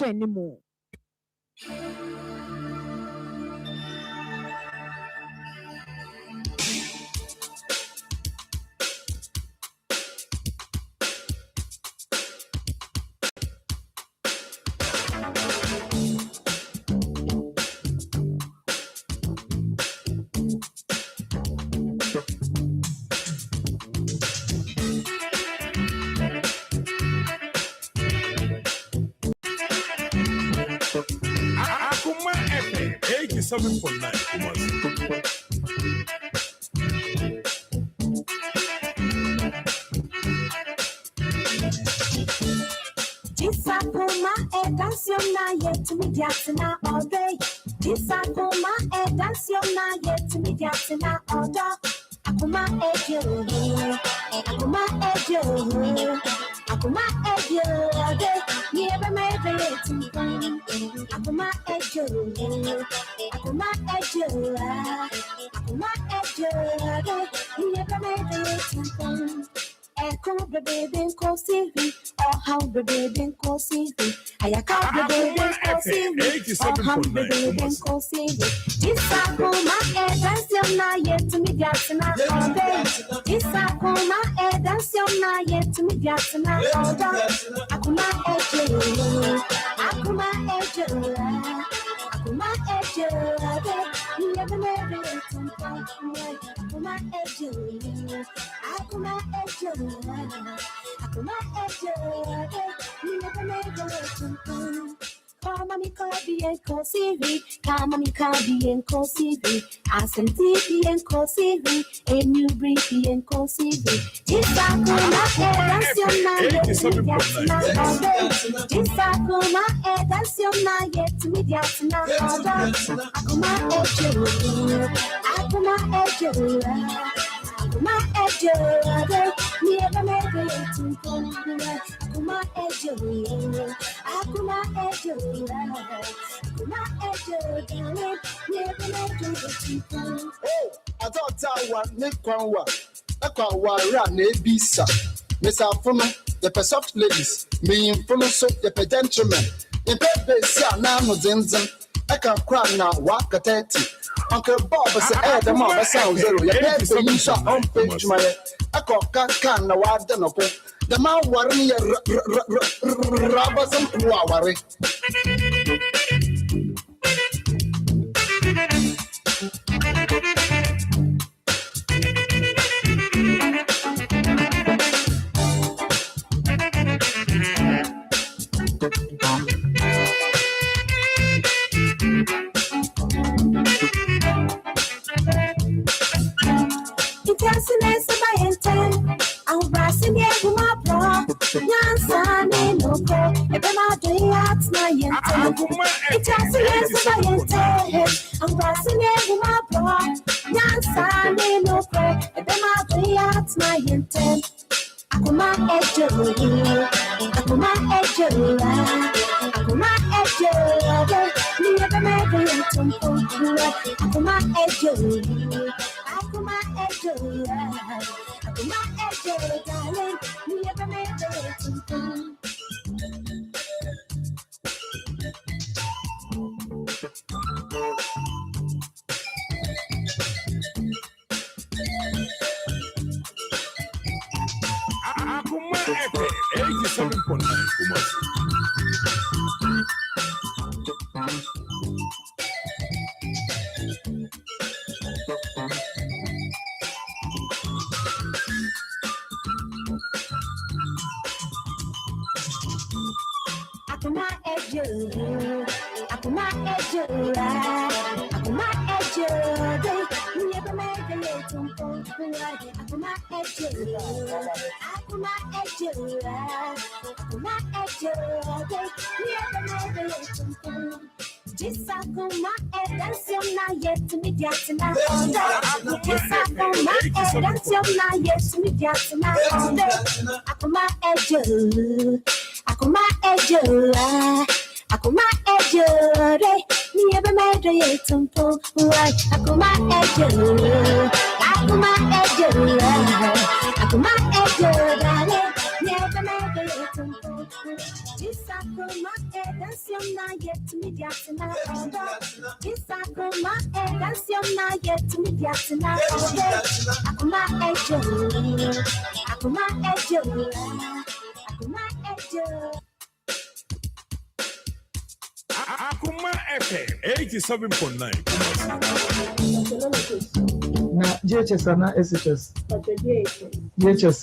so anymore. Akoma FM 87.9 Akoma dance your na yet to me diatina all day. Akoma dance your na yet to me diatina all day. Akoma ejo, Akoma ejo, Akoma ejo day. Never made it to Akoma ejo, Akoma ejo, Akoma ejo day. Never made it to Echo the baby cosy, or how the baby cosy. I account the baby cosy, or how the baby cosy. Akoma dance your na yet to me diatina all day. Akoma dance your na yet to me diatina all day. Akoma ejo, Akoma ejo, Akoma ejo day. Never made it to Akoma ejo, Akoma ejo, Akoma ejo day. Never made it to Come on, be and cosy, come on, be and cosy, as and TV and cosy, a new brief and cosy. Akoma dance your na yet to me diatina all day. Akoma dance your na yet to me diatina all day. Akoma ejo, Akoma ejo, Akoma ejo day. Never made it to Akoma ejo, Akoma ejo, Akoma ejo day. Never made it to I thought I was Nekwa. Akwa ran a bisa. Miss Afuna, the soft ladies, me in front of the gentlemen. In bed, they say, Nano Zinzan. I can cry now, walk at 30. Uncle Bob said, the mother sounds zero. Your head for you shot on page my I can now, I don't know. The man worrying robbers and worry. I'm rising here with my bro. Yansan in no go. If I'm out doing at my it's just I'm rising here with my bro. Yansan in no go. If I'm out doing at my intent. Akoma ejo, Akoma ejo, Akoma ejo. Never made it to Akoma ejo, Akoma ejo. Akoma ejo, darling. Never made it to Akoma FM 87.9 Kumasi. Akoma ejo, Akoma ejo, Akoma ejo. Never made it to Akoma ejo, Akoma ejo, Akoma ejo. Never made it to Akoma dance your na yet to me diatina all day. Akoma dance your na yet to me diatina all day. Akoma ejo, Akoma ejo, Akoma ejo day. Never made it to Akoma ejo, Akoma ejo, Akoma ejo day. Never made it to Akoma edansio na yetimi diatina odo. This Akoma edansio na yetimi diatina odo. Akoma ejo. Akoma ejo. Akoma ejo. Akoma FM 87.9. Na GHS na SHS. GHS.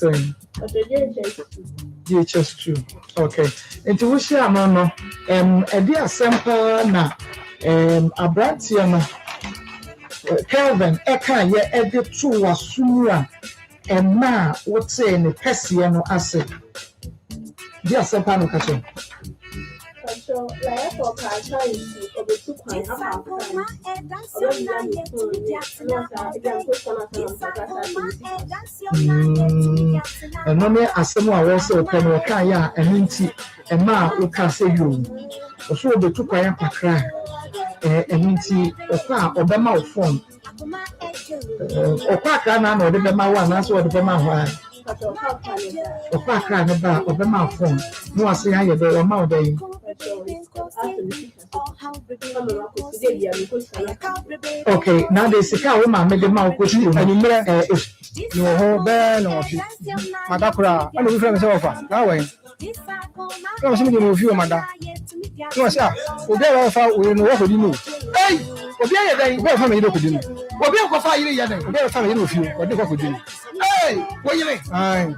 GHS2. Okay. Nti wo share no edi asempa na abrantie no Kelvin eka ye edi to wasunu a ma wote ne pese no ase. Di asempa no kacho. So, like for Kaka is over 2 points. And no me asemo a wo se open wo kan ya eninti ma wo ka se yo. So obe 2 kwan pakra eninti ofa obema wo phone. Okwa ka na no de bema wa na so wo de bema ho a. Okwa ka na ba obema phone. No ase ya ye de wo ma wo de. Okay, now the sika wo ma me de ma ko ti ani mre no ho be no fi madakura ana bi frame se ofa na wen ko se mi de no fi o mada no se obi a wo fa we no wo ko di no ei obi a ye den wo fa me de ko di no obi a ko fa yire ye den obi a fa me no fi o de ko di no ei wo yire ai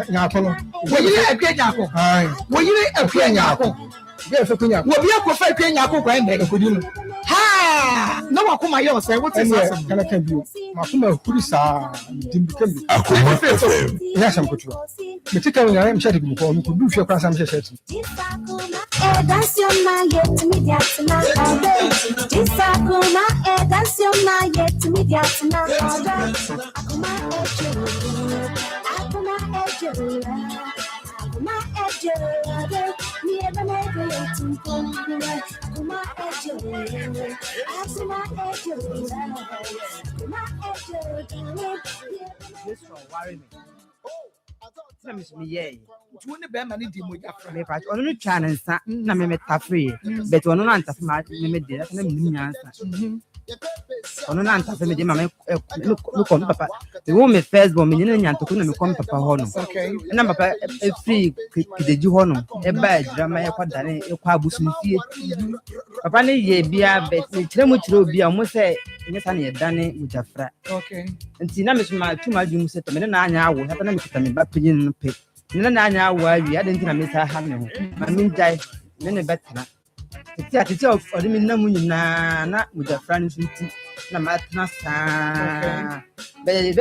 nya ko no wo yire akwa nya ko ai wo yire akwa nya ko be fa kunya wo bi akwa fa akwa nya ko kwa ende ko di no ha no wa kuma yo say what is that kana kan biyo ma kuma huri sa dimbikan bi Akoma FM. ya sham ko tuwa me tika wona am shati ko ko du fi kwa sam shati Edansio na yetimi diatina odo. This Akoma edansio na yetimi diatina odo. Akoma ejo. Akoma ejo. Akoma ejo. Ni ebe na ebe yetimpo. Akoma ejo. Akoma ejo. Akoma ejo. This one worry me. Let me yeah. tu ne be ma ne di mo ja fra Me patch on no channel na me free. But on no anta me de na me nyansa. On no anta me de ma me look on papa. The woman first born me nyanto ko na me kom papa ho no. okay Na papa free kideji ho no. E ba drama e kwa dane e kwa abusu fie. Papa ne ye bia bet me kire mu kire obi a mo se nyesa ne dane mu jafra. okay Nti na me so ma tuma dwum se to me na anya awo hata na me kita me ba pagin no pe. Nina na anya awa wi ade ntina me sa ha me ho ma min dai me ne betena titi odi mi na mu nyina na mujafra ni nti na ma tena sa be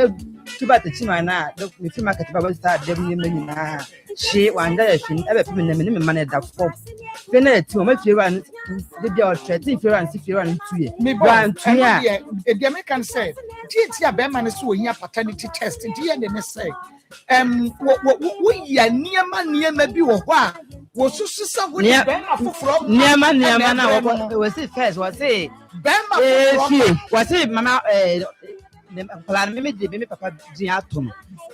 tuba te chima na do me fi market ba ba sa dem ni me nyina she wanda ya fin ebe fi me na me ni me ma na da fo fe na ti o ma fi ran de bia o threaten fi ran si fi ran tuye wan tuya e de me can say ti a be ma ne so ohia paternity test ti ye ne say wo ya niema bi wo ho a wo susu sa wo be ma foforo niema na wo say first wo say be ma foforo wo say mama plan me papa din atom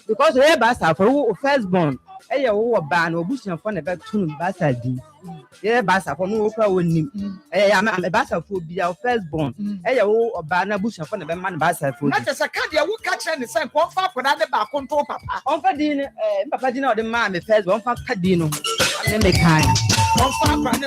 because we ba sa for wo first born ye wo ba na obusuan for na be tunu ba sa din ye ba sa for no wo kwa wonim am ba sa for bia first born ye wo ba na obusuan for na be man ba sa for na te sa ka dia wo ka kire ne say ko fa for na de ba ko nto papa on fa din papa din na o de ma me first born fa ka din no ne me kan on fa for na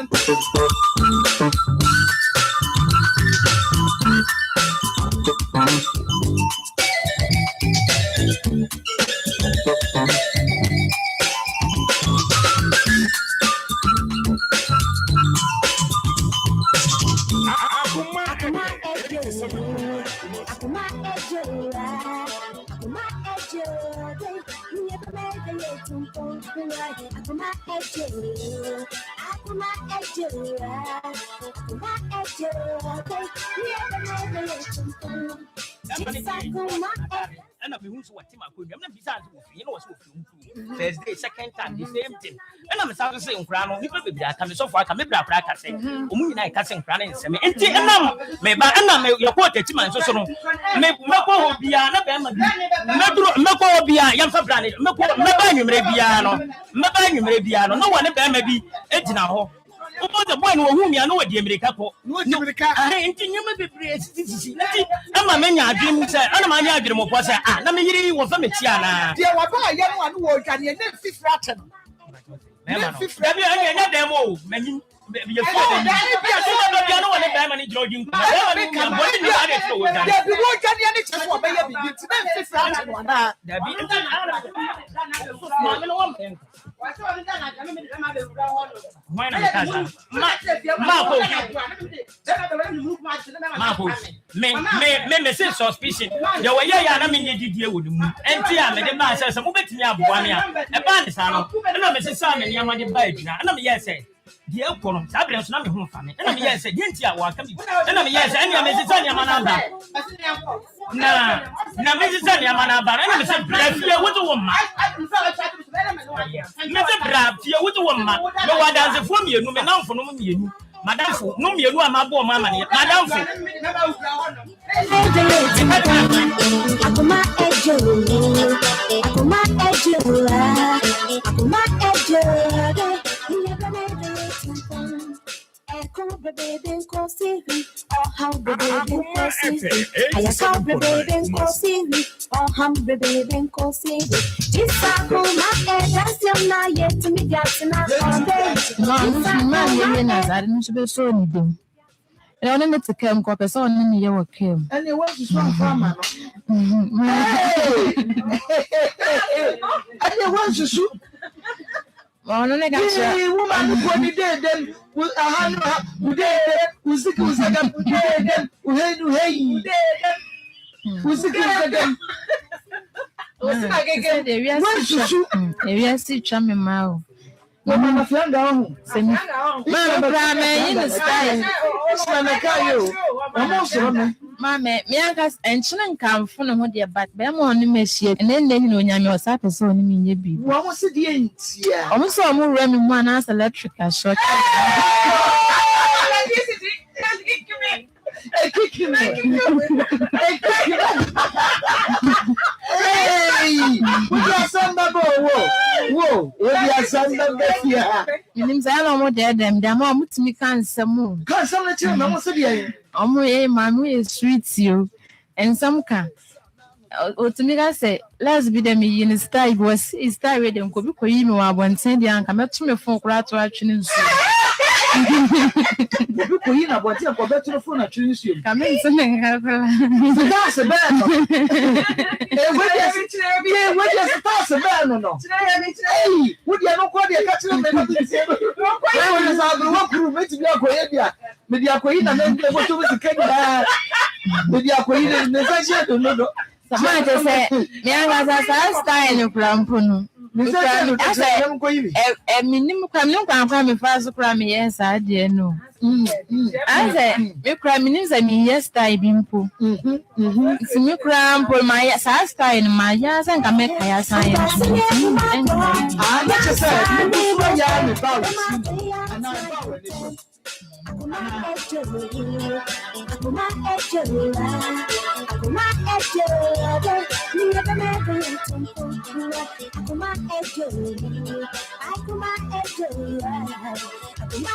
And I've been who's what Tim I could have been besides, you know, Thursday, second time, the same thing. And I'm saying, Crown, people be there, come so far, come maybe a practice. Umuna casting Crown and Nsem. And maybe your quarter to my so Mako Biana, Mako Bia, young Fabrani, Mabanu Rebiano, no one ever may be Edna. About the boy whom you know the America. No, I ain't you may be praised. I'm a man, I dream, sir, and my dream of was let me hear you from Tiana. Dear, what a young one who can you never fifth ratten. Demo, many. Your father, suspicion. There were I mean, you deal with him. And Tia made a man says, I'm moving to Yabuania, a banisano, and I'm a son and Yamadi Bajan, and I'm yes, the outcome, Sabrina's not home family. And I'm yes, Yentia, welcome. And I'm yes, and I'm Mrs. Sanya Manaba. Now, Mrs. Sanya Manaba, and I'm saying, Brafia, what a woman. Mr. Brafia, what a woman. No one does it for me, no man for no me. Madame, no me, my boy, my money. Madame, Akoma ejula, Akoma ejula, Akoma ejula. Echo baby go see or how baby go see. I saw baby go see or how baby go see. This Akoma ejula na yet me get na all day. Man, you know, I didn't be so anything. I don't need to come up as on in your came. And you want to swim from and you want to shoot. Oh, no, I got you. Woman, who be dead, then with a hand, who dead, who's sick, who's again, who dead, who hey, who's sick, who's again. If you see Chammy Mao. No, my friend, down. Send me. Man, in the style. Mamma, me Akos, and Chinan come from what dear, but Bemon Messia, and then you know, your sappers on me, you be. What was it? Yeah, almost saw more running one as electrical shot. Hey, we got some whoa, we got some here. You mean I don't want them, the mom to me can't some more. Can't some let you know what's the mammy is sweet you, and some can. To me, I say, let's be them in style was is tired and could be for you. I want to send the uncle to me for crack action. You put in about your better phone at you. Come in, something. That's a bad one. What is a bad one? Hey, would you not call the catching? I was out the work room, make me a coya. Media queen, and then what to the cake. Media queen, and the fashion to know. Somebody say, Miangas, style of Plampuno. A minimum come me fast cram, yes, I dear no. I say, you cram in yes, I bimpo. It's me cram for my style, my yes, and can make a sign. Akoma ejula, Akoma ejula, Akoma ejula. Never never tumpo. Akoma ejula, Akoma ejula, Akoma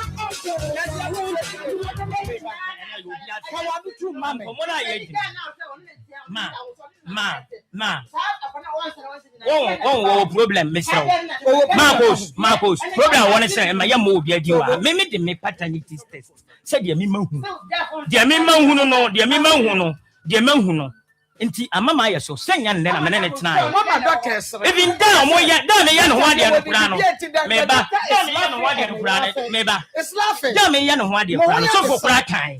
Ma. Oh, problem, Mr. Maa Akos. Problem I want to say, my young movie, maybe they make paternity test. Said the Mimo, the Mimo who know, the Mimo who know, the Mimo who know. Inti amama ya so senya nne na menene tena even down mo ya down ya no hwade no kura no meba down ya no hwade no kura meba down ya no hwade kura no so for kura kan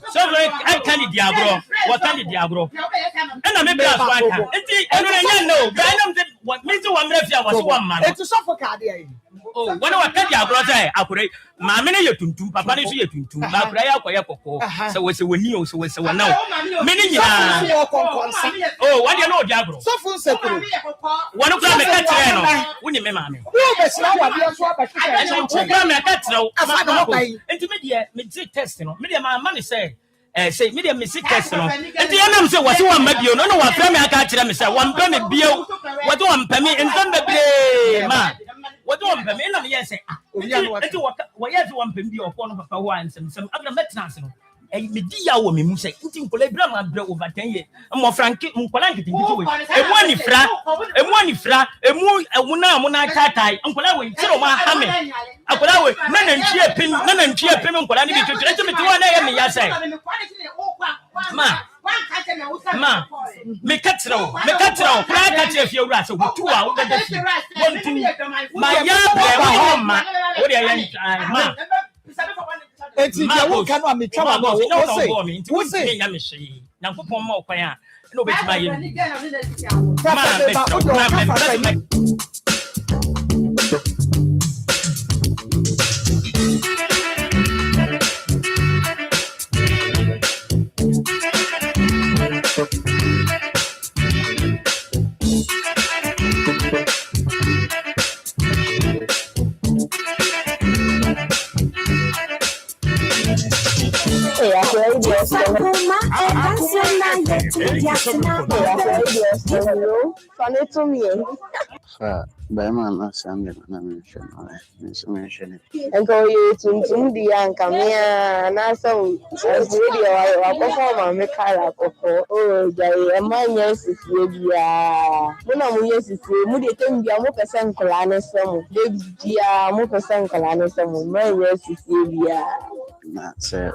so I can di agro what can di agro na me bra so aka inti eno na nya no ba na me what me to one mrafia was one man it's so for card here Oh, when I tell your brother, I could Mamma, you to Papa, you to Babra, so was a new, so was a one now. Meaning, oh, what do you know, Jabro? So for second. One of them, when you mammy. Intermediate, mid testing, media my money say. Say media mistake test no. And the enemy say what you want maybe no what frame I catch them say one penny bio what do one penny in some be man what do one penny na me say ah what you one penny bio for no papa one some other maintenance no e me di ya wo me mu say nti nkola bra ma bra over 10 years mo frank nkola nkiti nkiti we emu anifra emu ewuna mo na tatai nkola we tiro ma ha me akola we na ntwie pem nkola ni bi tutu eti me ti wa na ye me ya say ma me katro pra katro fi owura so tu a wo beda fi wontu ma ya bra wo ma wo de ya ma eti ya wo kanu a me twa ma wo say ya me hye nyankopon ma okwan a na obetima ye ma Bayman Sunday, I mentioned, and go you to the Ankamia, and I saw video. I perform a car. Oh, Jay, and my yes is Lydia. When I'm yes, it's Moody can be a Mokasan Colanism, Baby, Mokasan Colanism, my yes is Lydia. Not sir,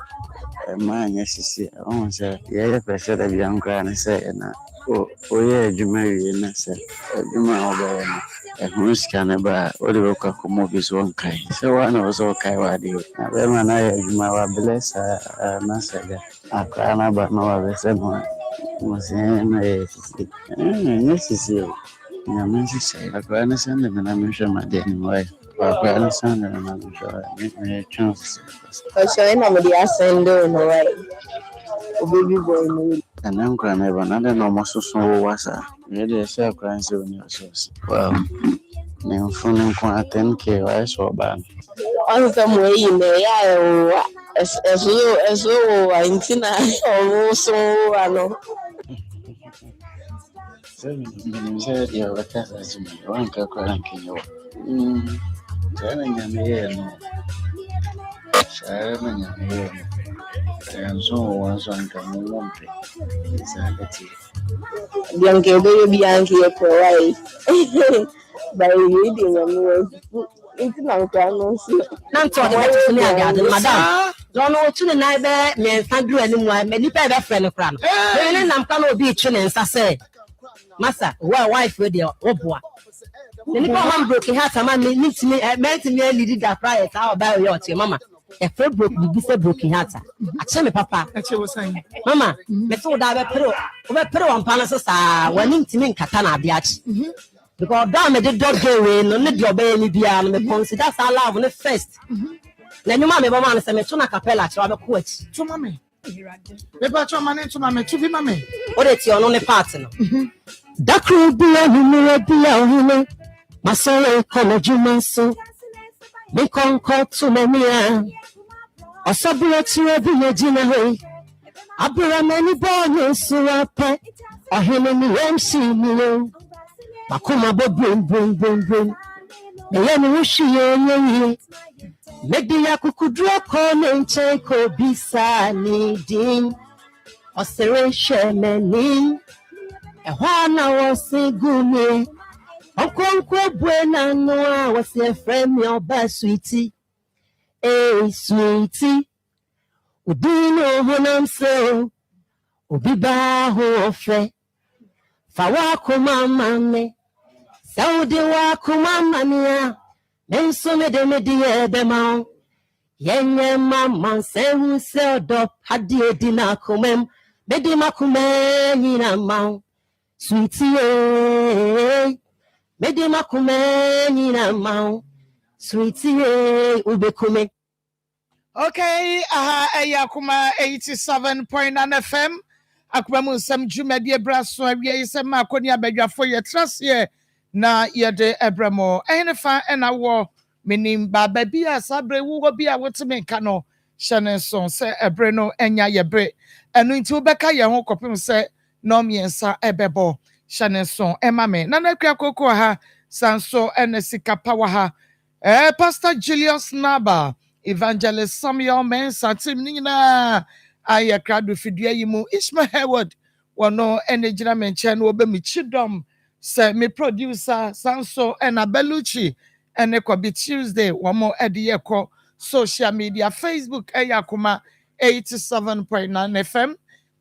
my yes is almost a year pressure of young granny say, oh, yeah, you marry, and I said, you know, who's cannibal, or the work of movies one kind. So one was okay, what do you? When I my bless, Master, I can't about no other someone was in a necessary. I mentioned say, I can't understand them, and I mentioned my dear wife. I can't understand them, and I'm sure I make me a chance. For sure, nobody has sent them away. Baby boy, and I'm crying never another normal so was a really a self crying 7 years old. Well, I'm phoning quite 10K. I saw ban. On some way in there, as low, I'm Tina, so I know. Said you were as me, one cranking you. Telling him here, Sharon, and so was on come Bianca, Bianca, by reading into Madame. Don't know to the night, me and you anymore, many better friend of Crown. And I'm going to be chilling, I say, Master, well, wife with your boy. The Nippon broken heart, a man needs me, meant me a leader that prior, I'll bury your mamma. A friend broke the broken heart. I tell me, Papa, that you were saying, Mamma, method I put on Panasa, when into me Katana Biach. Because damn it, the dog go in, no need your baby beyond the ponce. That's our love on the first. Then your mamma, Mamma, and Tuna Capella to have a quote. To mammy. Paper to money to mammy, to be mammy. What is your only partner? That could be a new my soul, college, my soul. They concord to me. A sublet to a village in a way. I brought many boys so I pet. I hear me MC me. Akoma boom. The enemy she make the yakukudra call and check bisa needing. Osciration meaning. A 1 hour say good. Uncle Buena no was a friend your best sweetie. Hey sweetie. Udino honam so. Ubiba ho fe. Fawako mama. Saudi wa kumamania, menso me de bema. Yenye mama sehu se odop hadi edina kumem, bedi makume nina mau. Sweetie, bedi makume nina mau. Sweetie, ubekume. Okay, Akoma 87.9 FM. Akoma mu Nsem dwumadi braso awie isem akoni abadwafo ye trase na ye de ebremo. Enefa ena wo menim baba bi asabre wo bi a woteme nka no hyene so se ebre no enya ye bre. Enu nti obeka ye ho kopem se no miensa ebebo hyene so emame. Na na kwa koko ha sanso ene sika power ha. Pastor Julius Naba Evangelist Samuel Mensah Tim Nina Aya Kradu Fidua Yimu Ishmael Hayward Wano Enejina Menchen Obe Michidom Se me producer Sanso Ena Belucci Ene Kwabi Tuesday Wamo Edi Yeko social media Facebook Akoma 87.9 FM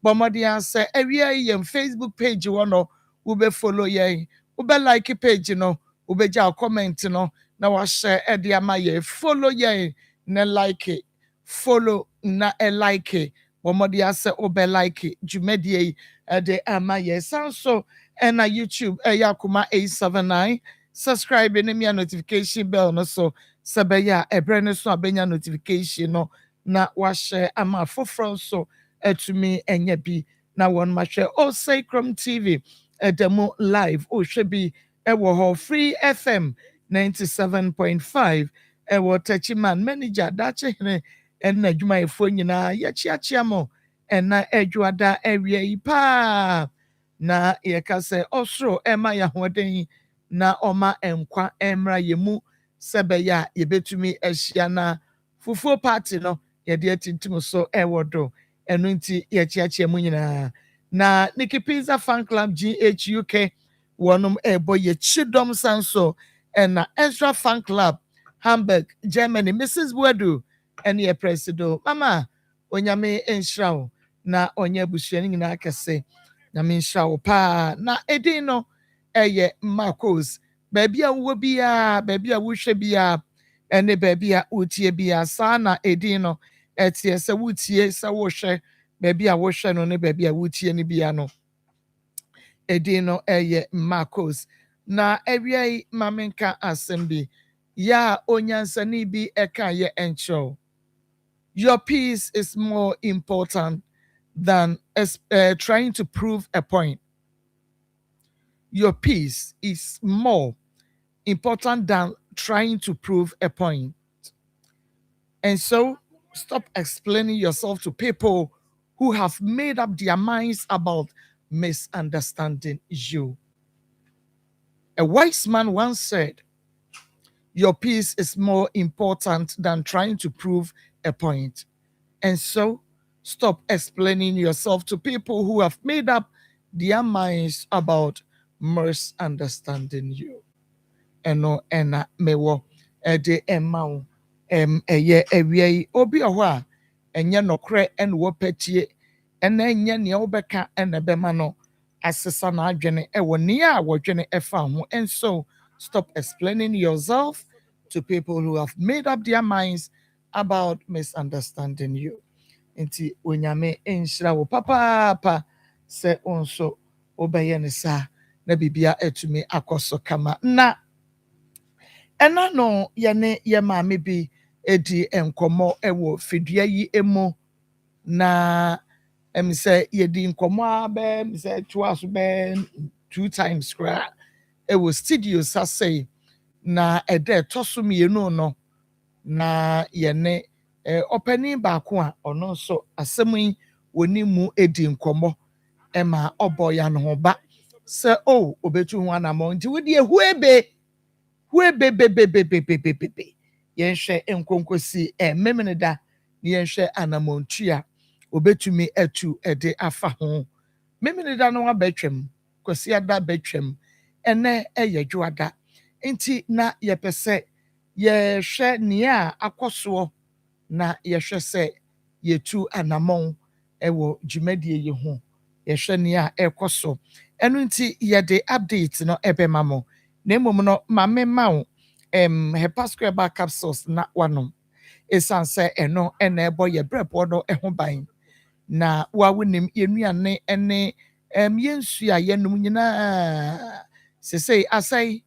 Bomodian se area yem Facebook page wano ube follow ye ube like page no ube ja comment no na wa share edi ama ye follow ye na like it. Follow na like it. Wamodi ase obe like it. Jumedie de ama ye sanso na YouTube Akoma 879. Subscribe and me notification bell no so sebeya ebrene so abenya notification no na wa share ama foforo so etumi enye bi na won ma share o Sacrum TV demo live o hwe bi ewo ho Free FM 97.5 ewo Tachiman manager dache hene enna adwuma efo nyina ye chiachia mo enna adwada ewie yi pa na ye ka se osro ema ya hoden na oma enkwa emra yemu sebeya ye betumi ahia na fufuo party no ye de atintim so ewo do enu nti ye chiachia mu nyina na Nikki Pizza Fan Club GHUK wonum ebo ye chidom sanso and Extra Fan Club, Hamburg, Germany, Mrs. Wedu, and ye presido. Mama, onyame enshraw na onye busheni na akase. Na minshraw pa na edino eye Maa Akos. Baby a wo bia, baby a wo hwe bia, ene baby a utie bia sa na edino etie se wutie se wo hwe, baby a wo hwe no ne baby a wutie ni bia no. Edino eye Maa Akos. Na ewie mamenka assembly ya onyansani bi eka ye encho. Your peace is more important than trying to prove a point. Your peace is more important than trying to prove a point. And so stop explaining yourself to people who have made up their minds about misunderstanding you. A wise man once said, your peace is more important than trying to prove a point. And so, stop explaining yourself to people who have made up their minds about misunderstanding you. Eno ena mewo ede emao eye ewie obi oho enye nokre en wo patie ena enye ne obeka ena bema no asesa na adwene ewo ne a wodwene efa ho. And so stop explaining yourself to people who have made up their minds about misunderstanding you. Inti onyame enhyira wo papa se onso obeye ne sa na bibia etumi akoso kama na ena no yene ye maame bi edi enkomo ewo fidua yi emu na say yedi nkomo abe say twice be 2 times kra ewo studio sasei na ede toso mienu no na yene openi baako a ono so asem yi woni mu edi nkomo ema obo ya no ba se o obetu ho anamo nti wodi ehuebe huebebebebebebebe yenhwe enkonkosi memeneda ni yenhwe anamontua obetumi atu ede afa ho memeneda no abetwem kwasi ada betwem ene eyedwoada nti na yepese yehwe nia akoso na yehwe se yetu anamon ewo dwumadie ye ho yehwe nia ekoso enu nti yede update no ebemamo na emom no mame mawo hepasquare capsules na wanom esanse eno ena ebo ye brepo no eho ban na wawonim yenuane ene yensu a yenum nyina sesei asai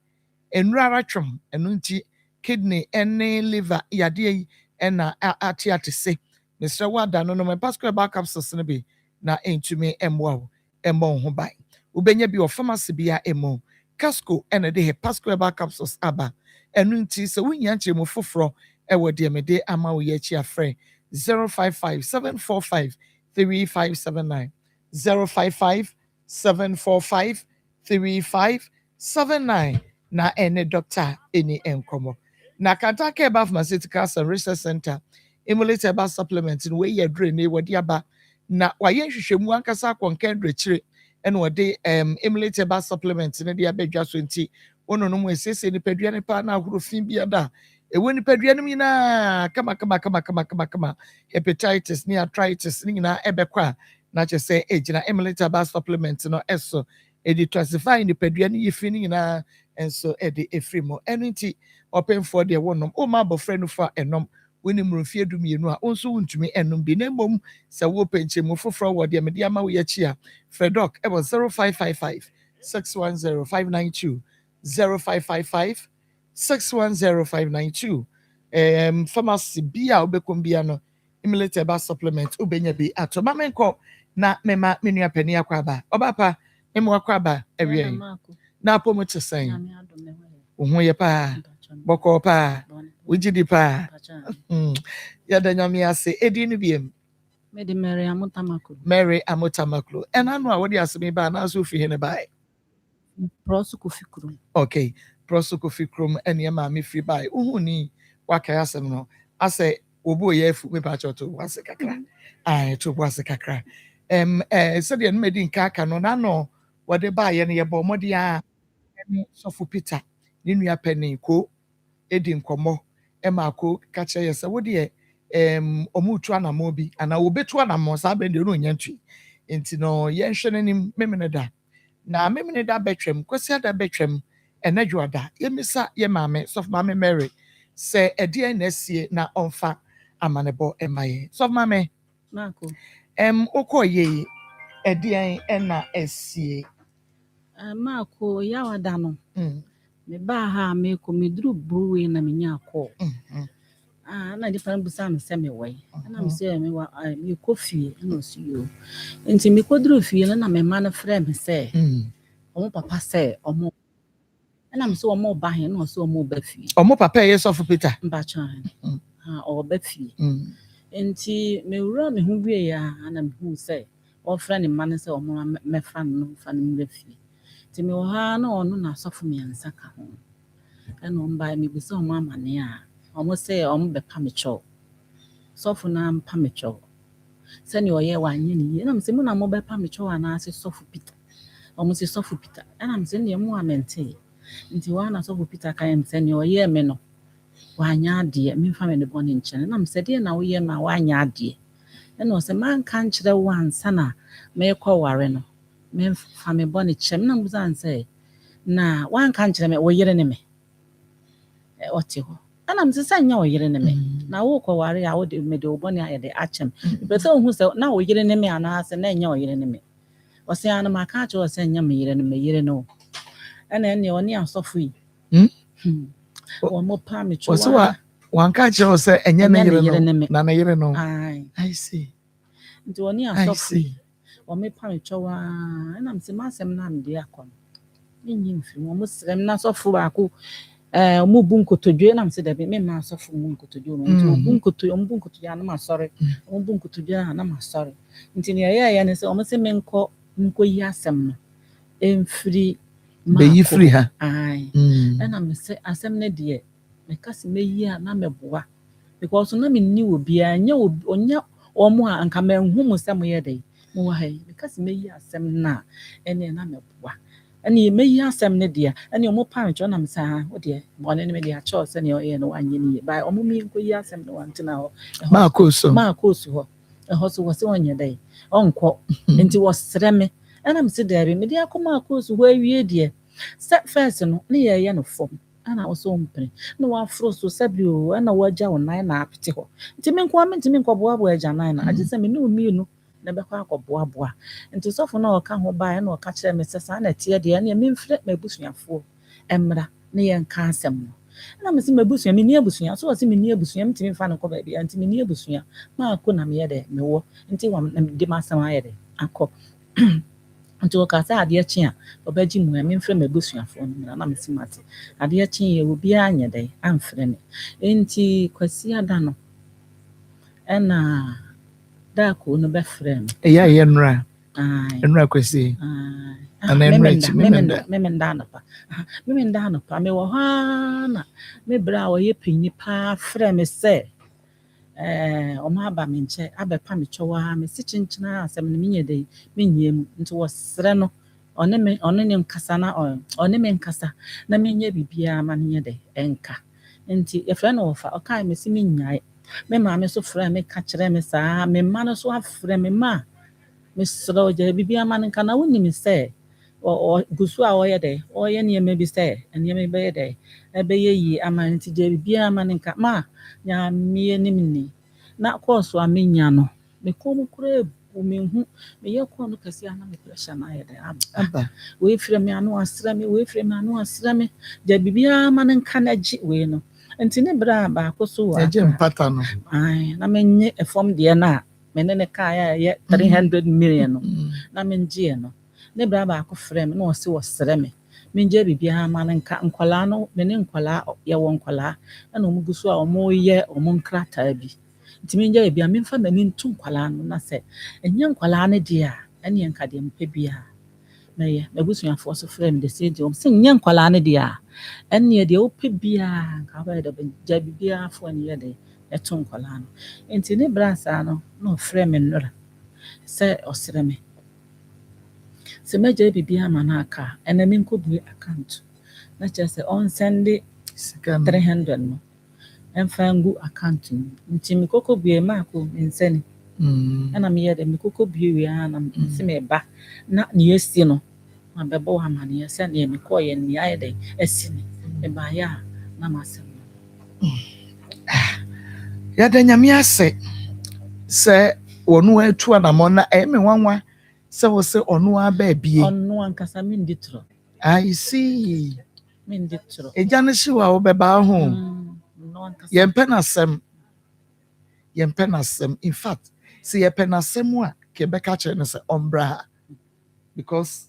enurara twom enu nti kidney any liver yade ena ate se Mr. Wada no my pascal back capsules no bi na entumi emwa emmo ho ban ubenya bi o pharmacy bia emo casco ena de pascal back capsules aba enu nti se wunya nchemu foforo ewo de mede ama wo ye chi afre 055-745-3579 055-745-3579 na ene doctor eni enkomo na Kantake Eba Pharmaceuticals and Research Center emulate eba supplement in wey yedre na wodi aba na waye hwehwemu ankasa konkendre chire ene wodi emulate eba supplement ne de abedwa so nti ono no mu esese ni padua ne pa na ahoro fin bia da ewo ni padua no nyina kama hepatitis ni arthritis ni nyina ebekwa na che say ejina emulate eba supplement no eso edi classify ni padua ni yefi ni nyina enso edi efrimo enti open for the one o ma bofre no fa enom woni mrofie dumienu a onso wuntumi enom bi na mom se wo penchemu foforo wo de me ama wo yachi a Fredok e 0555 610592 0555 610592 pharmacy bia obekom bia no emulate ba supplement obenya bi atoma menko na mema menua pani akwaba obapa emu akwaba ewie na apomo chesen wo ye pa boko pa ujidi pa yada nyame ase edi ni biem me de Mary Amotamaklo and anu a wodi asemi ba na so fi he ne bai prosukufikrum okay prosukufikrum ene ma me fi bai uhuni waka asem no ase obo ye fu me pa choto wase kakra ai to wase kakra se de no medi nka aka no na no wode ba ye ne ye bo modi a sofo Peter ni nua pani ko edi nkomo emako ka kire yesa wode omutu anamo bi ana obetu anamo sa be de no nyantwi enti no ye hwe nanim memene da na memene da betwem kwesi da betwem enadwo da yemisa ye maame sof maame Mary se ede na sie na onfa amanebo emaye sof maame mako okoye ede na esie mako yawada no me ba ha me ko me duru bruwe na me nya ko na di pan busa me se me wai na me se me wa me ko fie na osuyo enti me ko duru fie na me ma na frɛ me se omo papa se omo na me se omo ba he na so omo ba fie omo papa ye sofo Peter mba chan o ba fie enti me wura me hu wie ya na me hu se o frɛ ne ma na se omo me fa no fa no me fie ti me ha na ono na sofo me ansa ka ho eno mba me busa omo amane a omo se omo be pa me cho sofo na mpa me cho se ne oye wa anye ni na me se mo na mo be pa me cho ana se sofo Peter omo se sofo Peter na me se ne mo amente nti wa na sofo Peter kan me se ne oye me no wa anya de me fa me ne boni nchen na me se de na wo ye ma wa anya de eno se man kan kire wa ansa na me ko ware no me fa me boni chem na mbuza nse na wan kan kire me wo yire ne me oti ho ana mse sanya wo yire ne me na wo ko ware ya wo de me de oboni aye de achem be se hu se na wo yire ne me ana se na nya wo yire ne me o se ana maka cho se nya me yire ne me yire no ana ene oni asofo yi wo mo pa me cho wa wanka cho se enya me yire no na na yire no I see nti oni asofo wo me pa me cho wa ana mse masem na me de akon nyi mfi wo mo srem na sofo ba ko omo bu nkotodwe na mse da be me ma asofo mu nkotodwe no nti obu nkotodwe na ma sori omo bu nkotodwe na ma sori nti ne ya ne se omo se me nko yi asem no emfiri be yi free ha ai na me se asem ne de me kasi me yi na me boa because na me ni obi anya onya omo a anka me hu mu se mo ye dey mo wa hai me kasi me yi asem na ene na me boa ani me yi asem ne de ani omo pa ncho na me sa wo de mo ne me de a cho se ne o ye no anye ni ba omo mi nko yi asem no wantina ho Maa Akos ho ho so wo se onye dey onko enti wo sere me ana me se there me de Akoma Akos ho awie de set first no ne ye no fom ana wo so mpre na wa fro so sabio ana waja wonan na apete ho nti me nko boa agya nan na age se me no mi no na be kwa boa nti sofo na o ka ho ba na o ka kire me se sa na tie de na me mfre ma busuafo emra ne ye nka asem no Na me se mabusua me ni abusua so se me ni abusua me timi fa no ko ba bia nti me ni abusua ma akọ na me ye de me wo nti wa de ma san aye de akọ nti wo ka sa ade chi a obaji mu me mfre mabusuafo no na me se mate ade chi ye obi anya de amfre ne nti kwasi ada no na da ko no be frɛ no eya ye nra nra kwasi ana emrich memenda no pa me wo ha na me bra wo ye pinyi pa frɛ me sɛ o ma ba me nche abepa me chowa me si chinchina asɛm ne menye de menyem nti wo srɛ no ɔne ne nkasa na ɔne me nkasa na menye bibia ma ne de enka nti e frɛ no wo fa ɔka me si menyae me ma me so frɛ me ka kyerɛ me saa me ma no so afrɛ me ma me srɛ o je bibia ma nka na woni me sɛ o gusu a oyɛ de oyɛ niema bi sɛ niema bi yɛ de ɛbɛyɛ yi ama nti je bibia ma nka ma nya me anim ni na course a menya no me kom kura bu me hu me yɛ kɔ no kase ana me pressure na yɛ de aba we frɛ me ano asra me we frɛ me ano asra me je bibia ma nka na gye we no nti ne bra ba ko so wa je mpata no na menye efom de na me ne ka yɛ 300 million no na menje no ne bra ba ko frɛ me na o se wo srɛ me menje bibia ma nka nkwala no me ne nkwala yɛ wɔ nkwala na o mu gusu a o mo yɛ o mo nkrata bi nti menje bibia me mfa mani ntu nkwala no na sɛ enye nkwala ne de a ene nka de mpa bia na yɛ mabusuafo so frɛ me de se de o se enye nkwala ne de a ene de o pa bia nka ba de ja bibia fo ne yɛ de eto nkwala no nti ne bra sa no na o frɛ me nnora sɛ o srɛ me se meje bibia ma na aka ena me nkobue account na che se on send 300 no emfa ngu account nti me kokobue ma ko nsani ena me ye de me kokobue wi ana nti me ba na ne esi no ma bebo wa ma ne se ne me ko ye ne aye de esi ne e ba ya na ma se ya da nyame ase se wonu atu anamo na me wanwa se wo se onu aba bie onu ankasa me ndi tro I see me ndi tro eja ne hye wa wo beba ho no ankasa yempe na sem in fact se yempe na sem a ke beka kire ne se ombra because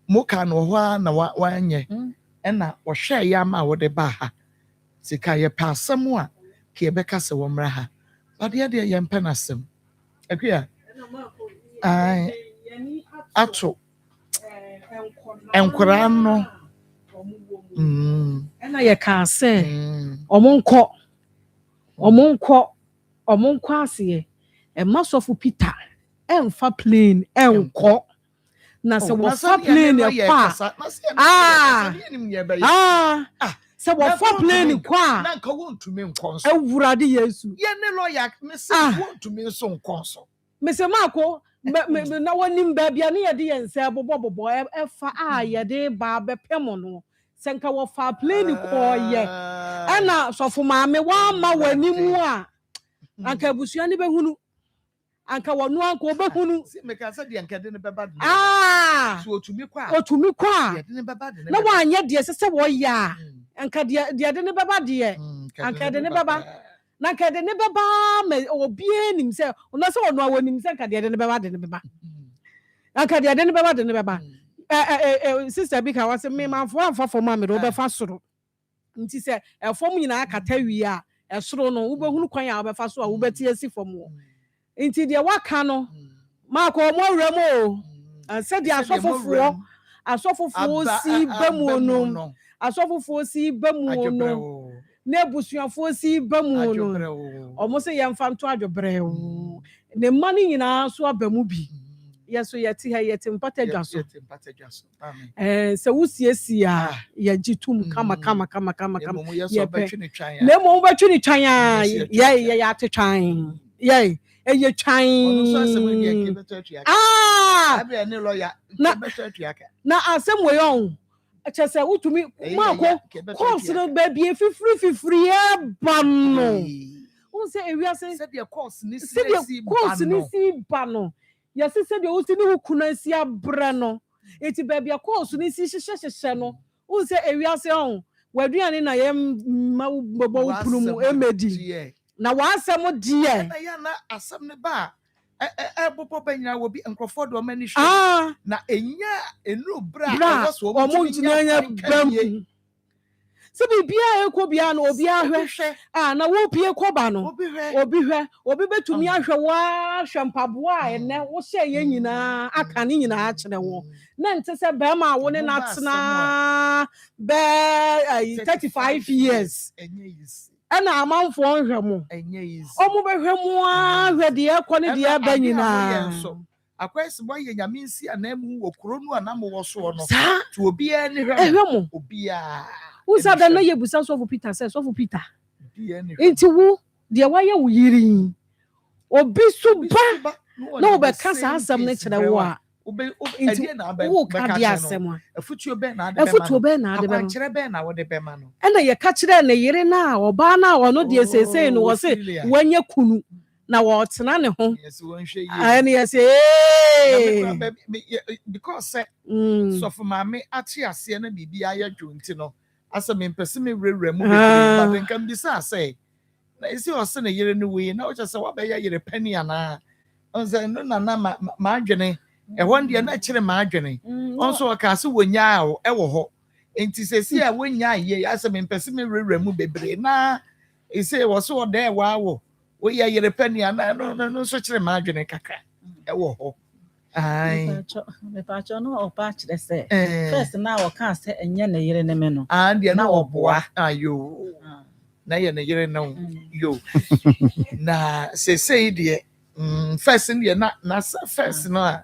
moka no ho na wanye na wo hwe ya ma wo de ba ha sika yepe asem a ke beka se wo mra ha bade de yempe na sem akua ato enkora no ena ye ka se omonkọ ase e masofo Peter emfa plane enko na se wo fa plane kwa se wo fa plane kwa na nka wontumi nkonso awurade Yesu ye ne lawyer me se wontumi nso nkonso me se mako na wonim ba bia ne ye de yense bobo efa ye de ba bepem no se nka wo fa plane ko ye ana sofo maame wa ma wanimu a anka abusua ne behunu anka wonu anka obehunu me ka se de anka de ne beba de so otumi kwa de ne beba de na wanye de se wo ya anka de de ne beba de anka de ne beba na anka de ne beba me obie nim se ono se ono awonim se anka de ne beba de ne beba anka de ne beba de ne beba sister bi ka wase me manfo amfa fo ma me do be fa soro nti se efom nyina akata wi a esoro no wo behunu kwan a wo be fa so a wo beti asi fom wo nti de waka no ma ko mo wura mo se de asofofo si bamu no asofofo si bamu no na busuafo si bamu no omo se yemfa nto adwobre o ne mani nyina so abamu bi yeso yeti ha yeti mpata dwaso se wusiesi a ya gitum kama ye mo betwe ni twan a ya atetwan ye eye twan na asem we on acha se wutumi mako course no ba bie fifiri e bam no won se ewia se de course ni si ba no yes se de o si ni hukuna si abra no eti ba bia course ni si hyehyehye no won se ewia se on waduane na ye ma bobo punu mu emedi na wasem die na ya na asem ne ba bobo banya wo bi enkrofo do mani hwe na enya enu bra e wo so omo ntinya bam se bibia ekobia na obi ahwe na wo pie koba no obi betumi ahwe wa hwempaboa ene wo hye ye nyina aka ne nyina a kire wo na nte se be ma wo ne na tena be 35 years ana amanfo nhwe mo omo behwe mo ahwe de ekọ ne de aba nyina akwese boye nyaminsi anamu okuro nu anamu wo so no to obi ani hwe mo obi a usa da na yebusa so for Peter say so for Peter enti wo de waye wo yiri obi suba na obeka sa asem ne kire wo a edi na ba ka di asem afutuo be na ade be kire be na wo de be ma no ena ye ka kire na yiri na oba na ono de sesei no wo se wanya kunu na wo tena ne ho and yes because so for mama ati ase na bibia ya dwonti no asa me mpese me rewra mu be but nkan bi say na isi o se na yere no we na o che se wa be ya yere pani ana on say no na ma adwene e ho ndie na kire ma adwene on so ka se wonya e wo ho enti sesi a wonya ye asa me mpese me rewra mu bebre na isi wo so de wa wo we ya yere pani ana no so kire ma adwene kakra e wo ho me pacho no opa kire se first na o kan se enye na yere ne me no de na oboa ayo na ye na yere no yo na se de first de na first no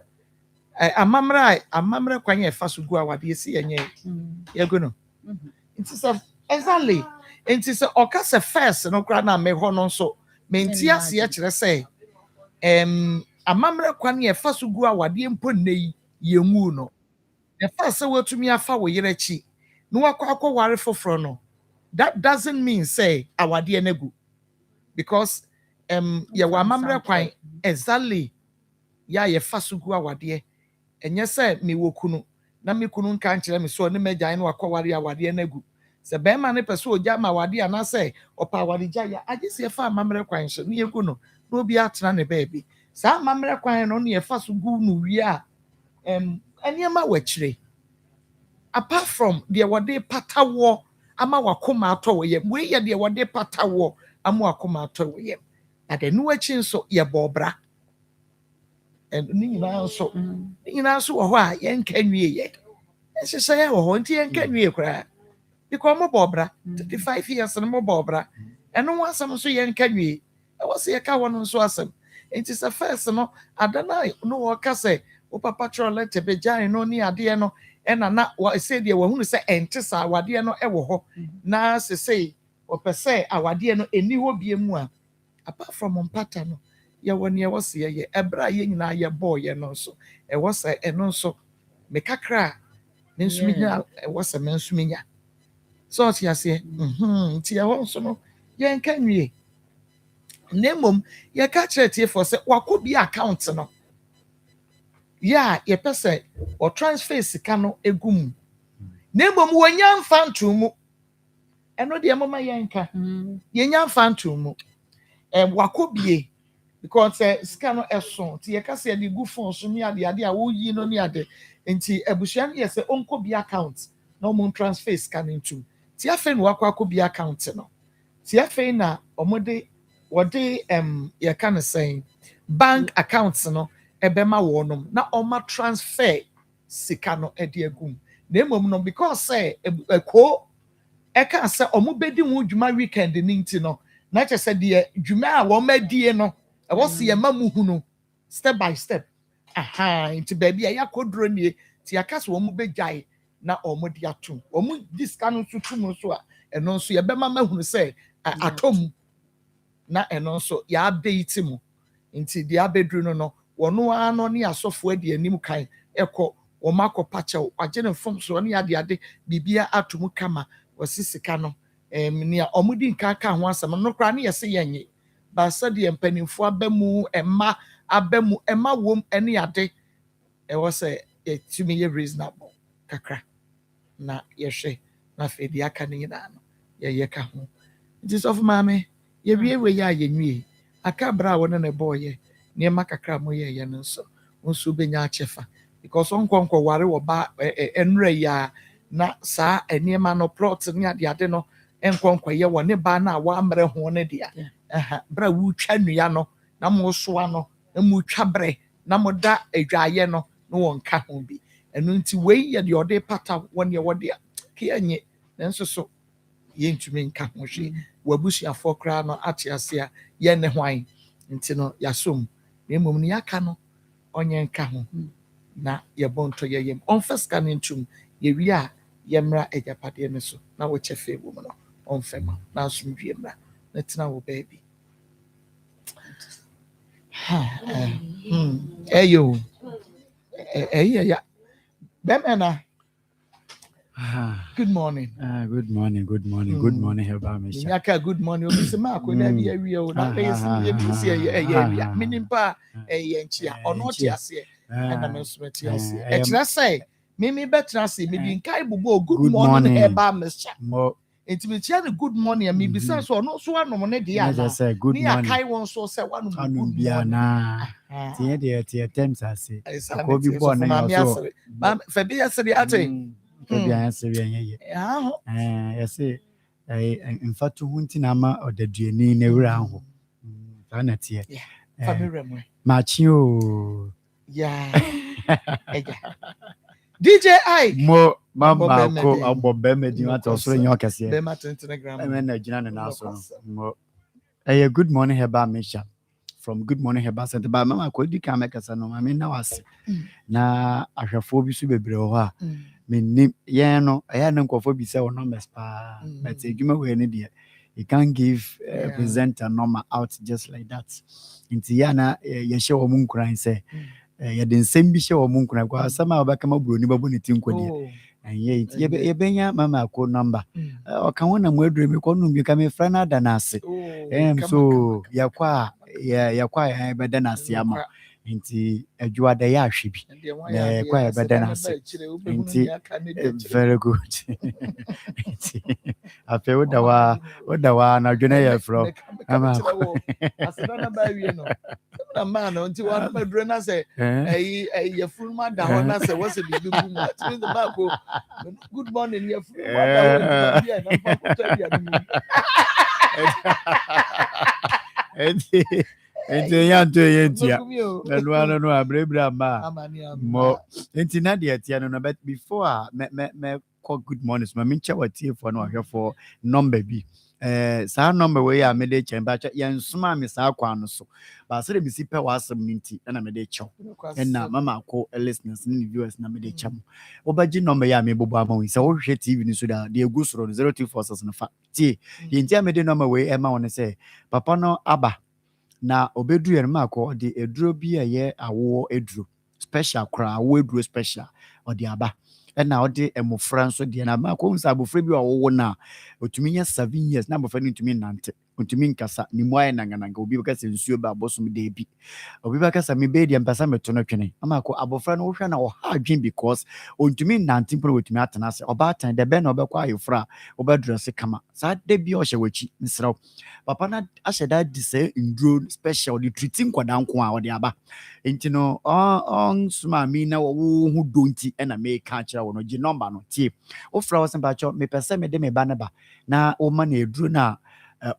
amamra kwanye e fa so gu awade si enye ye go no it is exactly it is o ka se first no kra na me ho no so me ntia se ye kire se amamre kwan ye fa so gu awade mpo nei yenwu no the first say watumi afa wo yere chi no akwa ware foforo no that doesn't mean say awade na gu because ye wa amamre kwan exactly ya ye fa so gu awade enye say me wokunu na me kunu nka nkire me so ne magyan no akwa ware awade na gu se be ma ne pese oja ma awade ana say opa awade ja ya agese ye fa amamre kwan so ne yegu no no bi atena ne baby sa mamre kwan no ne fa so gu no wi a eniema wachire apart from the wode patawo ama wakoma ato ye we ye the wode patawo ama wakoma ato ye na de no achi nso ye bobra ni nyina so wo ho a ye nka nwie ye sese ye wo ho nti ye nka nwie kra because mo bobra 35 years no mo bobra eno wasam so ye nka nwie e wo se ye ka wono nso asam. It is a first no adana no waka say o papa trolet be jai no ni ade no e na wa say de wa hunu say ente sa awade no e wo ho na say o pese awade no eni ho bie mu a apart from mpata no ye woni e wo se ye ebra ye nyina ye boy no so e wo say eno so me kakra me nsuminya e wo say me nsuminya so ti ase ti ye ho so no ye nka nwie nemom ye ka kire for say wakobi account no ya ye pese o transfer sika no egum nemom wonya mfa ntumu eno de mama ye nka ye nya mfa ntumu wakobi because sika no eso ti ye ka say de gu phone so mi ade a wo yi no ni ade enti abusua no ye say onkobi account no mo transfer sika no ntum ti afa no wakobi account no ti afa na omode what they you can say bank accounts no ebema wonom na oma transfer sika no ediagum na emom no because say ko e can say omo bedi hu dwuma weekend ni nti no na che say de dwuma a wo madie no e wo se ye mamuhu no step by step nti baby ya kodro nie ti akase wo mo begyae na omo de atum omo diska no tutum so a eno so ye bema mahunu say atom na eno so ya update mu nti dia bedru no wono ano ne asofo ade anim kan ekọ wo makopa chew agene fom so ne ade bibia atomu kama wasisika no ne omudi nka ka ho asam no kra ne yese yenye ba sade mpanimfo abamu emma wom ene ade e wo se etumi ye reasonable kakra na yehwe na fe di aka ne nyina no ye ka ho nti so of maame ye wie we ya ye nwie aka bra wo ne boye ne makakra mo ye no nso benya achefa because onkonko ware wo ba enra ya na saa eniema no plot ne ade no enkonko ye wo ne ba na wa amre ho ne dia bra wu twa nua no na mo so ano na mo twa bre na mo da adwaye no won ka ho bi enu nti wei ye de ode pata won ye wode ke anye nanso so ye ntumi nka ho hwe wabusuafo kra no ate ase a ye ne hwan nti no yasom na emom ne yaka no onye nka ho na ye bonto ye yem on first can ntum ye wi a ye mra ejapade ne so na wo chefe wo no on fema na asumdwe mra na tina wo baby eyo ya bemena good morning good morning good morning Heba Misha nyaka good morning obi se ma ko na bi awie o na be se ye bi se ye minimpa ye nchia ono ti ase na me so ti ase e kira say me betra say me bi nkai bubo good morning Heba Misha enti me tia ne good morning me bi say so no so anom ne de ya na ni akai won so say wanu good bia na tie de temps ase ko bi bo na so fa bi asiri ate bia asiri ye yese mfatu hunti na ma odaduani na wura ho na tie machi o DJ Ike mo mama ko abobe medi wata osoro nyo kase be matentelegram na gina na so no good morning Heba Misha from Good Morning Heba Center ba mama ko di ka mekasa no mama na wase na ahwefo bi su bebre ho a menim ye no aya na nkofo bi se wono mespa but edwuma we ne de you can't give present a number out just like that inti ya na ye hye wo mun kuran se ye de nsem bi hye wo mun kuran kwa sama obaka mabroni babu ne tinkode ye ye benya mama ko number o kan wona mu adure mi ko no bi ka me fra na da na ase so yakwa ya beda na ase ama nti adwua da ya ahwe bi na kwa ya beda na ase nti very good nti ape oda wa na dwene ya fro ama aseda na ba wie no na man nti wa ba dure na say ya fulma da ho na say what's the big boom ati the back good morning ya fulma da ho bi na fa ko tabi anu enti yanto yentia na no abrebra ma mo enti na de atia no but before me call good morning so me ncha watie for no ahwefo number bi saa number we ya me de chemba yan suma me saa kwa no so ba se de bisi pe wasem ninti na me de chew na mama ko listeners ni viewers na me de chem obaji number ya me bobo ama we se wo hwe TV ni so da de egu soro 0246 tie yentia me de number we e ma won say papa no aba na obedu yer mako de eduro bi ye awo eduro special kra awo eduro special odi aba na odi emofra nso de na mako nsa abofra bi awo na otumi nya 7 years na abofra ni otumi nante otumi nkasa ni moaye nangananga obi baka se nsuo ba bosom de bi obi baka sa me be de mpasa meto no twene amako abofra no hwa na o ha adwen because otumi nante pro otumi atena se oba atan de be na obekwa ayofra obeduro se kama sa de bi o hye wachi nsraw papa na asheda di se ndro special di treating kwada nko a odi aba enti no on suma mi na wo hu donti na me ka kira wo no gi number no tie ofra wo se ba cho me pese me de me ba na ba na o ma na eduro na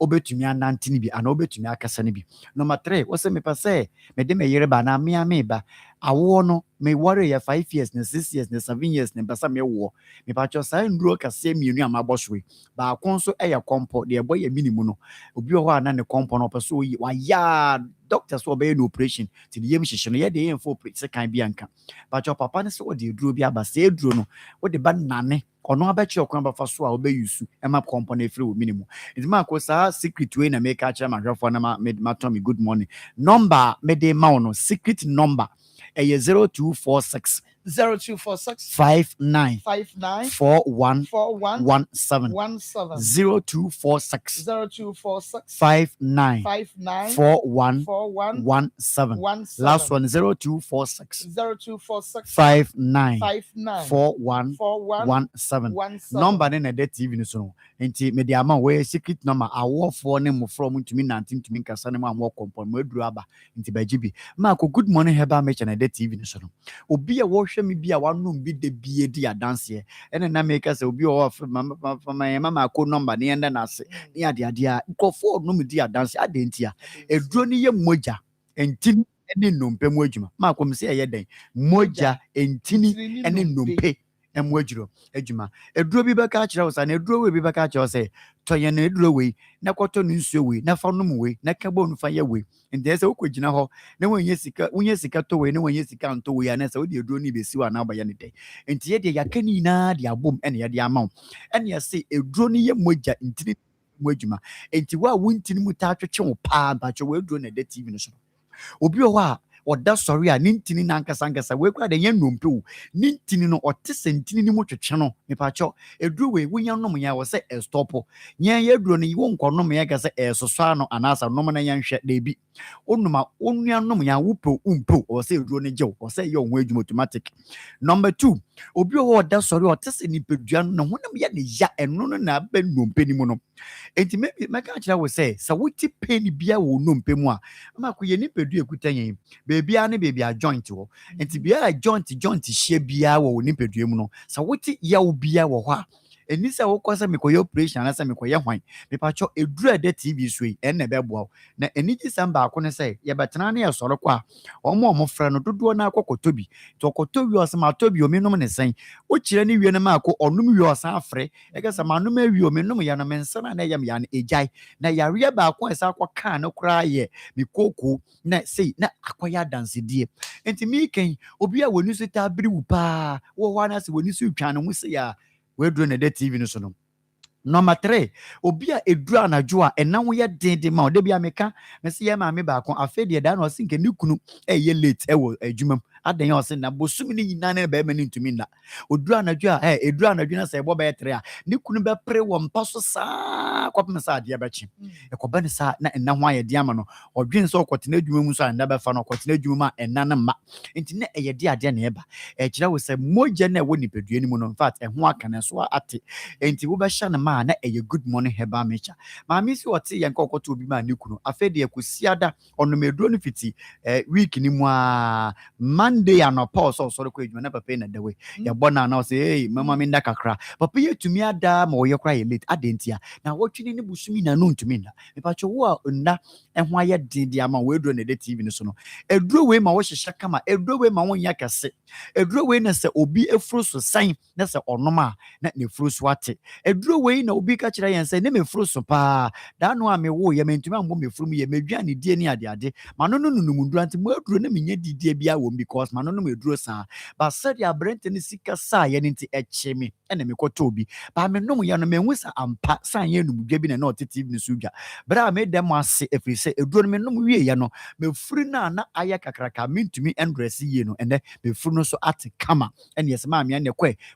obetumi anante ni bi ana obetumi akasa ni bi number 3 wo se me pese me de me yere ba na me ba awo no me worry ya 5 years na 6 years na 7 years na pesa me wo me pa cho sai nduro kase mienu amaboswe ba konso eya kompo de ebo ya minimum no obi ho ana ne kompo no peso yi wa ya doctor so be no operation ti yem hyehye no ye de yem for operation kan bi anka ba cho papa ne so de duro bi aba se duro no wo de ba nane ono abachi okwan ba fa so a obe yusu e ma kompo na free wo minimum it ma ko sa secret way na make a cha ma hwefo na ma to me good morning number me de ma no secret number 0246 0246 59 59 41 41 17 17 0246 0246 59 59 41 41 17. Last one 0246 0246 59 59 41 41 17. Number na that TV no so. Enti me dia ma we secret number awofo ne mo from ntumi nante ntumi nkasa ne ma mo kompon mo aduru aba. Enti ba gibi. Ma ko good morning heba me na that TV no so. Obi a wo hwe me bi a wanom bi de bie di adanse. Ene na me ka se obi o mama ko number ne enda na se. Ne ade ade a nkofo no me di adanse adentia. Eduro ni ye moja. Enti ene nompe mu adwuma. Ma ko me se ye den. Moja entini ene nompe emu adwuma. Eduro bi beka kire wo sa na eduro we bi beka kire wo se toye na eduro we na kwoto no nsuo we na fa nom we na kabo no fa ye we. Nti ese okogina ho na wonye sika to we na wonye sika nto we na se wo de eduro ni besi wa na abaya ne den. Nti ye de yakani na de abom ene ye de ama wo. Ene ye se eduro ni ye moja entini mu adwuma. Nti wa wontini mu ta twetwe wo pa ba che we eduro na de TV no so. Obi o ha oda sorry a nintini na nkasa we kwa de yen nompe wo nintini no ote sentini ni mu twetwe no me pa cho eduro we wonya nom ya wo se stop nya ye eduro no wo nkonom ya ga se soso ano anasa nom na yan hwe de bi onuma onua nom ya wo pro umpo wo se eduro no jew wo se ye onwo adwuma automatic. Number 2 obi o oda sorry ote se ni pedua no honam ya ne ya eno no na ba nompe ni mu no. Enti me ka kira wo se wuti pen bia wo nompe mu a ma ko ye ni pedua ekuta yen baby a joint wo. Enti bia joint hye bia wo ni pedua mu no wuti ya wo bia wo ho a eni se wo kwasa mekoye operation na se mekoye hwan me pa cho edura de TV so yi en na be boa na eni December akọ ne se ye betena na ye soro kwa omo fra no dodo na akokotobi to kotobi o se ma tobi o menom ne sen o kire ne wie na ma akọ onum wie o san afre e ga se ma no ma wie o menom ya no mensa na ye ya na ejai na yare ba akọ esa akọ kan no kra ye me koko na sei na akoya dance die enti mi ken obi a woni so ta biri wu pa wo ho na se woni so twa no mu se ya we do na de TV no so no. Number 3 obi a eduru anadwo a ena wo ye dende ma o de bia meka me se ye ma me ba kon afa de da na o se nke ni kunu ye late e wo adwuma adan o se na bosumi ni nyina na be ma ni ntumi na oduru anadwo a eduru anadwo na se ebo be 3 a ni kunu be pre wo mpa so saa kwapem sa ade be chi e ko ba ni sa na ena ho aye de ama no odwen so okotena adwuma mu so anda be fa no okotena adwuma ma ena na ma enti na eye de ade na eba e kira wo se moja na wo ni pedua ni mu no in fact e ho aka na so ate enti wo be sha na na eye good morning heba mecha maami si wote yen kokoto obi ma ne kunu afede ekosiada onomeduro no fiti week ni mu a Monday anopa so ko edwuma na papa na dawe ya bona na say hey mama mi nda kakra papa yetumi ada ma wo yekra ye late adentia na wotwini ne busumi na no ntumi nda me pa cho wo nda ho aye dindi ama wo eduro na de TV no so no eduro we ma wo hyehya kama eduro we ma wo nya kase eduro we na se obi efuro so san na se onoma na ne furo so ate eduro we na obi ka kira yen se ne mefuru so pa da no a me wo ye mentumi ambo mefuru mu ye medua ne die ni ade ma no numundura nti mo aduro na menye didie bia wo because ma no meduro sa ba said ya brent ne sika sa ye nti eche me ene me koto obi ba me nom ye no menwu sa ampa san ye numudwa bi na na otete bi ne so dwa bra me dem ase efiri se eduro no me nom wie ye no mefuru na aya kakraka mentumi endress ye no ene mefuru no so ate kama ene yes ma me ene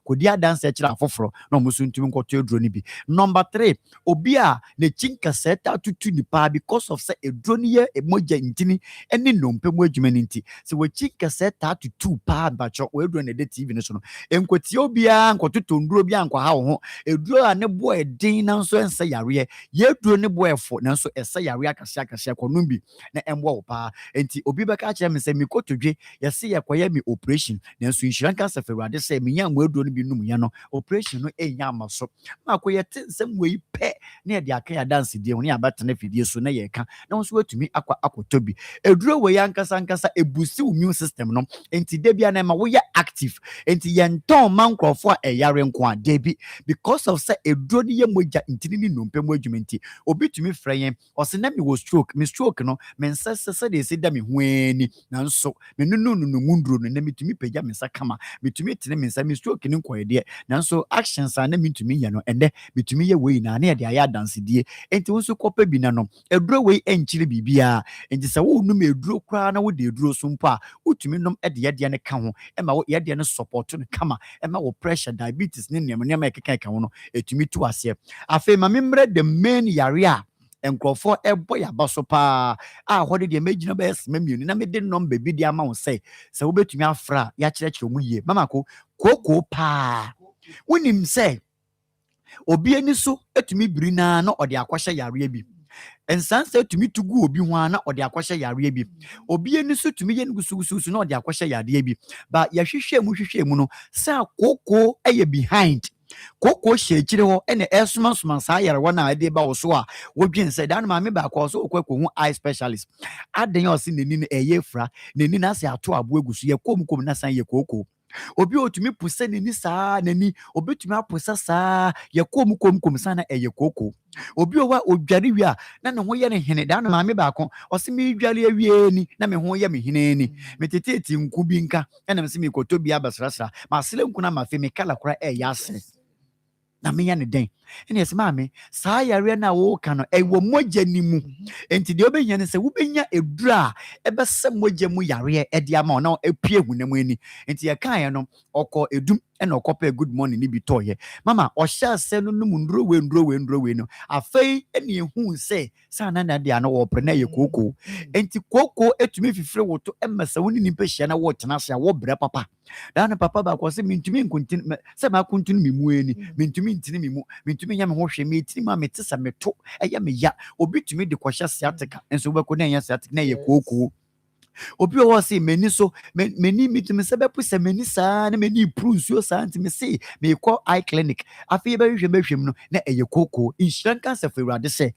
kodi adanse kira afoforo na mo so ntumi nkoto eduro ni bi. Number 3 obi a ne chinka seta tutu nipa because of say eduro ni ye emoja ntini ene nompe mu adwuma nti se we chinka seta tutu pa bacho we eduro na de TV no so no enkoti obi a nkototo nduro bi ankwa ha wo ho eduro a ne bo edin na nso ense yare ye eduro ne bo efo na nso ese yare akase konum bi na embo wo pa enti obi beka kire me se mi kotodwe ye se ye koye mi operation na nso insurance cancer ferade se mi nya mo eduro no bi num ye no operation no enya amaso ma koye nsem we pe na de aka ya dance die oni abatena fidie so na ye ka na nso watumi akotobi eduro we yankasa ebusi immune system no enti de bia na ma wo ya active enti ye nton mankrofo a eyare nko a debi because of say eduro ni ye moja ntini ni nompe mu adwumenti obi tumi freyen o se na me wo stroke no me nsese de se da me hoani na nso me nunu munduro no na metumi pagya me sakama metumi tene me nsa me stroke ni nko de na nso actions a na metumi ye no ende bitumi ye we na na de aya dance die enti wonso kopa bi na no eduro we enchire bibia enti se wo nu me eduro kra na wo de eduro so mpa utumi nom nom e de yede ne ka ho e ma wo yede ne support no kama e ma wo pressure diabetes ne nneɛma ekeka ka ho no etumi tu ase afi ma memre the main yare a enkrofo ebo ya baso pa hode de magina be esma mienu na me de number bi de ama wo say se wo betumi afra ya kyerɛkyerɛ mu yie mama ko koko pa wonim say obi ani so etumi biri na ɔde akɔhyɛ yare bi ensansa etumi tugu obi ho na ɔde akɔhyɛ yare bi obi ani so tumi ye ngusugusu na ɔde akɔhyɛ yare bi ba ya hwehwɛ mu no sa koko eye behind koko hyɛkyire hɔ ene esoma saa yare na ade ba wo so a wodwen sɛ dan ma me ba akɔ so okɔ hu eye specialist aden ɔse neni no ɛyɛ fra neni na se ato abo egusu ye kom na san ye koko obi otumi pusa neni saa neni obetumi apusa saa ye kom sana ɛyɛ koko obi owa odware wi a na ne ho yɛ ne hene dan ma me ba akɔ ɔse me dware awie ni na me ho yɛ me hene ni meteteti nku bi nka ɛna me se me koto bi abasrasra ma sele nku na ma fe me kala kora ɛyɛ ase na me ya ne den ene yesi maame saa yare na wo ka no ewo mogya ni mu enti de obenya ne se wo benya edura ebese mogya mu yare e de ama na epie hunam ani enti ye kan ye no okọ edum ena okọpa good morning ni bi toye mama ohya se no no nduro we no afei ene hu se sa na na de ana wo pre na ye koko enti koko etumi fifire woto emasa woni ni pehia na wo tena se wo bre papa dan papa ba ko se mintumi nkuntin se ma kuntun mi mu ani mintumi ntini mi mu mintumi nya me ho hwe me tini ma me tesa me to eya me ya obi tumi de kwahya sciatica enso be ko na nya sciatica na ye koko obi o se meni so meni mitumi se be puse meni saa na meni prunsuo saa ntimi se me call eye clinic afi be hwehwem no na eye koko insurance cancer for urade se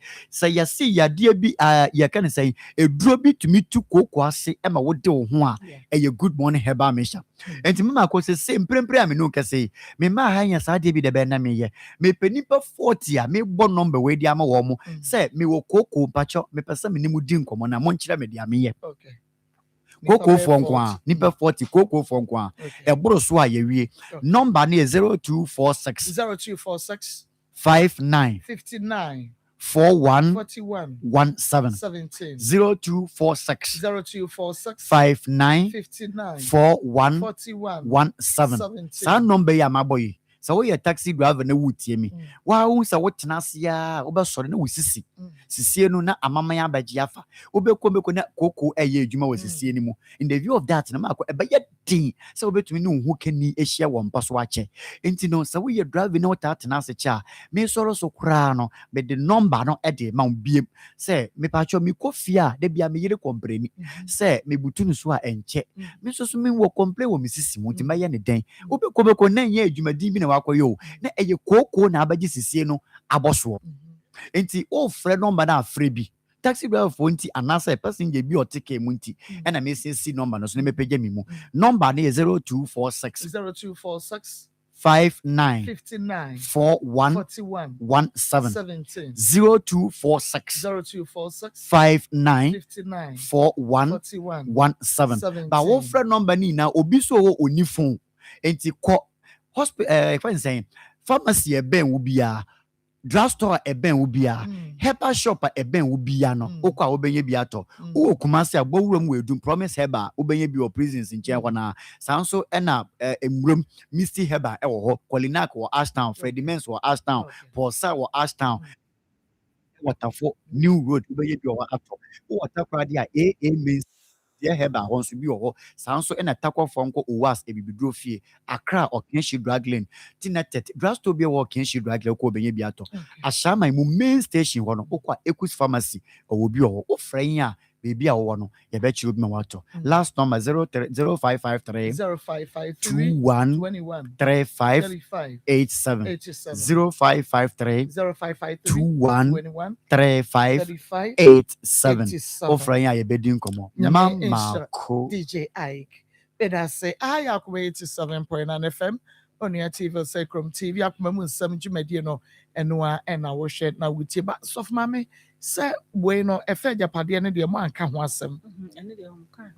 ya se ya de bi ya kan say eduro bi tumi tu koko ase e ma wo de wo ho a eye good morning herbal mixture enti mama ko se mprempre a me no kase me ma ha nya saa de bi de be na me ye me penipa 40 a me bo number we di ama wo mo se me wo koko pacho me pesa me ni mu di nkomo na mo nkyira me di ame ye okay koko fonkwa nipa 40 koko fonkwa eboro so a yewie number na 0246 59 41 17 0246 59 41 17 sa number ya maboy sa wo ye taxi driver na wutie mi wa hu sa wo tena sia wo be sore na wusisi sisie no na amama ya baji afa wo be ko na koko eye adwuma wo sisie ni mu in the view of that na mako e be ye din sa wo betumi no hu kani ehia wo mpa so ache enti no sa wo ye driver na wo ta tena se cha me soro so kra no be the number no e de ma biem se me pa cho me kofia de bia me yire kompreni se me butunu so a enche me so me wo complain wo me sisi mu ti ma ye ne den wo be ko na ye adwuma din bi na wakoyo na eye koko na abaji sisie no aboso enti o frɛ number na afrɛ bi taxi driver for nti anasa passenger bi otike mu nti na me si number no so na me pagya mi mu number na 0246 59 41 17 0246 59 41 17 ba wo frɛ number ni na obi so wo oni phone enti ko hospital if I say pharmacy eben wo bia drugstore eben wo bia herbal shop eben wo bia no okwa wo benye bia to wo kumase abowuram wo edum promise herbal wo benye bi o prisons nche ho na sanso na emram misty herbal e wo ho Colinac wo Ashtown Freddy Mens wo Ashtown Porsa wo Ashtown Waterfall New Road wo benye bi o ato waterfall dia means dia heba hon so bi wo sanso na takwa fonko owas ebibidro fie Accra Okenshi drug lane tinetet drugstore bi wo Okenshi drug lane ko benye bi ato ashama mu main station ho no kwa Ekus pharmacy owo bi wo ofran a baby a wo no ye be chiro bi ma wato last number 0553 21 35 87 0553 21 35 87 ofran a ye be din komo Maa Akos DJ Ike better say I Akoma 87.9 FM on your TV Sacrum TV Akoma mu Nsem dwumadi no enoa na wo hwe na wutie ba sof mame say we no efe japade ne de mo anka ho asem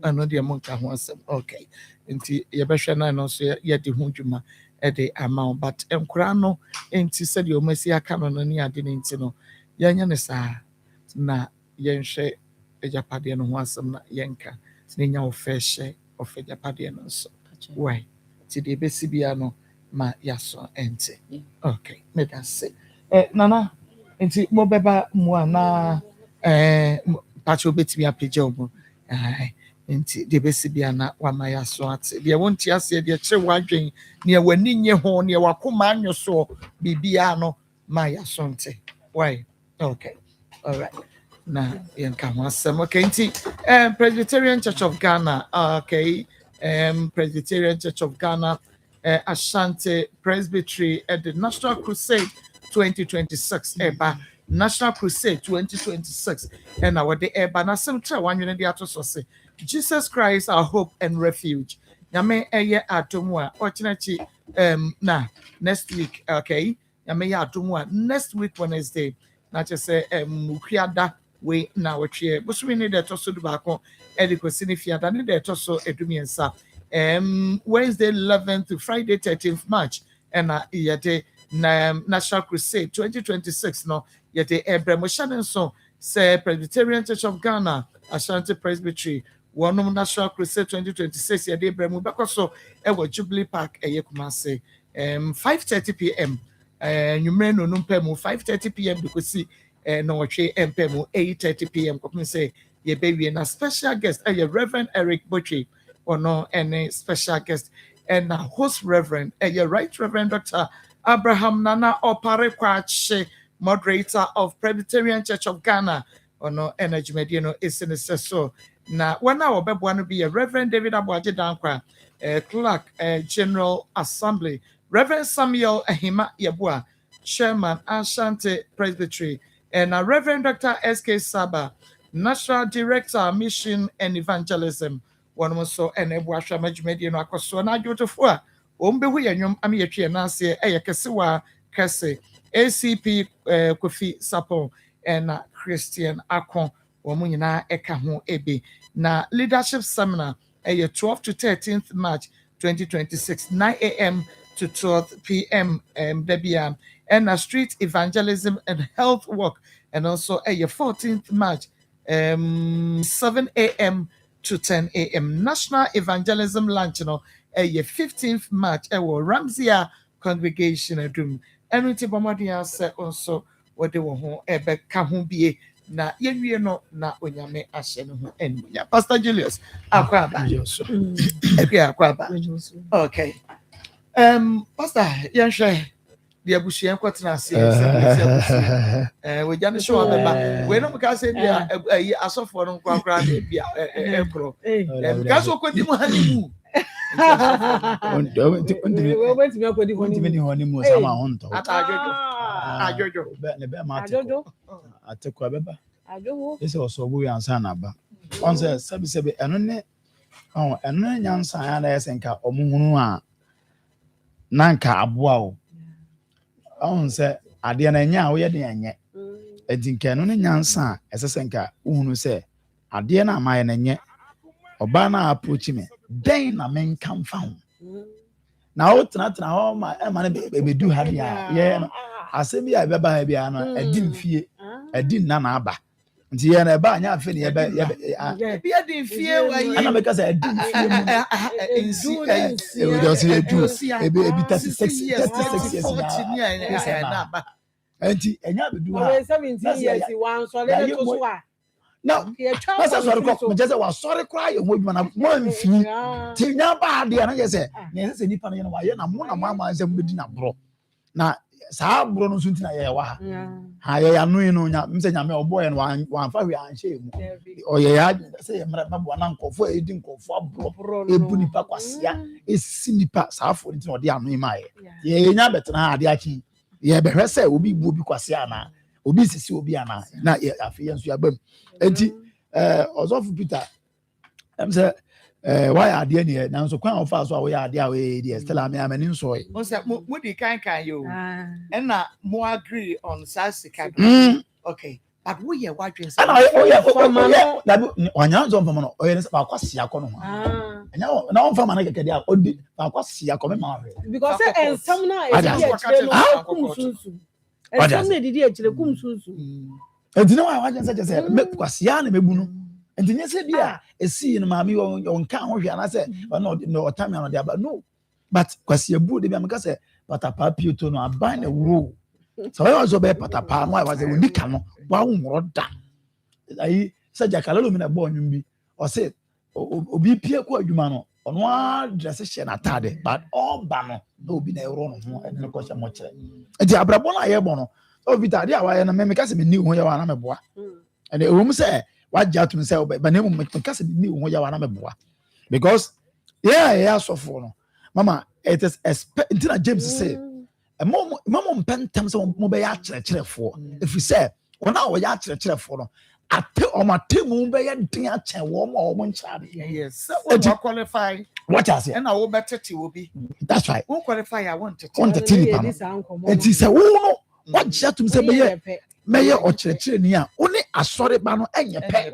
eno de mo anka ho asem okay nti ye be hwe na no so ye de ho dwuma e de amount but enkura no nti se de o masi aka no no ni ade nti no ye nya ne saa na ye nhwe ejapade no ho asem na yenka tinya wo feshe ɔfa agyapadeɛ no nso why nti deɛ ɛbɛsi biara no ma yɛaso ɛnte okay meda se nana nti mobɛba mu anaa pakyɛ wobɛtumi apagya wo mu nti deɛ bɛsi bia na wama yɛaso ate deɛ wonte aseɛ deɛ kyerɛ w'adwen nea w'ani nye ho nea wakoma anwo soɔ biribiara no ma yɛaso nte why okay all right na yɛnka ho asɛm okay nti Presbyterian Church of Ghana okay Presbyterian Church of Ghana Ashanti Presbytery at the National Crusade 2026 National Crusade 2026 and our day na sem tra wan nwene de ato so se Jesus Christ our hope and refuge nyame eye adomu a ochinachi na next week okay nyame ye adomu a next week Wednesday na che se mukiada we na wotwe bosumi ne de to so du ba ko edikosi ne fiada ne de to so edumiensa Wednesday 11th to Friday 13th March and yete National Crusade 2026 no yete Ebremo so say Presbyterian Church of Ghana Ashanti Presbytery one National Crusade 2026 yete Ebremo bakoso ewo Jubilee Park Kumase 5:30 p.m. Numre no numpemu 5:30 p.m. because no watwe empemu 8:30 p.m. Come say ye baby na special guest Reverend Eric Butchie or no any special guest and host Reverend Right Reverend Dr. Abraham Nana Opare Kwache, moderator of Presbyterian Church of Ghana or no energy mediano is in the so now 1 hour want to be a Reverend David Abuaje Dankwa Clerk General Assembly Reverend Samuel Ahima Yabua Chairman Ashanti Presbytery and Reverend Dr. S.K. Saba National Director Mission and Evangelism one was so and Ebuasha Majmedia no akoso na adwotofo ombehu yanyom ame yetwe na ase kesiwa kese ACP Kofi Sapo and Christian Akon womu nyina eka ho ebe na leadership seminar 12th to 13th March 2026 9 a.m. to 12 p.m. Debian and street evangelism and health work and also 14th March 7 a.m. to 10 a.m. National Evangelism Lunch, 15th March, Ramsia Congregation Room. And we take Bomadia said also what they were home, Kahumbi, na Yenwie no, na Onyame Ashen, and Pastor Julius, Aquaba. Okay. Pastor, Yansha. The Abusian Quatrasi, we just show them. We don't because I saw for them, Empro. That's what could you honeymoon. We went to go to the honeymoon. I took Quabeba. This also we answer Naba. On the Sabi, and then young San Senka or Munua Nanka Abuao. Say, I didn't know we had the anya. I think no nyansa, as a senka, who say, I didn't mind and yet. Obana approach me. Then a man come found. Now, it's not now, my baby do have ya. Yeah, I said, be I babiana, I didn't fear, I didn't naba. Diana Banya Finny, I didn't fear, and because I didn't fear, and 17 years, one so no, that's what I just was sorry crying with one fee. Till now, bad, and I said, yes, any pan in my mamma is a medina bro. Now, Sab Bruno Suntina, I am no Mr. Boy and one fire and shame. Or yeah, say, one uncle for a drink of 4 bro, a bunipaquasia is Cindipas half for it or the army. Ye, never than the achi. Ye, but her say will be Bubiquasiana. Obisi obiana na afiyan so yabam enti ozofu Peter am say why ade ne na so kwan ofa so we ade a we dey still am amani nso e o say mo di kan yo and na mo agree on sasika okay but we hear what you say na wanya zo mfama no o ye ba kwasi akọ no anya na on fama na kekede a odi ba kwasi akọ me ma because say some na e and some did it kum sunsu. And you know why I just say me kwasia na mebu no. And then you said, yeah, a sea in mammy on count, and I said, no, time on the but no. But because you're good, because but a papi to no, bind a rule. So I was obey Patapa, why was a unique one more done. I said, Jackalumina born me, or said, Obi Pierre Quadumano, on one dress atade, but all banner, no be a wrong, and no question much. And the Abrabona Airbono, oh, Vitalia, why and a memicas knew who you are, I'm a boy. And the room say, what judge himself, but name make the cousin knew who you are, I'm a boy. Because, yeah, so for Mama, it is a James say, a mom pen terms of mobile church for. If you say, well, now we are church for. I tell on my team, be a dinner warm or one child. Yes, so qualify. What I say, and I will better will be. That's right. Won't qualify. I want to on the team. And he said, oh, no, what just to say, mayor or church near only a sorry banner and your pet.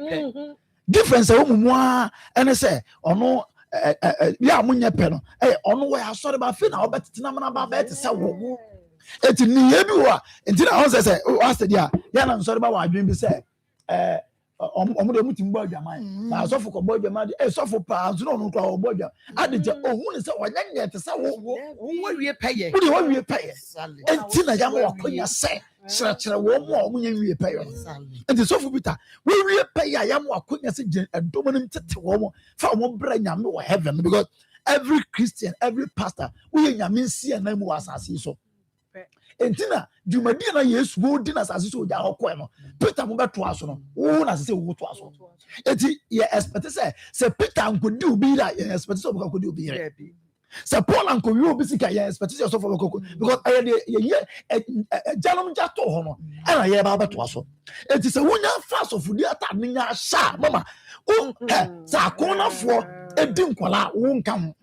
Difference, and I say, or no. Yeah, munya peno. Ono we asori ba fi na obetiti na mana ba bet se wo. Eti ni ebiwa. Enti na on say o ase dia. Ya na nsori ba wa adwen bi se omo de mutim bo adwaman. Na asofo ko bo adwaman. Sofo pa nso no nkra o bo adwaman. Adeje ohun se onyanye te se wo wie peye. Wo de wo wie peye. Enti na ya mo akonya se. Chira wo mo nya wie peye. Enti sofo bita we wie peye ya mo akonya se adomonim tete wo mo fa mo bra nyame wo heaven because every Christian, every pastor we nyame nsi na mu asase so. Entina jumadi na Yesu wo di na asase so ja hokọ no Peter mo beto aso no wo na se wo to aso enti ye expect say Peter nkodi obi da ye expect say okodi obi re say Paul nkodi obi sika ye expect say so for because ye jalom ja to ho no na ye ba beto aso enti say wonya fast of di ata nya sha mama o sa konafo edi nkola wo nka ho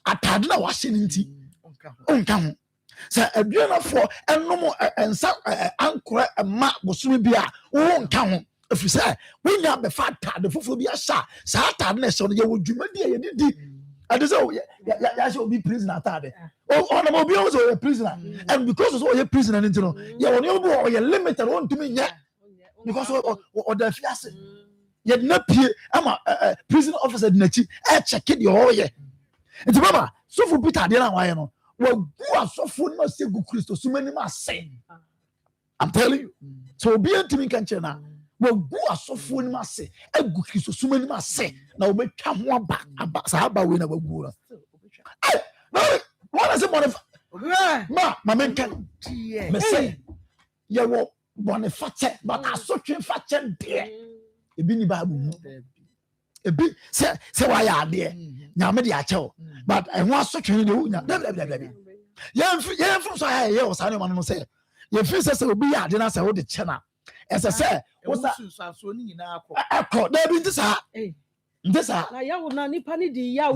atade na wa hye nti onka ho sa aduana for enom ensa ankora ma bosumi bia wo nka ho efise wonya be fa atade fofo bia sha sa atade na hye no ye wodwumadi ye didi ade so ya should be prisoner atade oh na mo bia was a prisoner and because so ye prisoner nti no ye won ye bo ye limited won to me nya because o da fiase ye na pie ama prison officer dinachi check it your ye nti mama so for Peter de na wa ye no well, who are so full of say good Christo, so many must say. I'm telling you. So be a team can channel. Well, who are so full must say, a good Christo, so many must say. Now we come one back about Sahaba win about Gura. What is it? My man can say, you will want a fat, but I so train fat dear. A binny babu. A bit say why are there now, maybe I tell, but I want such a new. Yeah, from so I was anyone who say, your face will be at dinner. I hold the channel. As I said, what's that? I caught there in this. This are now would not nip any the yaw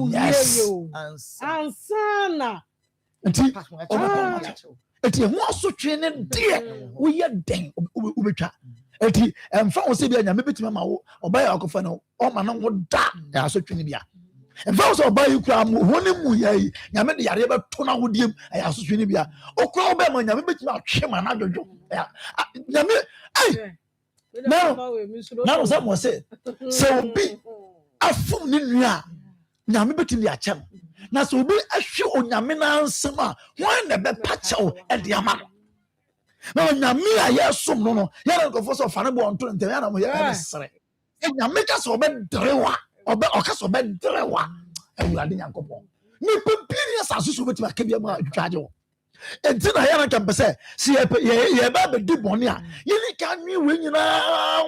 and sana. It is more so training, dear. We are dang. Eti emfa wo se bia nya mebetima ma wo oba ya akofa no o ma no wo da ya so twini bia emfa wo se oba yi kura mu honi mu yayi nya me de yare be to na wo diem ya so twini bia okura oba ma nya mebetima atwe ma na dodwo ya nya me na se mo se obi afum ni nua nya mebetimi ya chem na so obi ahwe onyame na nsem a won na be pachew e de ama no nyame aye som no ya na so fa ne bo onto ntem ya na mo ya sere nyame ka so be drewa oka so be drewa awurade nyankopon ni pepiri asaso so betima ka bia ma atwaje wo enti na ya na ka pese si ye ba be di boni a ye ni ka nwi we nyina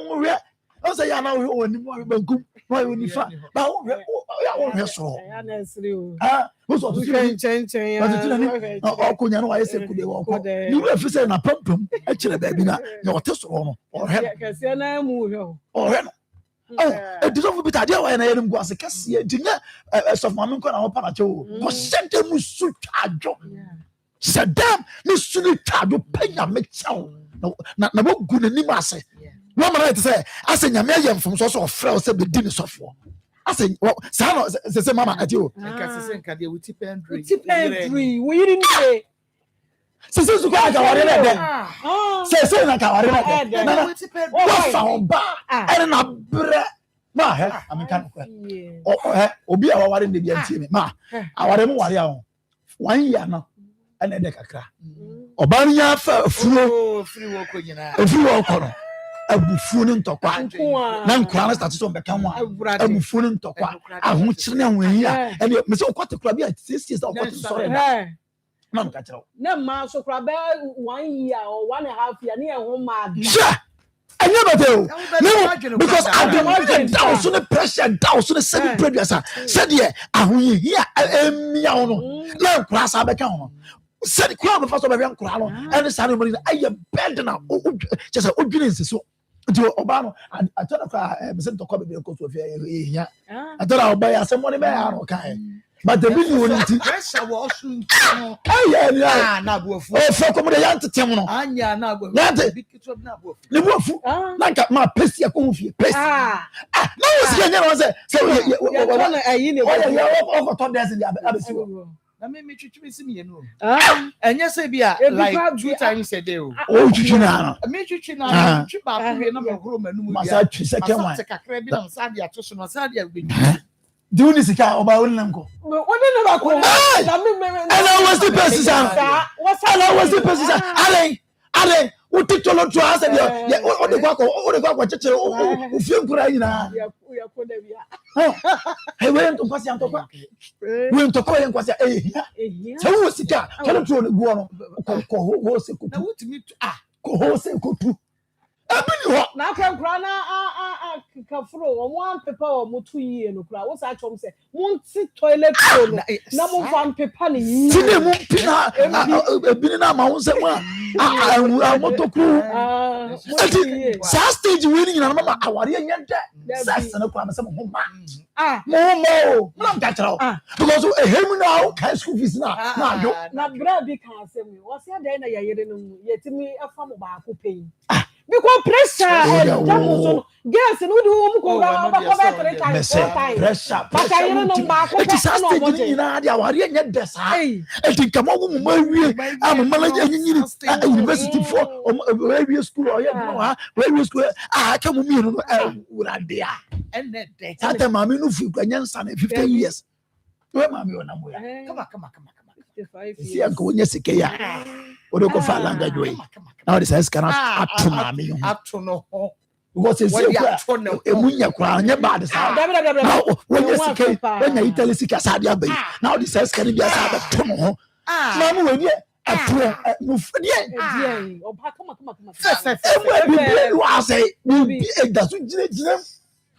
wo we o se ya na wo ni mo bankum wa wo ni fa ba wo ya wo so ya na sire o wo so to chen ya o ko nya no wa yese ku de wo ko ni we fi se na pampam a kire ba bi na ya o te so no o he ka se na mu o he no e di so fu bi ta dia wa na yerim go ase kase dinya so ma men ko na wo pa na che wo ko sente mu su twadwo sadam ni su ni twadwo panya me chawo na bo gu na ni ma ase no man say ase nyame ayem fom so ofre o se be di ni sofo ase sa no se mama ati o nka se nka de wuti pendri we yiri ni se su kwa ka ware na de se na ka ware na de na wuti pendri wa fa oba ere na bre Ma he ameka no kwa. Obi a waware ne bia ntie me. Ma aware mu ware a ho. 1 year no ana de kakra. Oban nya fa fuo free work nyina. Free work no. Abufuo ne ntokwa. Na nkwa na start so beka ho a. Abufuo ne ntokwa. Aho kire na hwan ya. Ene me se okwate kura bia 6 years okwate sorry na. Na no ka kire. Na ma so kura be 1 year or 1.5 year na e ho ma. I never do. No, because I don't down so the pressure down so the 7 previous said yeah, ahun here emia no. Na class abeka ho. Said kwa me first of every kura no. And ceremony I bed na just odwene nseso. Nti oba no atona kwa me se ntokwa be ko so fe ya. Atona oba ya se money be ya no kai. But the video won it. Pressure was soon. Yeah. Na bofu. Oh, for come the yant tem no. Anya na bofu. Big kitchen na bofu. Ne bofu. Like ma pesi akon fie. Pesi. Na was here no say you want ayi ne. Oh, for 2 days in the abesi. Na me twitwi si me no. Enya say bia like 2 times a day. Oh, twitwi na. Me twitwi na twitwi ba ko na me horo manu mu bia. Masa twi second one. Masa kakra bi na sa dia to so no sa dia be. Do you see car oba won nanko? What did never call? And I was the person. And I was the person. Ale, o titolo to answer there. O de kwa cheche o fie nkura yina. Ya ko da bia. Hey, we nto kwasi antokwa. We nto kwa yen kwasi se wo sika, kele to ne guo no. Ko ho se kutu. Na wutimi ko ho se kutu. Abini ho. Na kwa nkura na kafuro o mo ampepa o mo tu yie no kura wo sa chom se mo nti toilet roll na mo van pepa ne yi ti ne mo pina ebini na ma wo se mo a motoku sa stage winning na mama aware nya de sa na kwa se mo ho ma mo na mta chero because ehemu na o kai school fees na do na bra bi kan se mi wo se dey na yayere no mu yetimi afa mo ba ko pay because pressure so girls no do ko ra ba ko be 3 times 4 times pressure but I no ba ko it is stage ni na dia ware nya de sa e ti kama wo mu mawie am manager nyiri university for mawie school or yeah no ha mawie school ka mu mi no urade a enne de tata mama no fi kwa nyansa na 15 years we mama yo na mo ya kama si anko wonya sike ya o de ko fa language we now this is kana atu mama yo atu no ho because it's emunya kwa nya bad sa now wonya sike wonya Italy sike sa dia bai now this is kana bia sa ba to no ho mama we dia atu no fudie oba kama we wa say we da so jina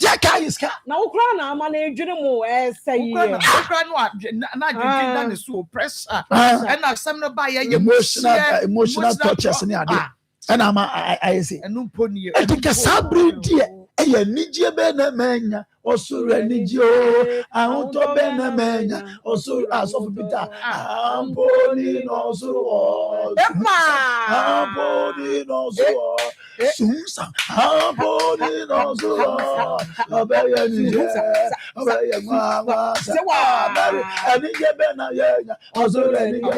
Jaka iska na ukra na ama na edwene mu say ukra no na dwene na ne so pressure and asem no ba ya emotional touches ni ade and ama I say enu mponi e tika sabri die e ya nijie be na menya osuru anijie o ahun to be na menya osuru asofu bita amponi no osuru o amponi no osuru Susa, Aboni no so, Abaya Nija, Abaya Mama, and you been a year, also, and you been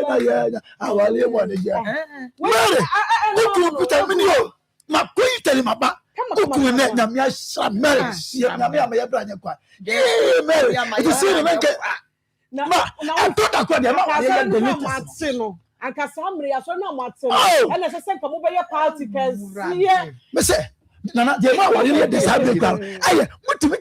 a year, I will live one year. Well, put a minute, my queen tell him about. Kuku ne nyamia sha marriage nyamia me yebra nyakwa marriage it see the make na I thought that kwa dia ma wa ye the latest anka samre aso na matse ene se nka mo be ye party kesiye me say nana dia ma wa ye the sabe kwa aye mutimi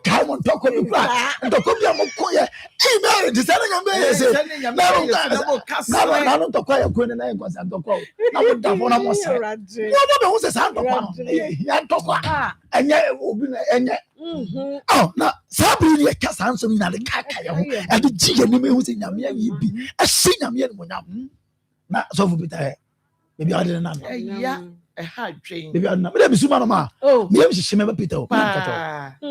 kai mo ntoko bi kwa ntoko bi mo ko ye email the same nyambe ye say na no ntoko ye ko ne na ye kwa sa ntoko na mo da fo na mo se mo be ho se sa ntoko ya ntoko enye obi na enye na sabri ni ka san so na le kaka ye ho e de ji ye ni me hu se nyame ye bi a shi nyame ye mo nyam na so fu bita e bi ade na ya e ha dwen baby na me bisu ma no ma me yem hihye me Peter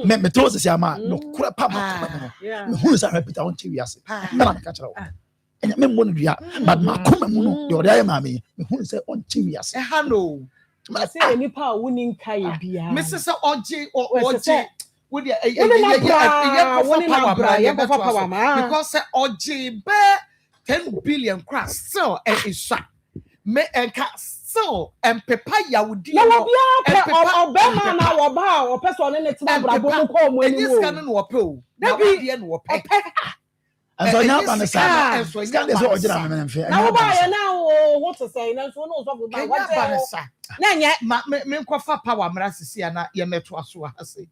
me to se ama no kura papa me hu sa Peter on chi wiase na me ka kira wo enya me mo no dua but ma koma mu no de ode aye ma me hu se on chi wiase e ha no ma se nipa woni nka ye bia me se oje wo de power because oje be 10 billion cross still e is me enka still empepa yawudi na no obema na woba o person ne tena brabo mu ko mu ani wo no wo pe o yawudi no wo pe and so nya ba sa scan dey so ojira me mfe na wo ba ye na wo to say na so no so ba what na nya me nkofa power mra sisi na ye meto aso ase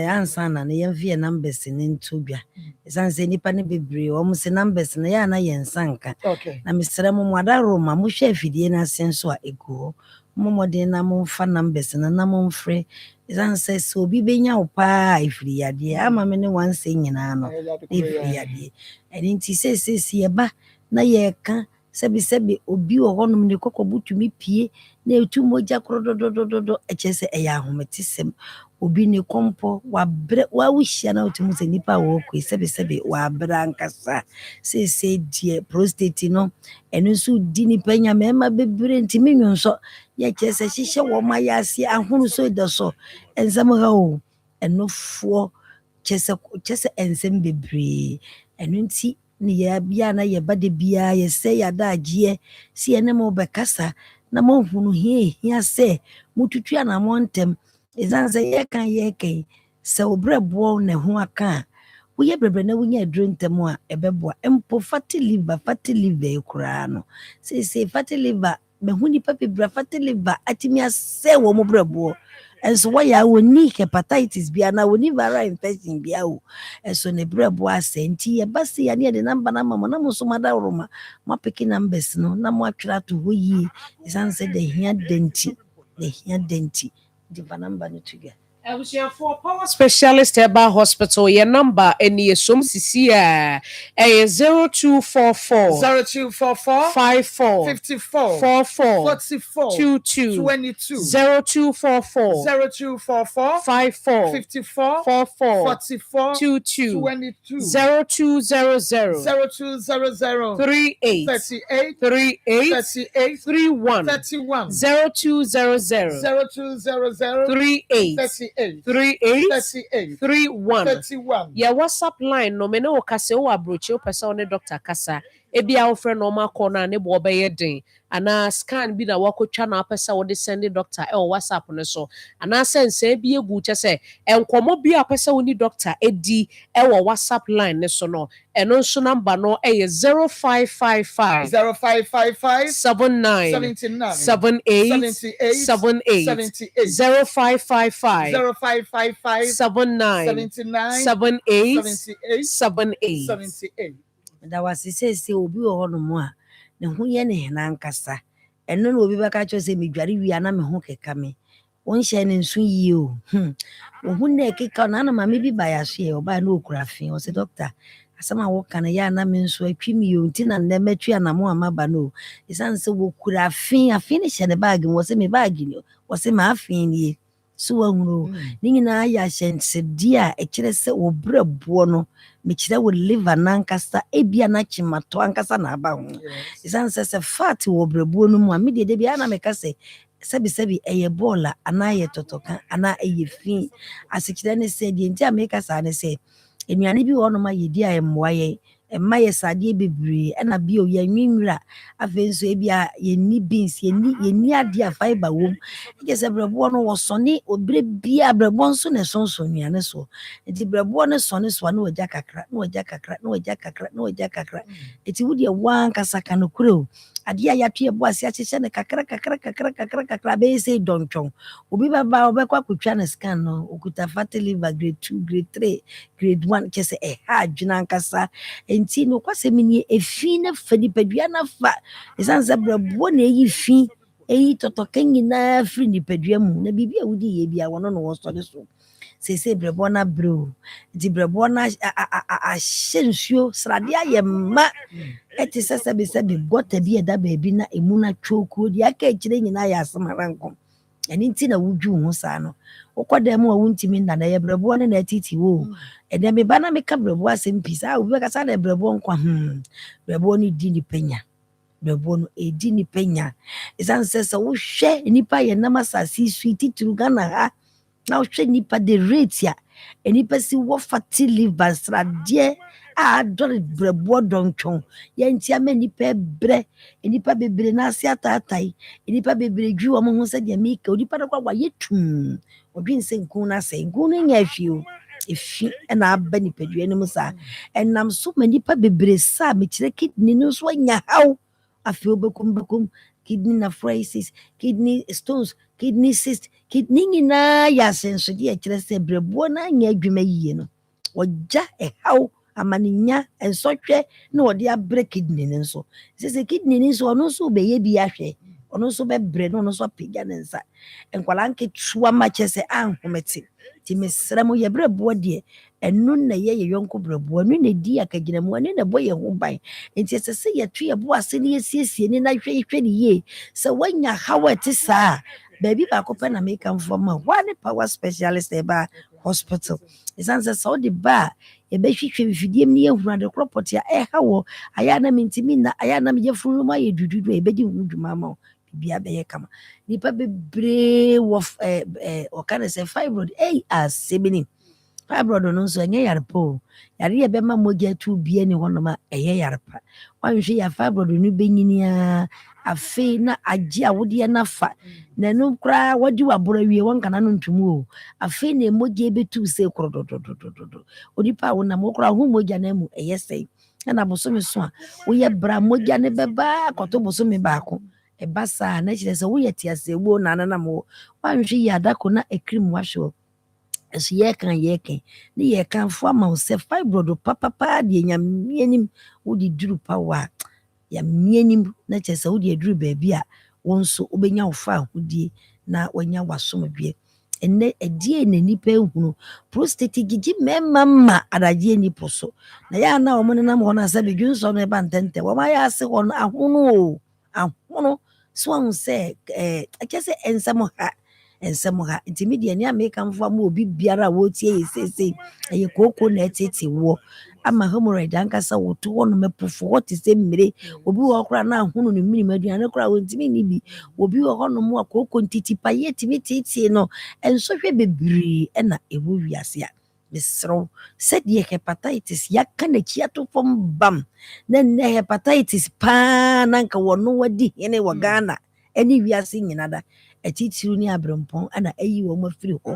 ansa na ne yemfie numbers ne ntobia esanse nipa ne bebre o mu se numbers ne ya na yensanka na mesere mu mwada roma mu hwe afidie na senso a ego mu mode na mu fa numbers na mu mfre esanse so obi benya wo pa ifiri yade ama me ne wanse nyina no ifiri yade eni nti sesesi ye ba na ye ka sebi obi wo honom ne kokobutumi pie na etu moja krododododo echese eya ahometisem obi ne kompo wabre wa wuhia na otumu se nipa wo kwe sebi wabra nkasa sese die prostate no eno so di nipa nya mema bebre ntimi nwonso ye chese hihye wo ma ya ase ahunu so de so ensem ha o eno fo chese ensem bebre eno nti ni ya bia na ye bade bia ye se ya da agye si ene mo bekasa na mo hunu hia se mututu na mo ntem izanse ye kan se obrebo na ho aka wo ye brebre na wo nya adro ntem a ebeboa empo fatty liver ekura no se fatty liver me huni papi bra fatty liver atimi ase wo mo brebo enso wa ya woni hepatitis bia na woni viral infection bia o enso ne brebo ase nti ye basi ya ne de number na mama na mo so mada roma ma peki numbers no na mo atwira to ho yi izanse de hia denti the number no together. For Power Specialist Herbal Hospital, your number and your sum CCA 0244 54 44 22 0244 54 44 22 0200 38 31 0200 38 31 ya WhatsApp line no me no kase wo abrochi o pesa one Dr. Kasa ebia wo frɛ no ma call na ne bo be den ana scan bi na wakotwa na pesa wo de send doctor e WhatsApp no so ana sense bi egu che se enkomo bi a pesa wo ni doctor edi e wo WhatsApp line ne so no eno so number no e 0555 79 78 0555 79 78 da wasise obi wo hono mu a ne ho ye ne hena nkasa eno na obi baka cho se medware wi ana me ho keka me won hye ne nsu yi o ohun na keka na na mama bi ba ya so e oba na okura fin o se doctor asama wo kana ya na me nso atwimi yo nti na na matwi anamo amaba no isanse wo kura fin afin ne hye ne bag wo se me bag ni wo se ma afin ni so wahuru ni nyina ya hyense dia ekire se wo brabo no mekire wo liver nankasa ebia na chimato ankasa na aba ho isanse se fat wo brabo no mu a me de bia na meka se sebi eye bola ana ye totoka ana eye fin asekire ne se die nti ameka sa ne se enuane bi wo no ma ye dia emwaye emma ye sade bebre na bio ye nwinwira afenso ebia ye ni beans ye ni ade a fiber wom ege se brebo no wo sone obre bia brebo nso ne sonso nuane so enti brebo no sone so na oja kakra enti wudi wan kasaka no kuro ade a yatwe bo ase akyekye ne kakra be say donchon obi baba obekwa kotwa ne scan no okuta fatty liver grade 2 grade 3 grade 1 kese ha adwuna nkasa enti no kwase mini efi na fani padua na fa esanse brabo na eyi fi eyi totoka nyina firi ni padua mu na bibia wudi ye bia wono no wo so de so sese brabo na bro di brabo na a shensuo srade ayema eti sese be gota bi eda baabi na emu na twoko di aka kire nyina ya asamaranko eni nti na wudwu ho sa no okoda mu a wuntimi na na ye brabo na titi wo ede me bana me ka brabo asem pisa obi ka sa na brabo nkwa brabo ni di ni penya brabo no edi ni penya isanse se wo hwe nipa ye na masasi sweet turuga na ha na hwe nipa de rate ya enipa si wo fatty liver srade a dɔre brɛboɔ dɔntwɔn yɛntia ma nnipa brɛ nnipa bebree na ase ataatai nnipa bebree dwi wɔn ho sɛdeɛ meka onipa no kɔ wayɛ tum ɔdwen sɛ nku no asɛe nku no nyɛ ahwie o efi ɛna aba nipadua no mu saa ɛnam so ma nnipa bebree saa mekyerɛ kidney no nso anya haw afei wobɛkum kidney nephrosis kidney stones kidney cyst kidney nyinaa yɛ asɛnsodeɛ ɛkyerɛ sɛ brɛboɔ no anyɛ adwuma yie no ɔgya ɛhaw amaninya nsɔhwɛ na ɔde abrɛ kidney no nso sɛ kidney no nso ɔno nso bɛyɛ bi ahwɛ ɔno nso bɛbrɛ no ɔno nso apagya ne nsa nkwalaa nketewa ma kyerɛ sɛ anhomete nti mesrɛ mo yɛ brɛboɔ deɛ ɛno na yɛyɛ yɔnko brɛboɔ ɛno na di akagyinamu ɛno na ɛbɔ yɛn ho ban nti ɛsɛ sɛ yɛto yɛbo ase ne yɛsiesie ne na hwɛ ne yie sɛ woanya haw ɛte saa baabi baako pɛ na meka mfɔ ma woa ne power specialist ɛba hospital ɛsiane sɛ sɛ wode ba a yɛbɛhwehwɛ mfidie mu ne yɛhunu ade korɔ pɔte a ɛha wɔ ayɛ na mentimi na ayɛ na meyɛfunu no mu ayɛ dududu a yɛbɛdi ho dwuma ma wo bibia bɛyɛ kama nipa bebree wɔ ɔka ne sɛ fibroid asɛmini fibroid no nso ɛnyɛ yarepa o yare yɛ bɛma mogya tu bia ne hɔnom a ɛyɛ yarepa wanhwɛ yɛ fibroid no bɛnyini a afei na agye a wodeɛ no afa na ɛno koraa wadi waboro awie wɔnkana no ntom o afei na mogya bɛtu sɛ korɔdɔdɔdɔdɔdɔ onipa a wonam wo koraa ho mogya no amu ɛyɛ sɛe ɛna bosome so a woyɛ bra mogya ne bɛbaa kɔto bosome baako ɛba saa na kyerɛ sɛ woyɛ teasɛwuo nananam wo wanhwɛ yɛ adako na ɛkirim wahwɛ ɛso yɛka ne yɛkamfo ama wo sɛ fibroid papapaa deɛ nyameanim wode duru pa wɔ a yɛmeanim na kyerɛ sɛ wode aduru baabi a wo nso wobɛnya wo fa ahodie na wanya wasomdwe ɛnɛ ɛdeɛ na nipa ehunu prostate gigi mɛma ma adagye nipo so na yɛ ana wɔn nenam hɔ no asɛ bidwu nsɔ no ɛba ntɛntɛ wɔn ayɛ ase hɔ no ahono so ahụ sɛ ɛkyɛ sɛ nsɛm ha nti me deɛ ne ameka mfoa ma obi biara a wɔtie yɛ seesei ɛyɛ kooko na ɛtete woɔ ama hemorrhoid ankasa woto hɔ no mɛpofo hɔ te sɛ mmire obi wɔ koraa na ahono no minim aduane koraa wɔntimi ni bi obi wɔ hɔ nom a kooko ntiti pa yɛ timi tete no nsɔhwɛ bebree ɛna ɛwɔ wiase a mesrɛw sɛdeɛ hepatitis yɛaka n'akyi ato fam bam na nnɛ hepatitis paa na nka wɔno wadi hene wɔ Ghana ɛne wiase nyina da atitiriw ne abrɛmpɔn ana ayi wɔ mu afiri hɔ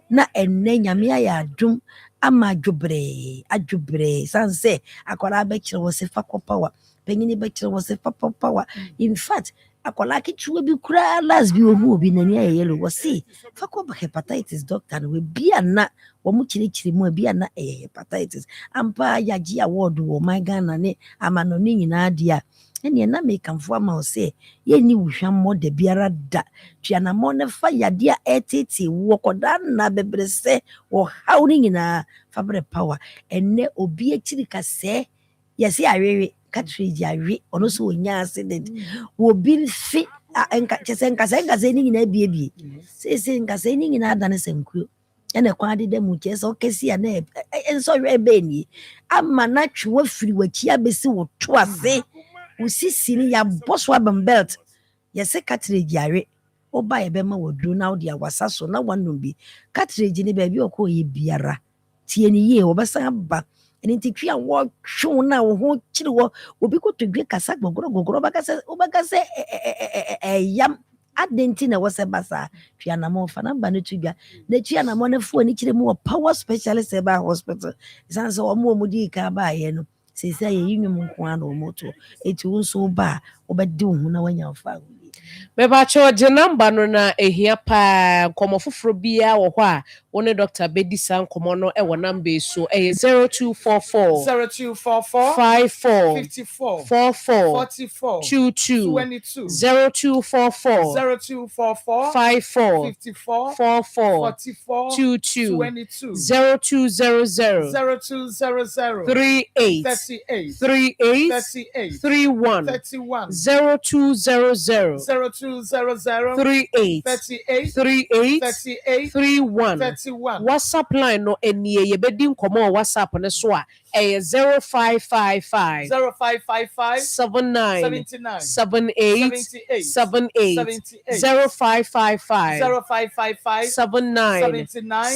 na ɛnnɛ nyame ayɛ adom ama adwobree san sɛ akwadaa bɛkyerɛ wɔ sɛ fa kɔpawa panyini bɛkyerɛ wɔ sɛ fa pawa in fact akwadaa ketewa bi koraa last bi ohu obi n'ani ayɛ yellow wɔ se fa kɔ hepatitis doctor no bi ana wɔn kyerɛkyerɛ mu bi ana ɛyɛ hepatitis ampa yɛagye award wɔ man Ghana ne amano ne nyinaa di a ɛne na mekamfo ama wo sɛ yɛnni wohwammɔ da biara da tuanammɔ ne fa yade a ɛtete wɔ kɔdaa na bebree sɛ wɔhaw ne nyinaa fa brɛ power ɛnɛ obi akyiri kasɛɛ yɛse awewe cartridge awe ɔno so wɔnya accident obi fi kyɛ sɛ nkasɛɛ ne nyinaa biebie sɛsɛ nkasɛɛ ne nyinaa dane sɛ nkuo ɛna kwan de mu kyɛ sɛ ɔkɛsi a na nsɔhwɛ bɛnie ama na twe wafiri w'akyi abɛsi wo to ase usisi ni ya boss wa belt yɛsɛ cartridge awe oba yɛbɛma wɔduro na wode awasa so na wanom bi cartridge ne baabi ɔkɔ yɛ biara tie ne yie wɔbɛsan aba ɛne nti twi a wɔtwe na wo ho kyiri wɔ obi kɔtɔdwe kasa gogoro wobɛka sɛ ɛyam adenti na wɔsɛ basa twi anamɔ fa namba no to dwa na twi anamɔ no fo ani kyerɛ mu wɔ power specialist ɛba hospital ɛsan sɛ ɔmo di ka ba yɛ no sɛsɛ yɛyi nwom nko a na ɔmɔto ɛti wo nso ba a wobɛde wo ho na wanya fa mebakyɛ ɔgye namba no na ehia paa nkɔmmɔ foforɔ biara wɔ hɔ a wo ne Dr. bɛdi saa nkɔmmɔ no ɛwɔ namba yi so ɛyɛ 0244 54 54 44 22 0244 54 54 22 0200 38 31 0200 0200 38 38 38 38 31 31. WhatsApp line no enie ye bedi nkomo WhatsApp ne so a 0555 0555 79 79 78 78 0555 0555 79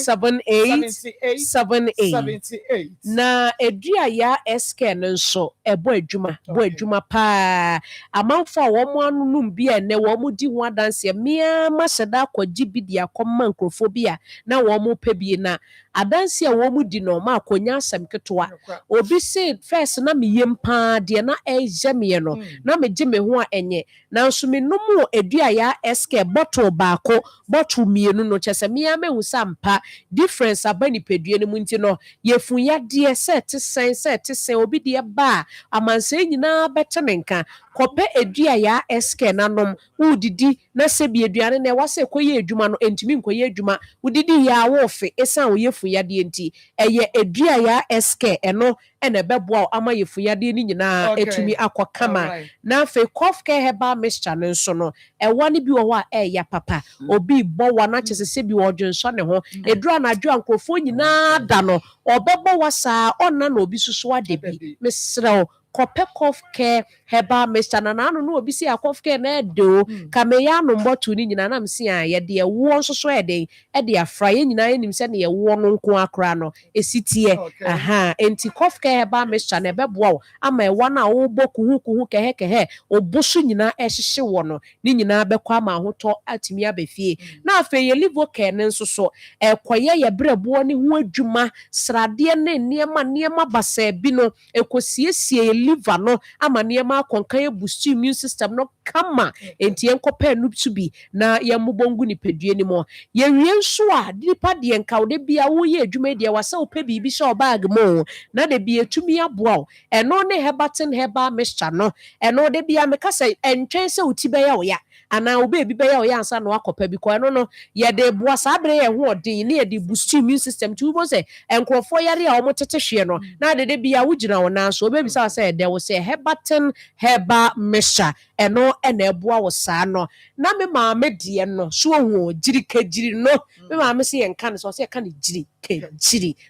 79 78 78 na edua ya SK no nso ebo adwuma pa amanfo a wo mo anunum bi ene wo mo di ho adanse mia ma hyeda akwaji bi dia akoma nkrofobia na wo mo pebie na adanse a wo mo di no ma akonya asem ketoa obi say first na meyem pa de na eje me no na meje me ho a enye na nso me no mo edua ya SK bottle baako bottle mienu no chese mia mehu sampa difference abani pedue no munti no yefun ya de se te obi de ba amanse nyina bete menka kope edua ya SK nanom udidi na se bi eduane na wase koye edwuma no entimi nkoye edwuma udidi ya wofe esan oyefu ya de enti eye edua ya SK eno ene beboa ama yefu ya de ni nyina etumi akokama na fe cough care herbal mixture no nso no ewa ne bi wo a ya papa obi bo wa na chese se bi wo dwonso ne ho edura na adwo ankrofo nyina da no obebo wasa onna na obi susu ade bi mesrew kope cough care herbal mixture na no obi si a cough care na do kameya no mbotu ni nyina na msi a ye de wo nso so e de afra ye nyina enim se ne ye wo no nko akra no esitie aha enti cough care herbal mixture na beboa ama ewa na wo boku hu kehe obosu nyina ehihye wo no ni nyina bekwa ama hoto atimi abefie na afa ye liver care ne nso so ekoye ye brebo ne ho adwuma srade ne niema basa bi no ekosiesie liver no ama niema akonkan e boost immune system no kama enti enkopa nu bi na ye mubongu ni pedue ni mo ye wie nso a dipa de nkawde bia wo ye adwuma de wasa opa bibi sha bag mo na de bia tumi aboa eno ne hebatin heba mixture no eno de bia meka se entwen se utibe ya oya ana obi bi be ya oya ansa no akopa bi ko eno no ye de boa sa bre ye ho odin ne ye de boost immune system tu bo se enkrofo yare a omo tete hwe no na de bia wo gina wona so obi bi sa se de wo se hebatin heba mixture eno ena eboa wo sa no na me maame de no so ho jiri no me maame se ye nka ne so se ye ka ne jiri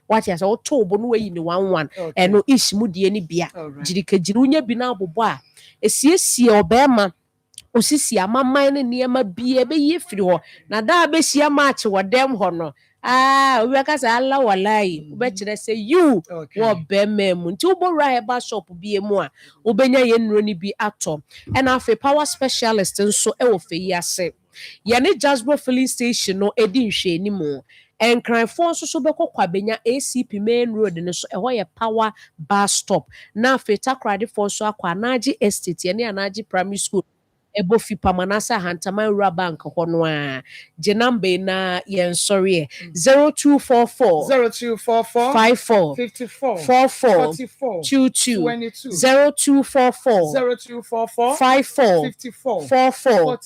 what ya so to bo no wayi ne 11 eno ishimu de ni bia jiri unya bi na abobo a esiesie obema osisi amaman ne niema bia be yefiri ho na da be hia match wo dem ho no obi aka say Allah wallahi ube kire say you wo be mem nti ubora heba shop bia mu a ubenya ye nnuro ni bi ato and afi power specialist nso e wo fe yi ase ye ne Jasbro filling station no edi nhwe ni mu enkranfo nso so bekokwa benya ACP main road ne so eho ye power bus stop na afi takrade for so akwa anaji estate ye ne anaji primary school ebo fi pamanasa hantaman rural bank hono a je number na yen sorry 0244 54 44 22 0244 54 44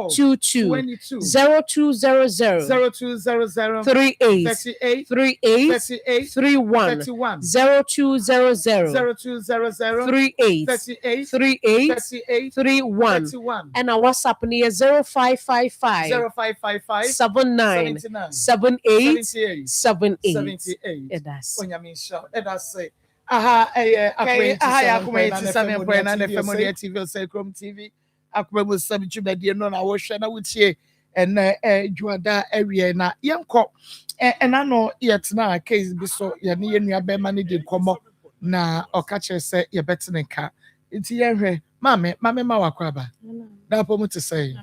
22 0200 38 31 0200 38 31 and our WhatsApp near 0555 79 78 78. That's aha akwa tisame na family TV Chrome TV akwa musam twibadie no na wo hwe na wutie ena juada awie na yenko ena no yetna case bi so ye ne yenua be ma ne de komo na okache se ye betene ka nti yenhwe mame ma wakwaba da po muti say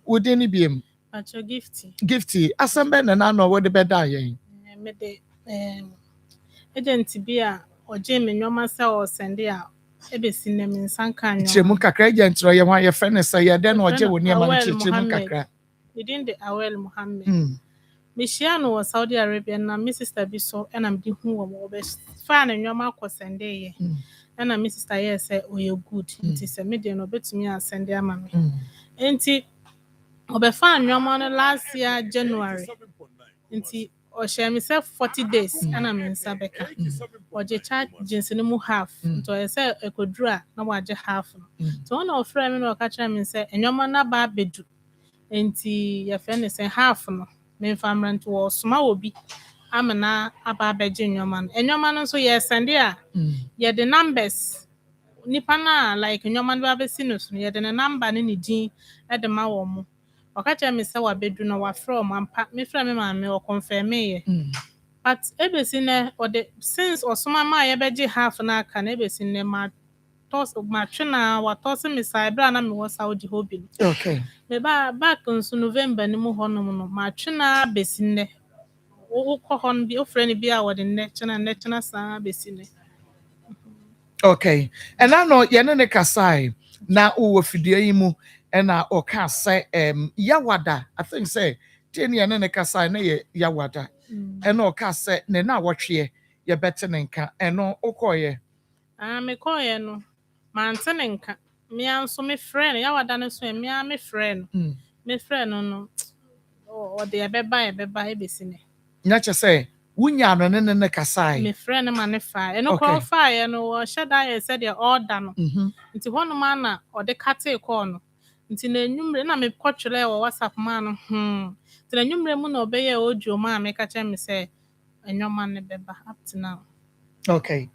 wodi ni biem acho gifty asambe na no wo de beda yen me de agent bi a oje me nwoma sa o sende a ebesi na me nsanka nyo chemu kakra agent ro ye ho ye friend say ye de na oje woni ma chemu kakra within the Awel Muhammad me share no was Saudi Arabia na my sister bi so and am di hu wo mo be fa na nwoma ko sende ye na my sister yes say o ye good nti say me de no betumi a sende ama me nti obefa nwoma no last year January nti or share myself 40 days and I'm in Sabeka. Or je charge Jinsini mu half. So I say I could draw no waje half. So one of friend no catch me say and your man ba bedu. Enti your friend is say half no. Me family to was small be. I'm na aba beji your man. And your man so yes and yeah. Yeah the numbers. Nipa na like your man ba be sinus. Yeah the number ni din at the ma wo mo. Okacha me say wa bedu no wa from ampa me fra me ma me o confirm ye. But ebesi ne or the since osoma ma ye beji half na aka na ebesi ne ma toss ma twena wa toss me sai bra na me wo Saudi hobby. Okay. Me ba back in November ni mu honom no ma twena besi ne. Wo ko hon bi o frɛ bi a wo de ne twena saa besi ne. Okay. And I know yene ne kasai na uwo fidie yi mu na o ka say yawada. I think say tini yene ne kasai na ye yawada. And o ka say ne na wotwe ye bete ne nka eno okoye. Me koye no. Ma nte ne nka. Me anso me friend yawada no so me a me friend. Me friend no o de ebeba ebesi ne. Nyache say wunya no ne kasai. Me friend ma ne fa. Eno ko fa ye no o sheda ye said the order no. Nti hono ma na o de kate ko no. Nti na enwumre na me kwotwere wo WhatsApp ma no. Nti na enwumre mu na obeye odio ma me ka che me say enwoma ne beba up to now. Okay.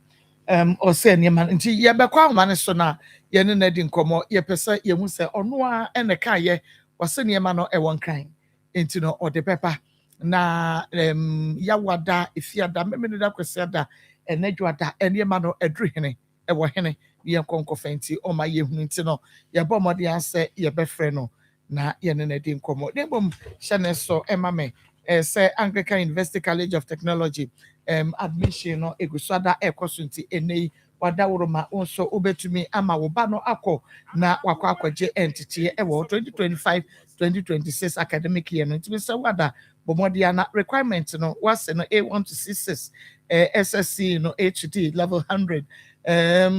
Or say ne man nti ye be kwa ma ne so na ye ne na di nkomo ye pese ye hu se ono a ene ka ye wase ne ma no e won kan. Nti no o de pepa na yawada ifiada me da kwesiada enadwada ene ma no edru hene e wo hene ye konko fenti o ma ye hu nti no ye bo mode ase ye be frɛ no na ye ne na di nkomo ne bom hyene so e ma me say Anglican University College of Technology admission no egusada ekosunti enei wada woroma onso obetumi ama wo ba no akọ na wakọ akọje entity e wo 2025-2026 academic year no ntimi say wada bomodia na requirement no was no A1 to C6 SSC no HD level 100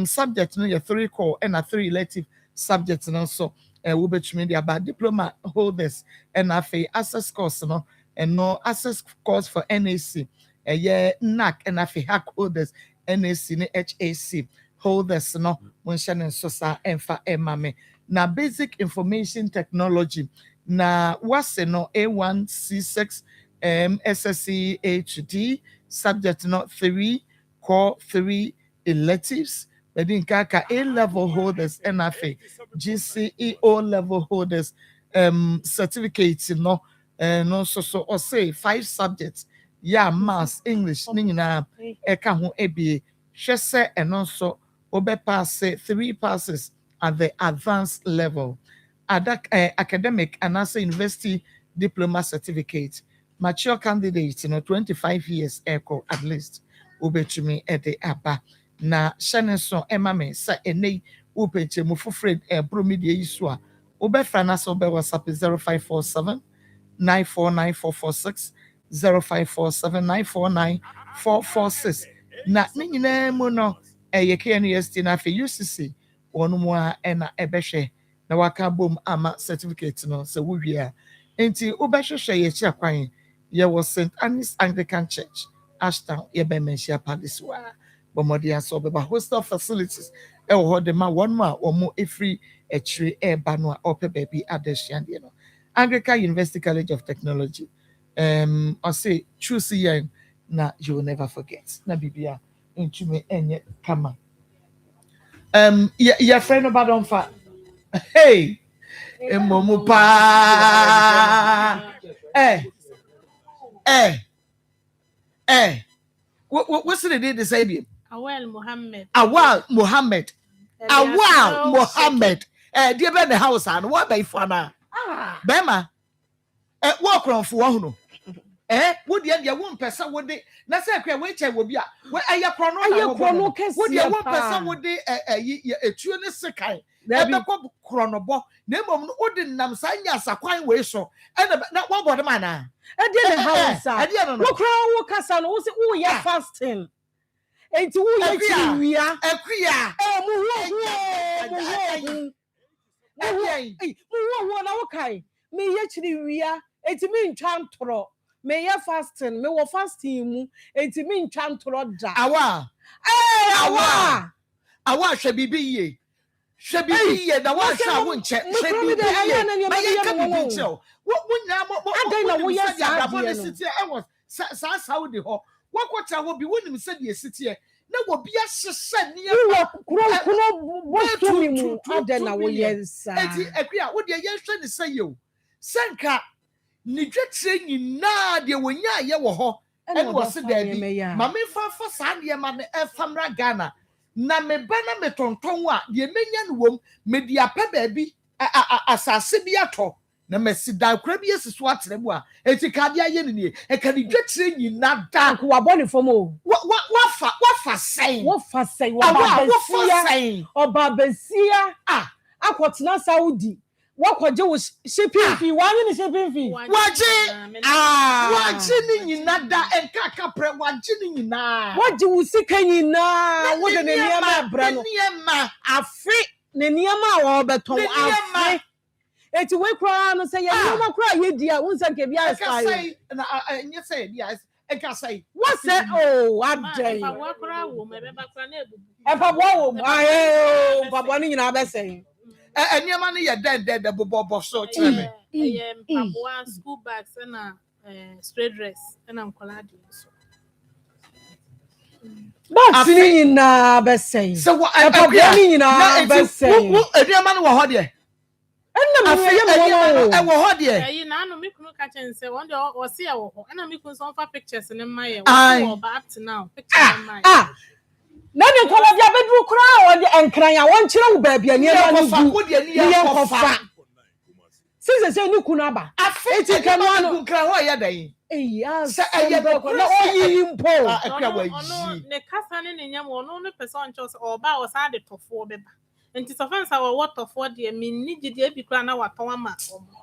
subject no your 3 core and 3 elective subjects no so wobetumi dia ba diploma holders and afi access course no and no access course for NAC NAC and afi hack holders NAC ne HAC holders no munshane so sa emfa emame na basic information technology na wase no A1 C6 SSC HD subject no 3 core 3 electives bedin kaka A level holders NFA GCE O level holders certificates no no so or say 5 subjects maths English ni nyina eka ho ebie hwese eno so obe pass 3 passes at the advanced level academic and also university diploma certificate mature candidate 25 years echo at least ubetumi ede aba na shane so emame sa enei upeche mu fufred bromidie yiso a ubefra na so be WhatsApp 0547 9494446 0547949446 na ne nyina mu no KN University na fe UCC wonu mu a na ebehwe na waka bom ama certificate no se wuwie enti ubehwehwe ye chi akwan ye was St. Anne's Anglican Church Ashtown ye be mention palace wa bomodia so be hostel facilities e wo ho de ma wonu a omo efri echire eba no a ope baby adesiande no Anglican University College of Technology I say choose yen na you will never forget na bibia ntumi enye kama your friend about on fa hey emomu pa what's the name they say him Awal Muhammad dear be the house and what by fana bema walk around for one would the one person would they na say kwe we che wo bi a we aye krono kesi would the one person would they etuo ne sekai ebe ko krono bo na emom no would nam sanya sakwan we so na one body man na e dey the house wo krono wo kasa no wo se wo ya fasting enti wo ya chiriwia akuya mu wo na wo kai me ya chiriwia enti me ntwa ntoro me ya fasting me wo fasting mu enti me ntwa ntoro da awa hwe bibi ye hwe bibi ye na wa hwe wo nche hwe bibi ye ma ye ka bibi che wo nya mo adai na wo yes abrabo ne sitie e wo sa saudi ho wakocha wo bi wonim se de sitie na wo bia hyehye ne kuno botumi mu adai na wo yes enti akua wo de ye hwe ne se ye o senka ni dwetire nyina de wonya ye wo ho ene wo se da bi ma me fa sa de ma ne famra Ghana na me ba na me tonton a de menya no wom me di apɛ ba bi asase bi ato na me si da kura bi esi so atere mu a eti ka de aye ne ne e ka ni dwetire nyina da ko wa boni fom o wafa sai oba besia akotena Saudi wakwaje wo shipping fee wanye ni shipping fee waje ni nyina da enka kapre waje ni nyina waje wo sika nyina wo de ne niama abra no afi ne niama wo beton afi eti we kra no say ye niama kra ye dia wo nsa ke bia sai na nye say bia enka say what say oh adai wa kra wo me be ba kra na ebubu wo papa ni nyina be say eniema ne ye den bobo so cheme papoa school bags na straight dress na nkolade so ba sini na be say so papoa ni na be say eniema ne wo ho de enna me ye mo wo ho de na no me kunu ka chen say won de o se e wo ho na me kunu so fa pictures ne maye wo ba up to now pictures ne maye na ne kola dia bedru kura o de enkran ya won kire wo ba bia ne ma ni kofa se ni kunu aba eti kan no kra ho ye dan se eye be ko na o yi mpo akwa wa yi ne kasa ne nyam ono no person cho se oba o sa de tofo be ba enti so fansa wo tofo de mi ni gide bi kura na waton ama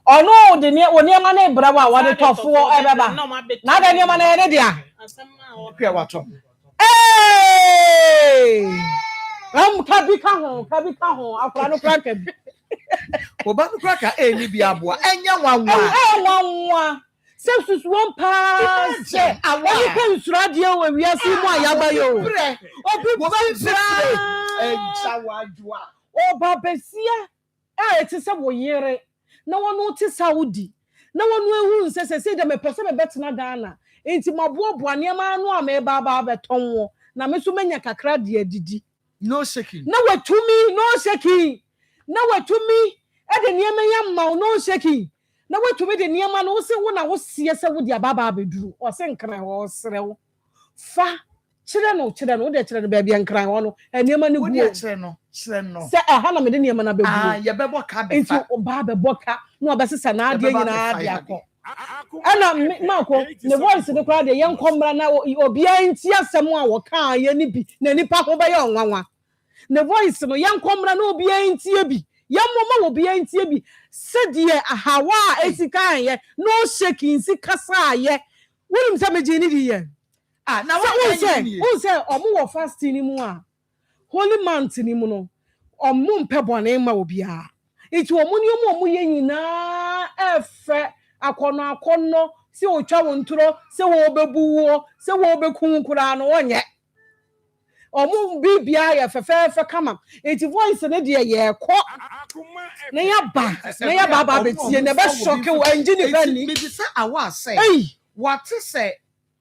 ono de ne oni ma na ibra wa de tofo e be ba na de ne ma na ne dia akwa waton kabika ho akura no kra kabi oba no kra ka eni bi aboa enya wanwa se susu won pa se awon kan surade o wi asi mu ayaba yo obi enchawadwa oba besia eti se wo yere na wonu ti Saudi na wonu ehu se de me pese me betena Ghana enti maboaboa ne ma anu ama eba ba beton wo na me so menya kakra de adidi no shaking na watumi no shaking na watumi e de ne ma no shaking na watumi de ne ma no se wo na wo sie se wo de ababa abeduru o se nkran wo serewo fa kire no wo de kire no ba bia nkran wo no ne ma ne gu kire no se ha na me de ne ma na be gu ye be boka be fa enti ba be boka no obesesa na ade nyina ade akọ ana mako ne voice ne kra de yen komra na obi anti asem a wo kan ye ni bi na nipa ho be ye onwanwa ne voice no yen komra na obi anti bi yen moma obi anti bi sedie ahawa esikan ye no shaking si kasa ye wonim se meji ni di ye na wo say omo wo fasting ni mu a holy month ni mu no omo mpe bone ma obi a iti omo ni omo ye nyina efe akono se o twa wontro se wo bebuwo se wo bekunkura no onye omu bibia ya fefe kama eti voice ne de ye ko na ya ba betie ne be shock wo engine bani me say awa say what say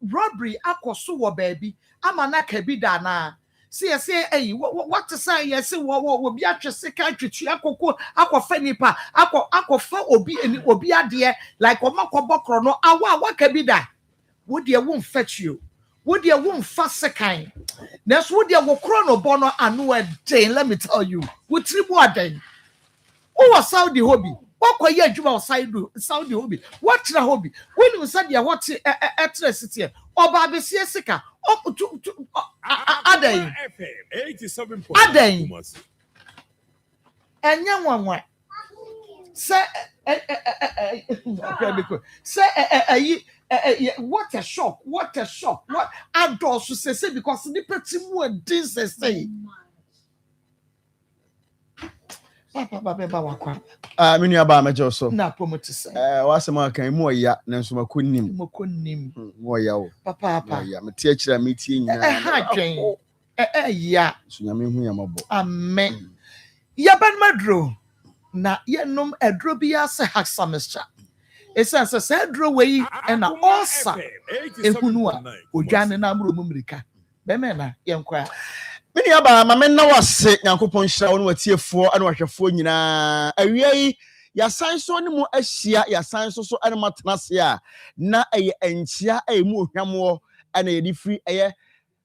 robbery akoso wo baabi ama na ka bi da na say what say yes wo bi atwese ka twetwe akoko akofa nipa akofa obi ade like omakobokro no awa ka bi da wo de wo mfetch you wo de wo mfa sekan na so wo de wo kro no bo no anu eden let me tell you wo tribu aden o wa Saudi hobby wakoye adwuma o Saudi hobby what tra hobby when you said ya what etre city oba besie sika aden 87 aden enya nwanwa se what a shock what adults say because the petit mu and this say Papa beba wakwa. Me nua ba mejo so. Na promote say. Wasema kan mu oya na nso makonnim. Makonnim. Mu oya o. Papa. Ya me tie akira me tie nyina. Ha twen. Ya. So nyame hu ya mabo. Amen. Ya ban madro. Na yenom adro bi ase haksa mesha. Esa se adro we na osa ehunu a odwane na amro mumrika. Be me na yenkwa. Mini aba ma me na wase Nyankopon hira wo no watiefo ana wahwefo nyina awiei ya sanso ne mu ahia ya sanso so ana matnase a na eye enchia emu ohwamo ana ye di free eye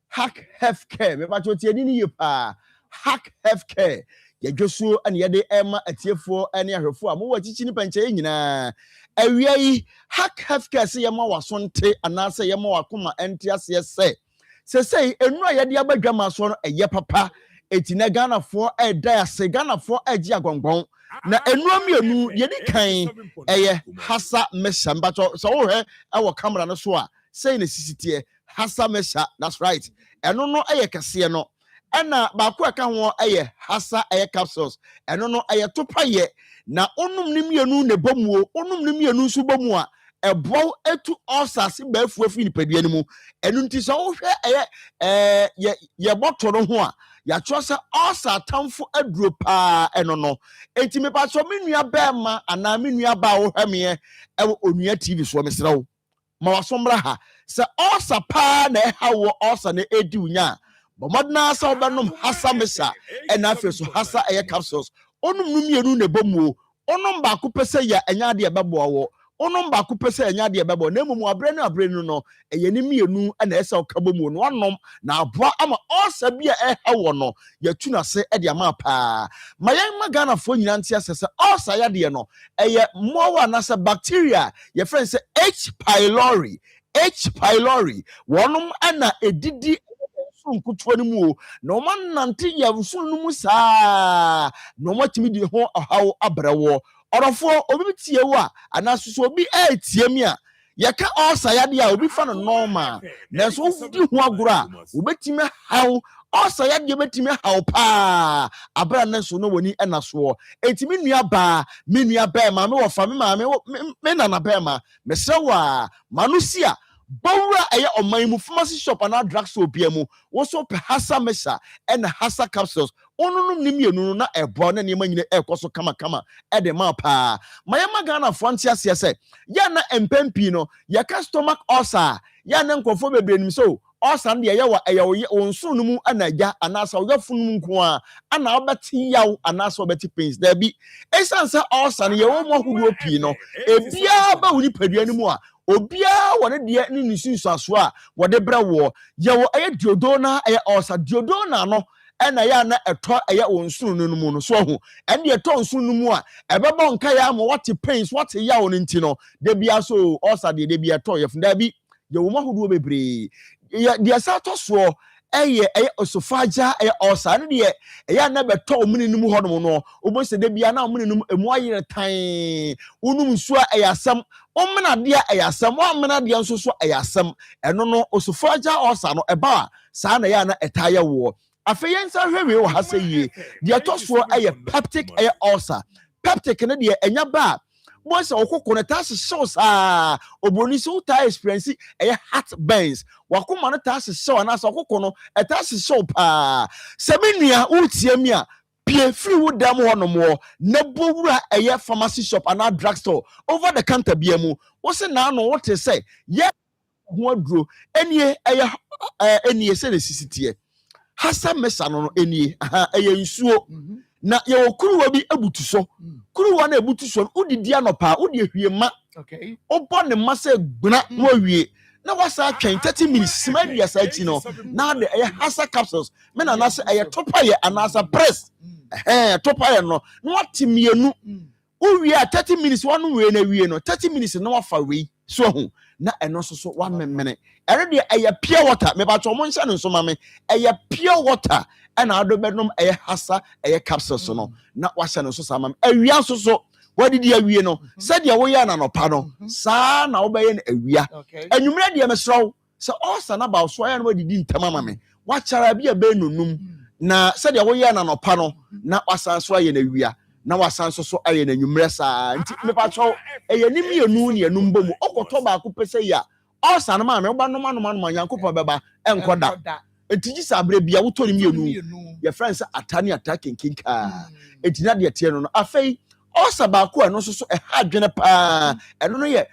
hack healthcare me ba chotie ni yepa hack healthcare ya dwoso ana ye de ema atiefo ana ahwefo a mo wachichi ni panche nyina awiei hack healthcare se ye ma wasonte ana se ye ma wakoma entiase se enu a yede abadwama so no eye papa etina Ghana for eda ase Ghana for agi agongon na enu amienu yedi kan eye hasa mesha mbacho so wo he e camera no so a say na sisitie hasa mesha, that's right. Eno no eye kese no ena ba ko aka ho eye hasa eye capsules eno no eye topaye na onum ni mienu ne bomuo onum ni mienu su bomu a ebo etu osase bafu afi ni padua ni mu enu nti so wo hwe ye boto no ho a ya chosa osa tamfo aduro pa eno no enti me pa so menua ba ma ana menua ba wo hwe me e onua TV so me sra wo ma wasomra ha se osa pa na ha wo osa na edi unya bomadna sa obanom hasa mesa ena afi so hasa eye capsules onum no mienu ne bomuo onum ba ko pese ya enya de bebo wo onom ba ko pese enya de bebo na mumu abre no eye ni mienu na esa okabomu no onom na aboa ama osa bia wo no ya tuna se e de ama pa mayan magana fo nyina ntia sese osa ya de no eye mowa na se bacteria ye friend se H pylori wonom ana edidi nkutuo ni mu na o man nante ya nsun no mu saa na o matimi di ho ahaw abrawo orofo obi tie wo a anaso obi etie mi a yeka osa yade a obi fa no normal na so di ho agoro a obetime haw osa yade obetime haw pa abra na so no woni enaso etimi nua ba me nua ba ma me wo fa me ma me na ba ma me sewa manusia Bawra eye oman mu pharmacy shop and drugstore bia mu wo so pe hasa mesha and hasa capsules onunum ni mienu na ebo na niam nyine ekoso kama e de ma pa mayama Ghana frontier se ya na empempi no ya stomach ulcer ya na nkofo bebre so ulcer de ye wa eye wonso no mu anaja anasa oyafunu nko a ana obeti yaw anasa obeti pains da bi esansa ulcer ye wo mo hodo pi no ebia ba woni padua ni mu a obia wone de ni nisunsu aso a wode bra wo ye wo eye diodona eye osa diodona no ena ya na eto eye wonsunu no mu no so ho ene eto wonsunu mu a ebebo nka ya mo what pains what ya won nti no de bia so osa de bia eto ye funda bi ye wo mahodo bebre de sa to so eye osophagia eye osa ne de eye na beto omuni nimu hono no obo se de bia na omuni nimu emu aye tan unum nsu a eye asam omena dia ayasam omena dia nso so ayasam eno no osophagia osa no eba sa na ya na etaya wo afeyensa hwewe wo ha se yie dia toso aye peptic aye ulcer peptic ne dia enya ba mo se okoko ne ta hyew saa obroni so ta experience aye heart burns wakoma ne ta hyew na so okoko no eta hyew pa se menua utie mi a pie free wo dam hono mo na bowura eye pharmacy shop and drugstore over the counter bia mu wo se na no what say ye ho aduro enie enie se na sisitie hasa mesa no enie eye nsuo na ye okuruwa bi abutu so kuruwa na abutu so udidi anopa udi ehwiema okay obo ne masa gbuna no awie na wasa twen 30 minutes simadia sa chi no na de hasa capsules me na na se topaye anasa press topaye no na watimienu uwie 30 minutes wanu we na wie no 30 minutes na wafa we so ho na eno so wa memene ere de pure water me ba to mo nsa no so ma me pure water and ado bednom hasa capsules no na wahye no so sa ma awia so wadi di awie no said ya wo ya na no pa no sa na wo be ye na awia anwumre de mesro se osa na ba so ya na wadi di ntama ma me wachara bia be nonum na said ya wo ya na no pa no na wasan so ye na awia na wasan so aye na nwumre saa nti me pa cho eye ni mienu ne enum bom okoto ba ko pese ya osa na ma me ba no ma Yankopon beba enkoda etiji sabre bia wo tori mienu your friends atani attacking kinka etina de tie no afei osa ba ko eno so e ha dwene pa eno no ye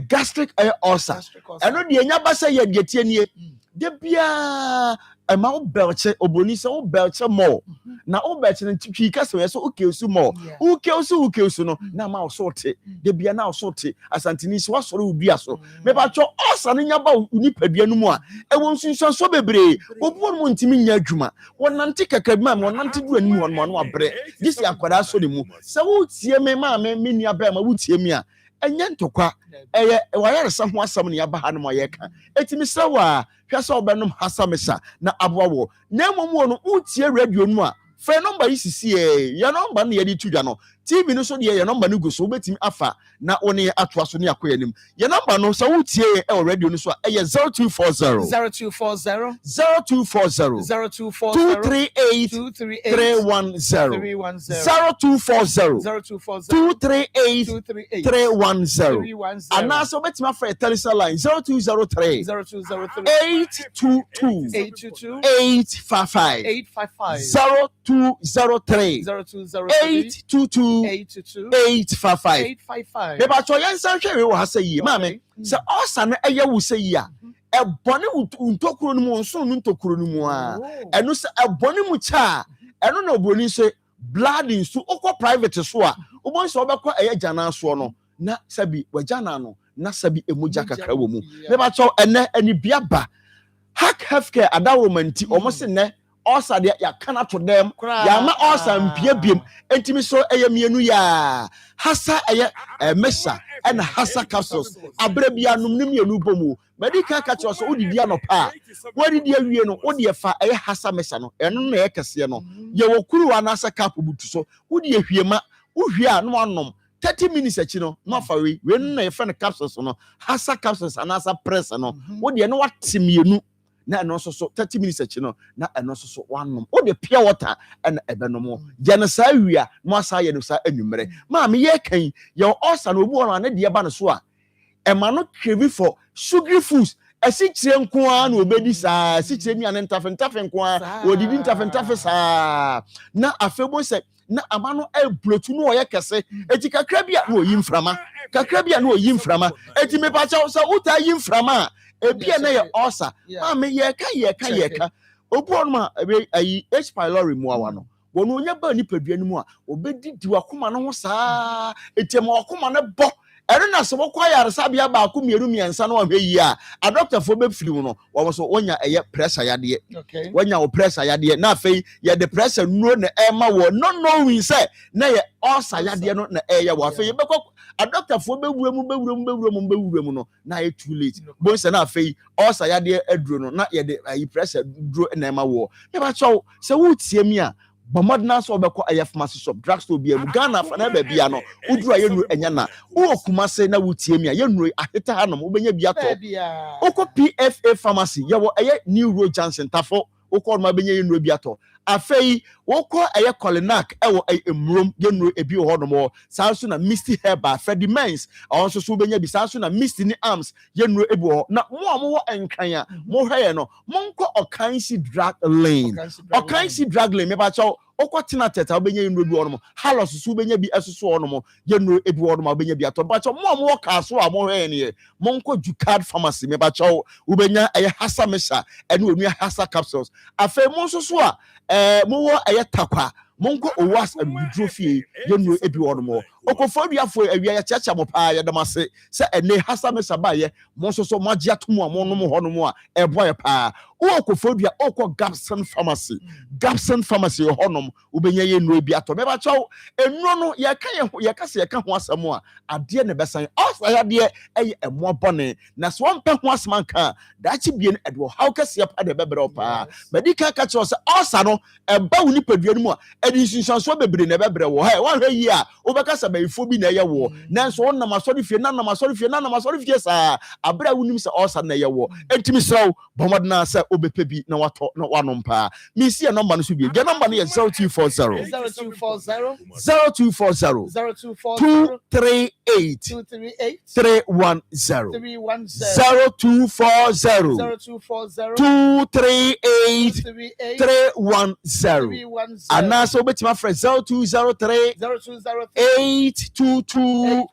gastric ulcer eno de nya ba se ye de tie nie de bia ema wo belche oboni se wo belche mo na wo belche ntwi ka se so ukeusu mo ukeusu no na ma wo sote de bia na wo sote asantini se wo soro udua so me ba cho osa no nya ba uni padua no mu a e won sunsun so bebre obo no ntimi nya adwuma wonante kakabima wonante du ani won no abre disi akwada so de mu se wo tie me ma me nia ba ma wo tie me a enye ntokwa eye wayare sa ho asam ne ya ba ha no ye ka etimi se wa hwese obenum hasamesa na abowo na momu no utie radio no a fe number isisi ya number na ye di tudwa no TV no so de ye number no go so betimi afa na woni atoa so ne akoya nim ye number no so utie e radio no so e 0240 0240 0240 238 310 0240 238 310 ana so betimi afa telephone line 0203 822 855 0203 822 855 Beba cho yensan hwe wo hasa yi maame se osa no eye wo se yi a ebone untokuro no mu nso ntokuro no mu a eno se ebone mu cha eno na oboni se blood nsu okọ private so a obon se obekọ eye jana so no na sabi wajana no na sabi emuja kakra wo mu beba cho ene ani bia ba hack healthcare adawomanti omo se ne osa de ya kana to dem ya ma osa mpia biem entimi so eye mienu ya hasa eye mesa and hasa capsules abra bia num ne mienu bomu medical catch so odidi anopa wodidi awie no wodi fa eye hasa mesa no eno na ye kese no ye wokuru wa na asa cap butu so wodi ehwiema wohwie a no anom 30 minutes achi no no fa we na ye fa na capsules no hasa capsules anasa press no wodi no watemienu na eno so 30 minutes achi no na eno so wanom o de pure water and ebenom jana sa wia mo asa ye no sa anwumere ma me ye kan ye osa na obu ono na de ba no so a ema no crevi for sugary foods esi kire nko a na obedi sa esi kire nua ntafe nko a odidi ntafe sa na afebo se na amano blotu no ye kese eti kakra bia no yimframa eti me pa cha so uta yimframa ebia na ye osa ma me ye ka obu onma ayi H pylori mu awa no wono onya ba ni padua ni mu a obedi di wakoma no ho saa eti ma wakoma no bo ero na so bokwa yare sabia ba ko mieru miensa no ahwe yi a doctor fo be firi mu no wo so wonya eye pressure yade wonya wo pressure yade na afei ye the pressure no na e ma wo no wi say na ye osa yade no na e ye wo afei be ko a doctor fo be wura mu no na e too late bo se na afei osa yade aduro no na ye the pressure duro na e ma wo me ba chaw se wo tie mi a Bomadna so beko ayef pharmacy shop drugstore bia mu Ghana fa na ba bia no uduru ayenu enya na wo kumase na wutie mi a yenu aheta hanom ubenya bia to oko PFA pharmacy yewo aye New Road Johnson tafo oko ma benya yenu bia to afei woko aye Colinac ewo emrom yenu ebi ho no sanso na Misty Herba Freddy Mens also so benya bi sanso na Misty ni Arms yenu ebi ho na mo wo enkran a mo hwe no monko Okansi drug lane me ba chaw okwatina teta obenya yenu ebi ho no halos so benya bi esoso ho no yenu ebi ho no benya bi ato ba chaw mo ka so a mo hwe ne monko Jukad pharmacy me ba chaw ubenya aye hasa mesha ene onu hasa capsules afei mo so so a mo wo aye takwa monko owas amidrofie yenu ebi wo no okofo duafo awia ya chacha mo pa ya damase se ene hasa me sabaye mo so magye atomo a mo no ho no a eboye pa okofo dua okọ Gabson pharmacy honom ubenya yenu ebi ato me ba chaw enuro no ye ka se ye ka ho asem a ade ne besan osa ya de eye emo bone na so mpe ho asem anka da chi bie ne edwo how ka se pa de bebre pa medika ka chaw se osa no eba woni padua no mu a edi sunsan so bebre ne bebre wo ha wa hwe yi a obeka se amayifo bi na ɛyɛ wo nanso wonam asɔre fie na nam asɔre fie saa abra wonim sɛ ɔsa na ɛyɛ wo entimi sraw bɔmɔdena sɛ obɛpɛ bi na watɔ na wanom pa me see a number no so bi the number no yɛ 0240 238 310 238 310 and now so bet my friend 0203 822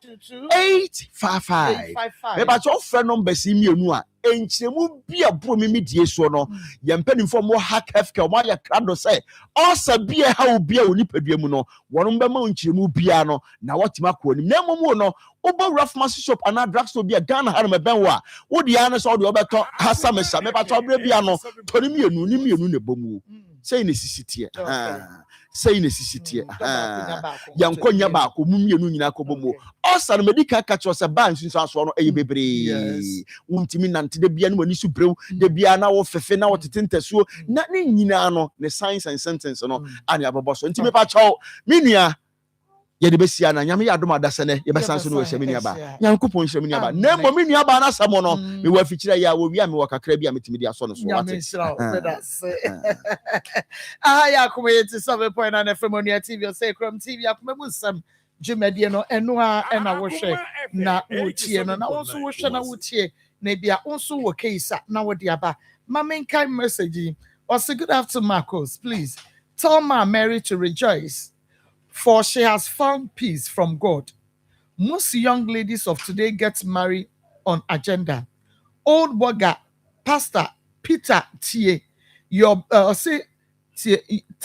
855 eba cho friend number si mienu a enchemu bia bro me die so no ye mpanimfo mo hack fk mo ya krado say osa bia ha obi a oni padua mu no wono be ma enchemu bia no na wotima ko ni na momu no oba rough master shop ana drugstore bia Ghana ha no me ben wa wo dia na so de obeto hasa me sha me ba to bra bia no tori mienu ni mienu ne bomu say ne sisitie say ne sisitie yankonya ba ko mu mienu nyina ko bomu osa no medical catch us ba nsunsu so no eye bebre wumtimi nante de bia no ani su brew de bia na wo fefe na wo tetentesuo na ne nyina no ne science and sentence no ani aboboso ntimi pa chaw minua ye de besia na nyame ya doma dasene ye besanso no hye minua ba nyankopon hye minua ba na mo minua ba na samo no me wa fikira ya wo wi a me wa kakra bi a metimi di aso no so wate ya kuma yeti 7.9 FM on your TV say Chrome TV akuma mu Nsem dwumadie no eno a na wo hwe na wotie no na wonso wo hwe na wotie na bia wonso wo case na wo de aba mamenkai message or say good afternoon Maa Akos, please tell Ma Mary to rejoice for she has found peace from God. Most young ladies of today get married on agenda. Old Boga, Pastor Peter Tie, your say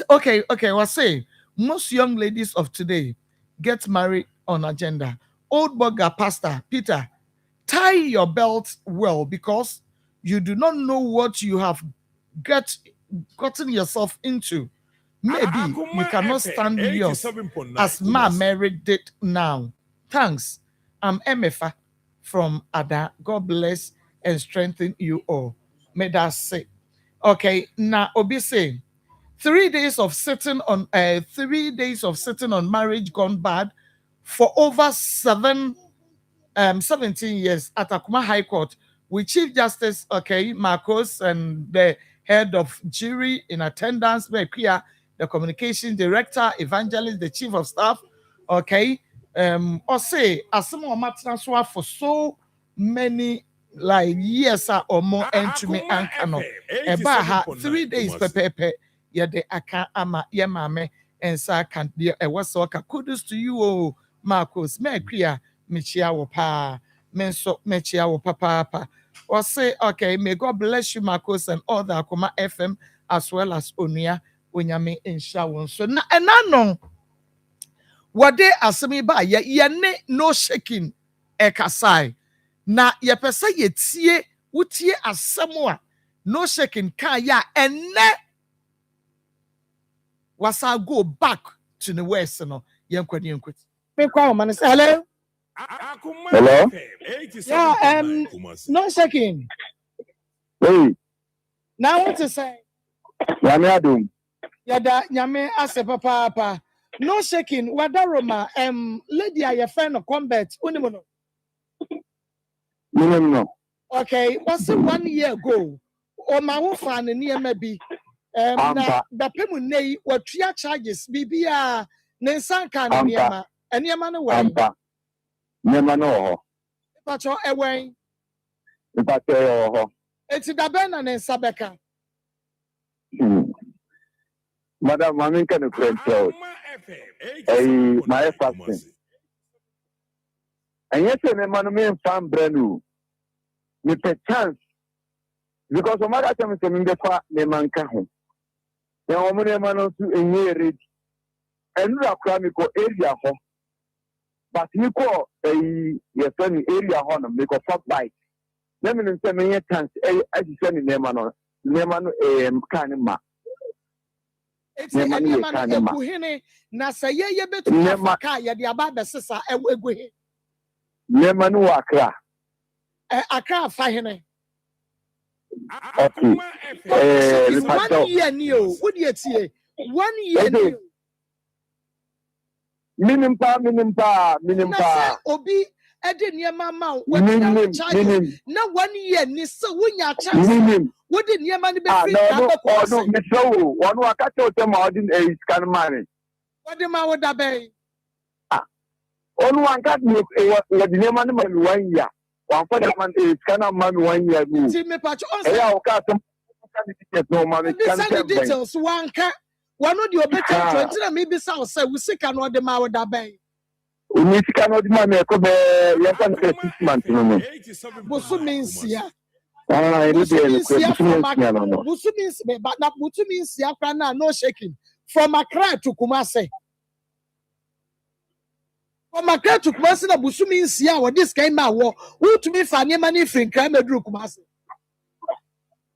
okay, well say most young ladies of today get married on agenda. Old Boga, Pastor Peter, tie your belt well because you do not know what you have gotten yourself into. Maybe you cannot stand yours as Ma Mary did now. Thanks. I'm Emefa from Ada. God bless and strengthen you all. May that say. Okay, now Obi say 3 days of sitting on 3 days of sitting on marriage gone bad for over 17 years at Akoma High Court with Chief Justice Maa Akos and the head of jury in attendance, the communication director, evangelist, the chief of staff, or say as for so many like years or more and me ankano eba 3 days pepe ya de aka ama ye mame and sa can be a wasoka kudos to you Maa Akos me kwia me chia wo pa me so me chia wo papa or say may God bless you Maa Akos and all the Akoma FM as well as Onia Onyame inshallah. So na no what they asemi ba ye ne no shaking ekasai na ye pesa ye tie wutie asemo a no shaking kan ya enne wasa go back to the west no yen kwani enkwet me kwa man say hello yeah no shaking hey now what to say Yami adum yada nyame ase papa no shaking wada Roma lady a your friend of combat unimono no okay was it 1 year ago o ma wo fa ne niema bi na da pemu nei watua charges bibia ne nsanka ne niema no wa niema no ho pacho ewen ho eti da ben na ne nsabeka Madam, Mamin can a friend tell my fasting. And yet, a man may found brand new with a chance because of my time is in the far the man can. The woman man to a year rate and you are chronic area home. But you call your son area home, make a fuck bite. Let me say, me a chance as you send in Neman Kanima. It's a man who na say ye betu afaka ye de aba besesa eguhe nema no akra akra fa hene okay 1 year ni o wo de tie 1 year ni minimpa. Obi, Edi near Mamma, what no 1 year, Nissa, Winya chance. What did near money be free? No, one who catch out them out in a scan money. What the man would obey? Only one got me the name of 1 year. One for the man is kind of man 1 year. See me patch on. No money. Details one cat. One of your better to maybe South say we sick and what the man would obey. We need to cannot money. I could be 6 months. Busu means yeah. Busu means but not Busu means yeah, no shaking. From Accra to Kumasi. From Accra to Kumasi, na Busu means yeah, what this came out. Who to me for money free crime drew Kumasi.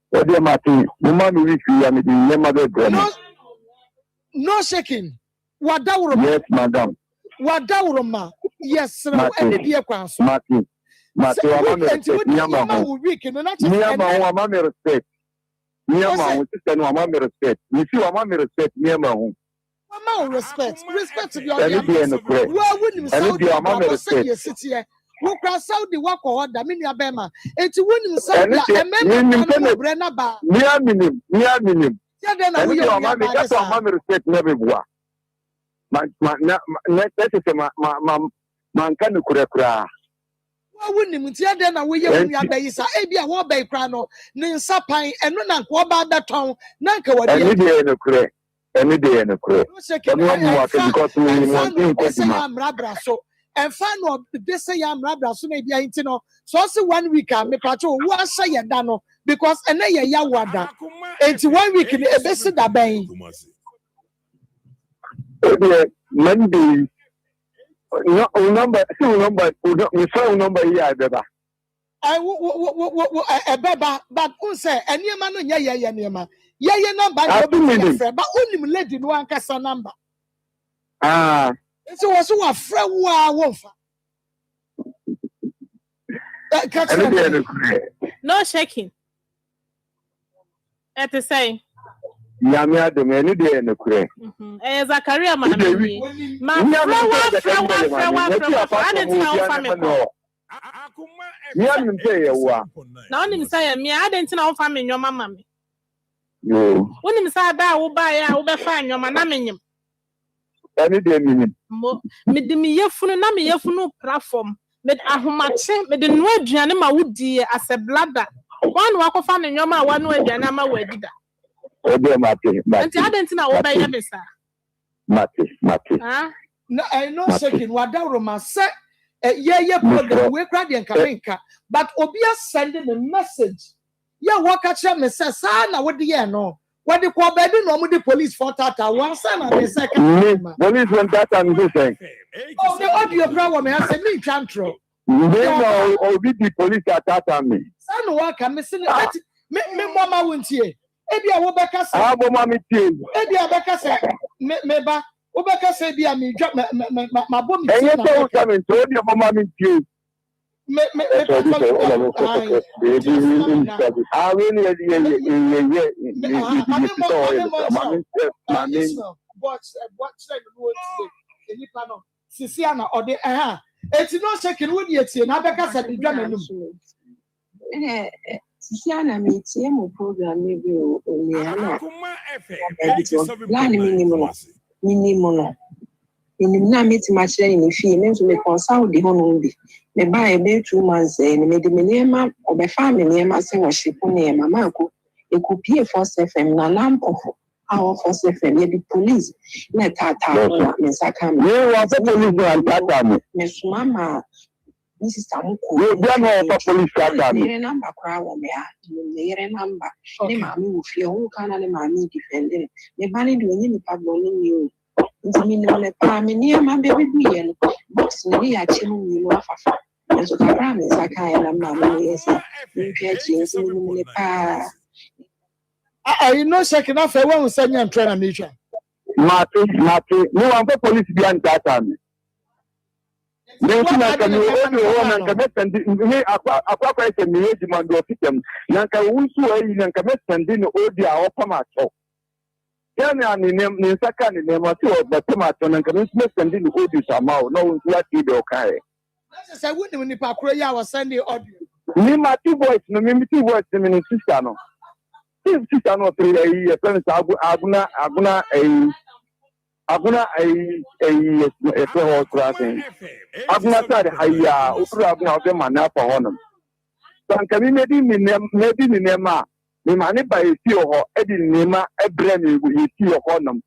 What dear Martin, the man will be no shaking. What down? Yes, madam. What down? Yes, sir. Martin. Martin, I'm respect. Respect. You see, I'm respect. Respect to your well, wouldn't you say who cross out the work or the mini abema? It's wouldn't say a member Brenna Bar. Near minim. That's why I'm respect never. Man can kura. Why wouldn't you tell them that we are based? Abia war bay crano, Ninsa pine, and not what about that town? Nanka, what any day in a cray. Any day in a cray. I'm Rabra so. And find what they say I'm Rabra so maybe I know. So 1 week I may patrol what say you dano because and then ya wada. It's 1 week in a best that bay. Monday. No number, we saw number here, Beba. I Beba, but who say, and your man, yeah, number, but only lady one casa number. So was so a friend who are wolf. No shaking. At the same. Yamia the many day in the cray. Zakaria, my now, him say, me, I didn't know family your mamma. No, when him say that will buy, I will find your man. Any day, me, me, no platform. But I humache, but the no Janima would dear as a bladder. One walk of family your man, 1 way, Janama, where did that? Oh, dear Martin. I didn't know what I ever said. Martin. No, I know second what Daroma said. Yeah, program we cried and Karinka, but Obia sending a message. Yeah, what catch me says, Sana, what do you know? What the call bed no the police for Tata, one son and the second. Police went that and this thing. Oh, the audio problem has a me cantro. You know, or be the police attack me. Son, what can miss it? Me, Mama won't hear. Ebia Wobeka say mommy tea. Ebia Beka say meba Wobeka say bia me my bom tea. And you coming to your mommy tea. Me Sisiana or the it's not shaking with you and Abeka said the drum. Siana meeting mo program maybe Oliana. Minimum. In na meet much in fee, means we consult the honor. Me buy a 2 months and made the minima or by family myself worship on near Mamako. It could be a force FM na lamp of our force FM, maybe police. Let Tata, Miss Akama. You want the police and Tata, Miss Mama. Mrs. Tamuko, you don't know police Tata. Number crowd, me number. The mammy will feel who can the mammy defending. The banning doing any pablo you. It's a minimum near my baby being. Box me, I chill you off. And so I promise I can't mammy is you catching in the pa. I know second off a one send and train a mission. Martin, no one for police behind Tata. Nanka question me demand of them. Nanka wunsu nanka messendi no odi a opamacho. Yana ni saka ni name to the tomato and can sending the audio somehow. No what you do okay. Say wouldn't ni pa kro ya was sending audio. Ni ma two boys no me two boys ni sister no. Sister no 3 years friends aguna horse racing. Aguna said haya ukura aguna obe mana for honum. Sanka mi maybe ni nema ni mani ba esi ho edi nema ebre mi esi ho nom.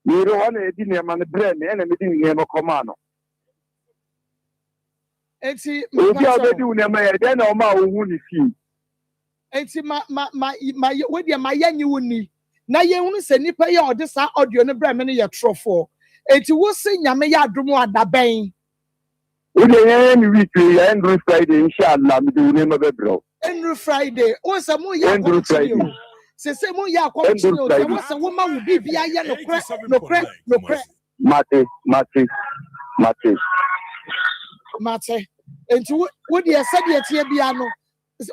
Ni ro ho na edi nema ne bre mi na me di nema koma no. Enti obi obedi nema ya de na o ma ohu ni fi. Enti ma we dia ma yanyi woni. Na ye hunu se nipa ye ode sa audio ne bre me ne ye trofo. Enti wo se nyame ya adomo adaben. We dey any week every Friday inshallah me do nema be bro. Every Friday o se mo ya continue. Se mo ya continue se wo se wo ma wo bibia ye no kre. Mate. Enti wo dia se dia tie bia no.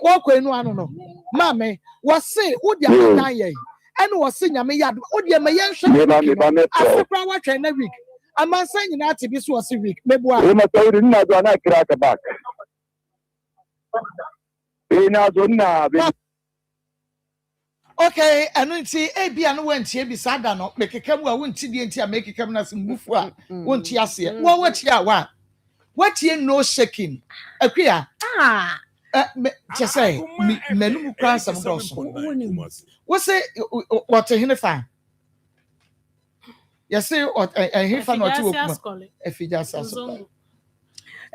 Wo kwenu anu no. Mame, wo se wo dia kan ye. Ene wo se nyame ya wo dia me ye nhwe. Afra wa twen na week. Amansa nyina ate bi so wo se week. Mebua. We ma tawri na do na kra ka back. Na zo na be. Okay, anu nti ebia no wantie bi sada no mekekam a wonti die nti a mekekam na sembufu a wonti ase. Wo wati a wa. Watie no shaking. Akua. Just say menum kran sam doso. Wo say what hene fa? You say what he fa no ti okuma. Efija saso.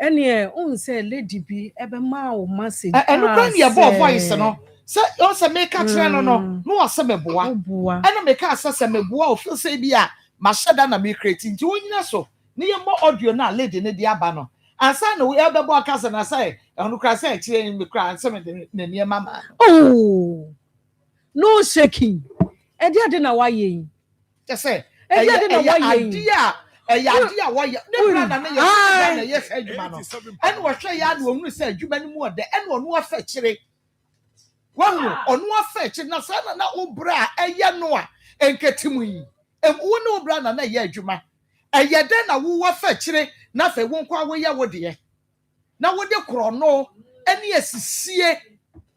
Ene on say lady bi ebe ma o message. Enu kran ye bo voice no. Say o say make a train no ase meboa. Ena make ase meboa o feel say bia ma sheda na me create nti wonyina so. Ni ye mo audio na lady ne di aba no. Ansa no we elbe bo kasa na say enu kra say kire me kra ansem ne ne mama. Oh. No shaking. E dia na wa ye. Just say e dia na wa ye. Idea wa ye. Ne kra na ye na ye fa adwuma no. Enu wo hwe ya na wo hunu say adwuma ni mu ode enu onu afa kire. Wanu onu afa kire na sa na obra eye no a enketimu yi. Wo na obra na ye adwuma. Eye de na wo afa kire na fa wo nkwa wo ye wo de. Na wo de krono eni asisie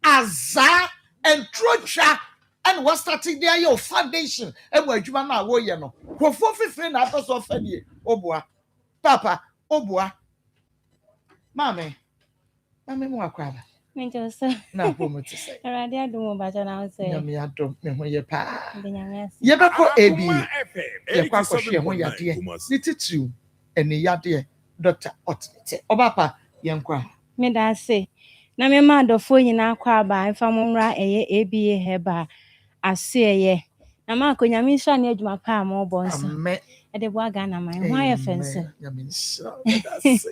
aza entrocha and was starting there your foundation and where you na wo ye no. Krofo fifre na ato so fa die oboa. Papa oboa. Mame mo akwaba. Me just Na promote say. Already I do ba na say. Na me adom me ho ye pa. Ye be ko ebi. Ye kwa ko hwe ho yade. Ni titu eni yade Dr. Otnite. Obapa ye nkwa. Me da say. Na me ma adofo nyina kwa ba mfa mo nra eye ABA heba ase eye. Na ma akonya mi sha na adwuma pa ma obo nso. Amen. E de bo aga na man. Ho aye fense. Ya me sha. That's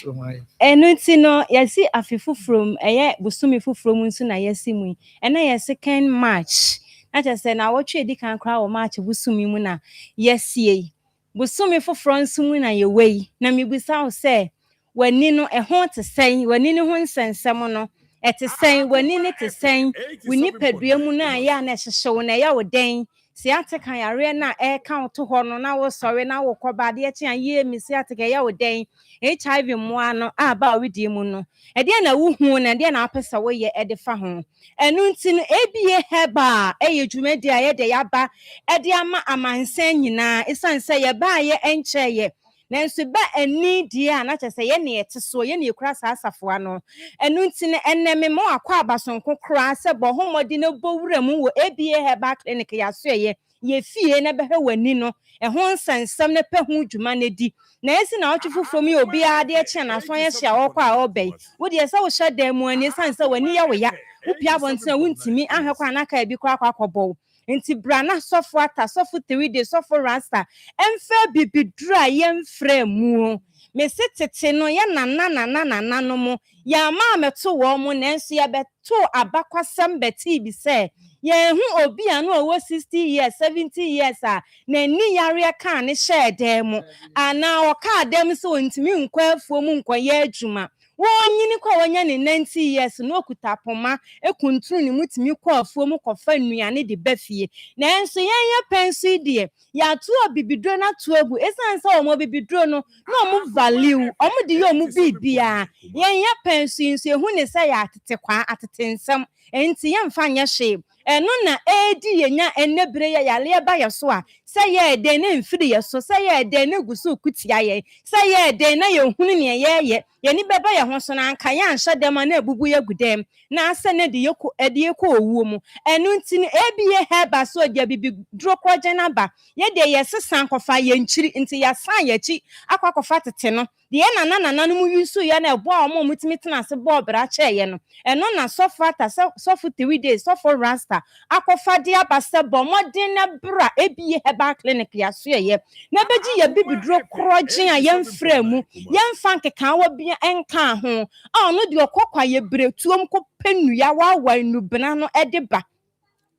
so my. Enuti no yesi afifu from eye busumi fufuro nso na yesi mu. E na yesi second March. Na just na wotwe edi kan kra wo March busumi mu na yesi busumi fufuro nso mu na ye wei. Na mi bisa wo say wani no ho te sen wani ne ho nsensem no ete sen wani ne te sen wini padua mu na ya na hyehyew na ya wo den si ateka yare na kan to ho no na wo sori na wo koba de echi an ye mi si ateka ya wo den HIV mo ano aba we die mu no e de na wo hu na de na apesa wo ye e de fa ho enu nti no ebie heba eye dwumadi a ye de ya ba e de ama amansan nyina esanse ye ba ye enche ye nanso ba ani dia na chese ye ne ete so ye ne kura sa asafo ano enu nti ne eneme mo akwa abasonko kura se bo homodi na bowura mu wo ebie heba clinic ya so ye fie na be wani no e ho nsensem ne pe ho dwuma na di na esi na otwefo from ye obi ade eche na so ye hia wo kwa obey wo de se wo hye mu ani sanse wani ya wo ya wo pia bonten wuntimi ahekwa na ka bi kwa akwakobo nti brana sofo ata sofo 3 days sofo rasta emfa bibidura yemfra mu me setete no ye nana no mo ya ma meto wo mo nanso ya beto abakwasem beti bi se ye hu obi anu owo 60 years 70 years a na ni yare ka ne hye dem ana o ka dem so ntimi nkwa afuo mu nkwa ye adwuma wonyini kwa wonya ne 90 years no okuta poma ekuntru ne mutimi kwa afuo mu kofa nnuane de bafie na enso yenya pensi de ya to bibidro na to egu esanse omo bibidro no na omo value omo de yo mu bibia yenya pensi nso ehu ne se ya atete kwa atete nsam enti yemfa nya hye eno na edi yenya enebre ya yale ba yeso a se ye de ne mfiri yeso se ye de ne gusu kutia ye se ye de na ye hunu ne ye ni beba ye ho so na anka ya anhye dem na ebubu ye gudem na ase ne de yeko ede yeko owuo mu eno nti ne ebie heba so dia bibi dro kwaje na ba ye de ye sesan kofa ye nchiri nti ya san ye chi akwakofa tete no de ye nana no mu yusu ye na ebo a omo mutimi tena ase bo bra che ye no eno na sofata sofu 3 days sofu rasta akofa de abase bo modin na bra ebie heba clinic ya so ye na beji ye bibidro kroje a ye mfra mu ye mfa nkeka wa bia enka ho a no de okokwa ye bretuom ko penuya wa nubena no ediba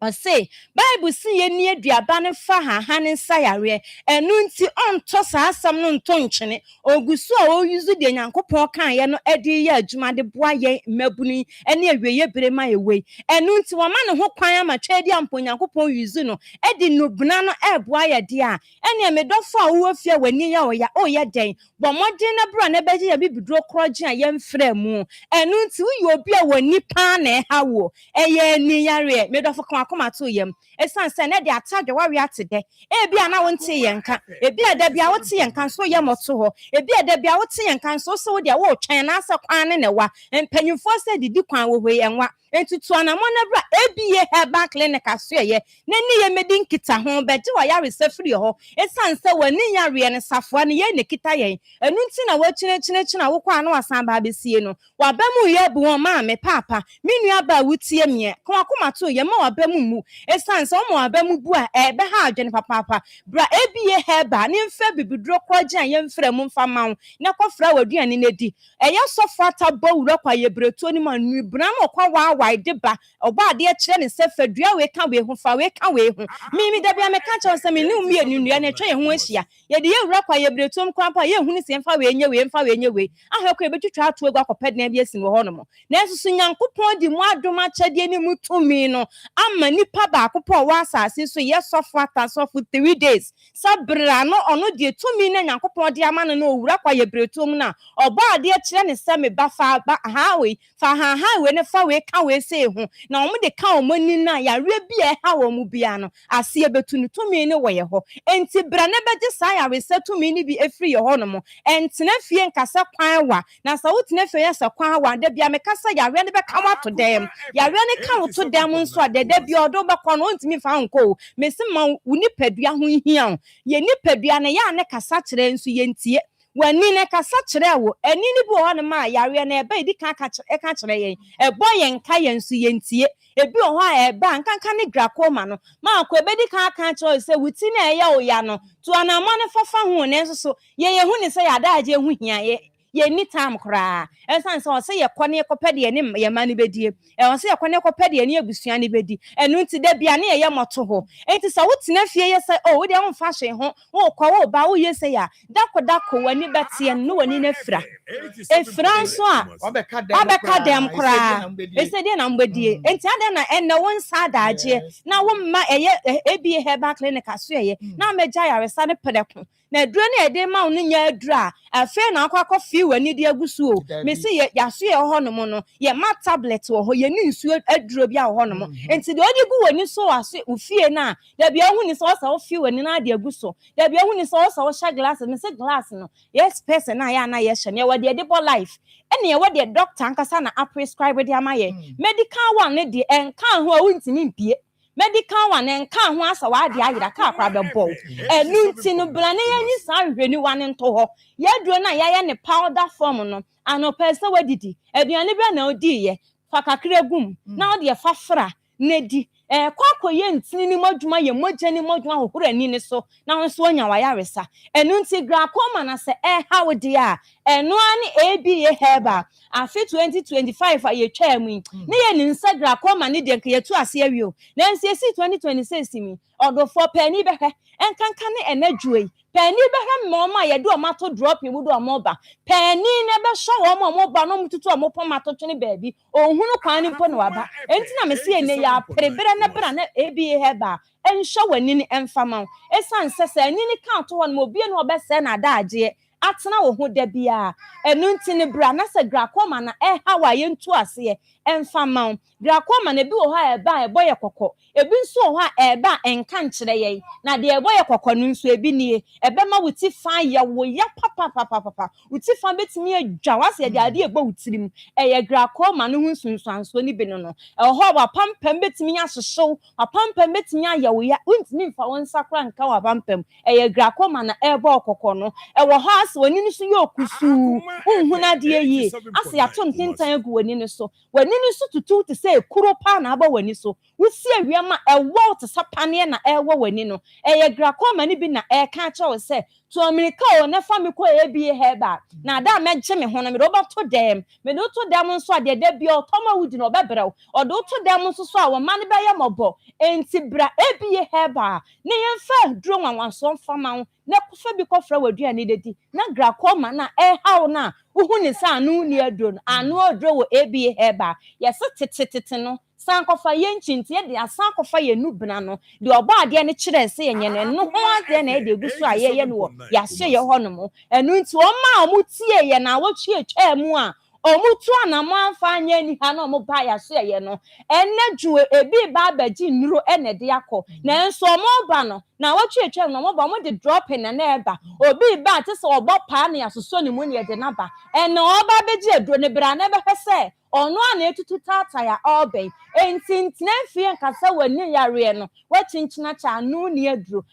Ose Bible si ye ni aduaba ne fa ha ne sayare enu nti onto sa asam no nto nchene ogusu a o yuzu de nyankopon kan ye no edi ye adwuma de boa ye mabuni ene awieye brema ye we enu nti wo ma ne ho kwan amatwa di ampo nyankopon yuzu no edi nubuna no eboa ye de a ene medofo a wo afia wani ya o ye den bo modin na bra na beje ya bibidro kroje a ye mfra mu enu nti wo obi a wani pa na ha wo eye ni yare medofo kan Akoma to yem esan se ne de atadwe wawe atede e bia na wonte yenka e bia da bia wote yenka so ye moto ho e bia da bia wote yenka so so de wo twen na ase kwan ne wa empanyufo se didi kwan wo yenwa entutu anamo na bra e bia heba clinic aso ye ne ni ye medi nkita ho be de wa yare safri ho esan se wani yare ne safo ne ye ne kita ye enu nti na wa chine wo kwa na wasan ba besie no wa ba mu ye bu ho ma me papa me nua ba wutie me Akoma to ye ma wa ba mu esan so mo abamu bu a ebe ha adwene papa bra ebie heba ne mfa bibidro kwaje an ye mfra mu mfa mawo ne kofra waduane ne di eye sofata bawura kwa ye breto ni manu bra mo kwa wa de ba oba ade kire ne se fadua we ka we ho fa we ka we ho mi da bia me ka che se me ne umi enunua ne twa ye ho ahia ye de ye wura kwa ye breto mkwa pa ye hunu se mfa we nye we ahwekwa ebetwitwa ato egu akoped na bia sin wo ho no mo na esusu nyankopon di mu adoma chade ni mutumi no ama nipa ba akopon wa asase so ye sofata so for 3 days sabra no ono de tumi na nyankopon de ama no owura kwa ye bretom na oba ade kire ne se me ba fa ba ha we ne fa we ka we se ho na omo de ka omani na ya re bia ha wo mu bia no ase ebetu ne tumi ne wo ye ho enti bra ne beje sa ya we se tumi ne bi efri ye ho no mo entena fie nkasa kwan wa na sa wotena fie ya sa kwan wa de bia me kasa ya re ne be ka wato dem ya re ne ka wato dem nso a de bia odo be kwa no ntimi fa nko mesi ma wuni padua ho hia ye ni padua ne ya ne kasa kire nso ye ntie wani ne kasa kire wo ani ni bi ho ne ma yare na ebe di ka kire ye ebo ye nka ye nso ye ntie ebi ho a eba nkanka ne Akoma no ma akọ ebe di ka kire se wuti na eya oya no to anama ne fafa ho ne nso so ye hu ne se ya da aje hu hia ye ni time kra esan se o se ye kone ekopede ne ye ma ne bedie o se ye kone ekopede ne abusua ne bedi enu nti da bia ne ye moto ho enti sa wotena fie ye se o wo de won fa hwe ho wo kwa wo ba wo ye se ya dako wani betie no wani na fra efra so a obeka dem kra ese de na mbedie enti ade na enne won sa daage na wo ma eye ebie heba clinic aso ye na meja yare sa ne pedeko na duro ne ede ma won nya adura afa na akwa fi wani de agusu o me se ya so ye ho no mo no ye ma tablet wo ho ye ni nsu aduro bia wo ho no mo enti de odi gu wani so aso ufie na da bia hu ni so o fi wani na de aguso da bia hu ni so o sha glass me se glass no yes person na ya na ye hye ne we de bo life ene ye we de doctor ankasa na prescribe de amaye medical one ne de enka ho a wuntimi mpie medical one enka ho asa wa de ayira ka akra be bo enu nti no bla ne ye nyi sa hwenu wane nto ho ye duro na ya ne powder form no ano pese wadidi aduane bia na odi ye fa kakra gum na o de fafra na di kwakọ ye ntini ni modwuma ye mogye ni modwuma hohoro ani ne so na ho so nya wa yaresa enu nti Akoma na se ha wo de a eno ani ABA heba afi 2025 aye twa mu ne ye ni nsagra koma ne de nke yetu ase awie o na nsi esi 2026 mi odofo pani behwe enkanka ne enadwoi pani behwe moma ye do mato drop mu do moba pani ne be sho wo mo ba no mututu o mo pomato twene baabi ohunu kwan ni mpo no waba enti na me se ene ya prebere ne bra na ABA heba ensho wani ni emfama esan sese ani ni kan to ho no obi no obese na daagye atena wo ho da bia enu nti ne bra na se gra koma na ha wa ye ntu ase emfama gra koma na bi wo ha eba eboye kokko ebi nso wo ha eba enka nkire ye na de eboye kokko no nso ebi nie ebe ma wuti fan ye wo ya papa wuti fan betimi adwa wase de ade egba wutirim eye gra koma no hu sunsuanso ni bi no ho wa pampam betimi ahyehew pampam betimi ayewo ya untimi mfa won sakra nka wa pampam eye gra koma na ebo kokko no ewo ha ase wani ni so yokusu unhuna de yi ase ato ntentan agu wani ni so tutu te say kuro pa na aba wani so wusi awiama ewo te sapane na ewo wani no eye gra koma ni bi na ka cha wo say to america o na fa me ko ABA heba na da megye me ho na me do to dem me do to dem nso ade da bia otoma wudi no bebrɛw o do to dem nso so a wo ma ne bɛyɛ mɔbɔ enti bra ABA heba ne yemfa duro nwanwanso mfama na kufa bi kofra wadua ne dedi na gra koma na hawo na uhu ni sa anu ni adro anu odro wo ABA heba yese tete no sankofa yenchinti ye de asankofa ye nubna no de oba ade ne kire se yenye ne no ho ade na e de gusu ayeye no ya hye ye ho no mo enu nti o ma o mutie ye na wo tue twa mu a omutu anamo amfa anya ni ha no mo ba ya so ye no enadwu ebi ba baji nuro enede yakọ na enso mo ba no na wo twa no mo ba mo de drop in na eba obi ba te se obo pa na yasoso ni mu ne de na ba eno oba beji edro ne bra na be hwese ono ana etutu tata ya oben entintina fie nkasa wani yare no wachinchina cha anu ni adro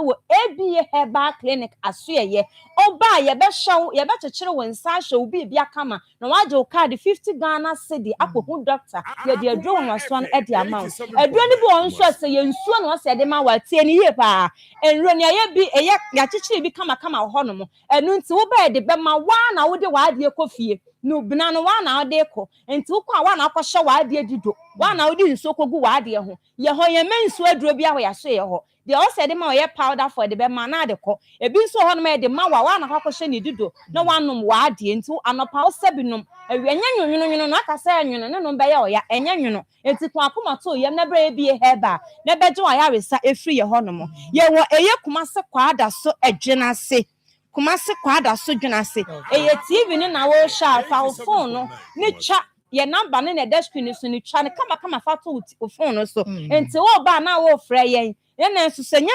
wo ABA Herbal Clinic asoye oba ye be hyew ye be kyekere wonsa hyew bi bia kama na waje o card 50 Ghana cedi akohu doctor ye de adro wonso no e de amount adro ni bi wonso se ye nsuo na se de ma watie ni ye pa enro ne ye bi eye ya kyekere bi kama ho no mo enu nti wo ba de be ma wa na wo de wa de ekofie no bina no wa na ode ko enti wo kwa wa na akwhye wa ade dido wa na odi nso kogu wa ade ho ye ho ye mensu aduro bia ho ya so ye ho de o se de ma ye powder for de be ma na ade ko ebi nso ho no ma de ma wa na akwhye ni dido na wa nom wa ade enti anopa o se binom awie nya nwunwunu no aka se nwunu ne no be ye o ya enya nwunu enti ko akoma to ye na bra ABA Herbal na beje wa ya resa efri ye ho no mo ye wo eye kuma se kwa ada so adwena se kumase kwada so dwunase eye TV ni na wo sha fa phone no ni cha ye number ni na desk ni so ni cha ni kama fa to phone no so enti wo ba na wo frɛ yen na nso senya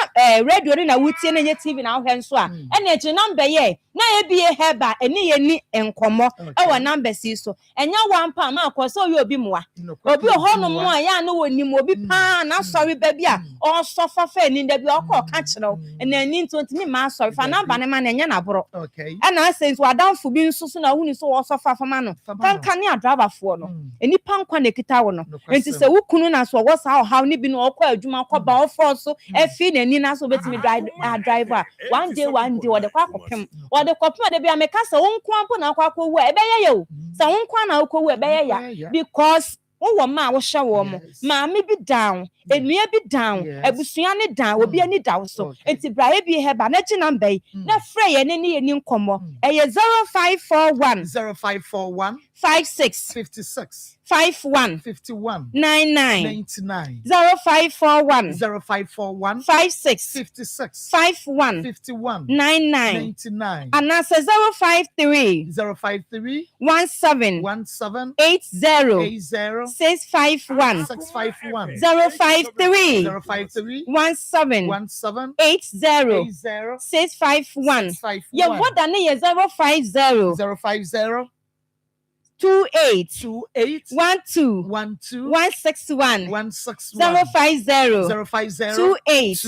radio ni na wutie na ye TV na wo hwe nso a na eji number ye na ABA Herbal eni ye ni enkomo e wo number si so enya wampa ma akoso oyi obi moa obi ho no mo a ya na woni mo obi pa na sorry ba bia o sofa fa ni da bia o ko ka kyerɛw na ni ntonti mi ma sorry fa number ne ma na enya na boro na sense wadamfo bi nso so na huni so wo sofa fa ma no kanka ne driver fo no eni pankwa na kita wo no enti se wukunu na so wo sa o haw ni bi no o ko adwuma ko ba o fo so efi na ni na so betimi driver one day wo de kwa kopem de kopem de bia meka se wo nko ampo na akwa wu ebe ye o se wo nko na akwa wu ebe ye ya because wo ma wo hye wo mo ma me bi down enua bi down abusua ne down obi ani down so enti bra ABA Herbal na gi number na frɛ ye ne ye ni nkomo eye 0541 56 51 99 0541 56 51 99 and that's 053 17 80 651 053 17 80 651 ye what than 050 28 12 161 050 28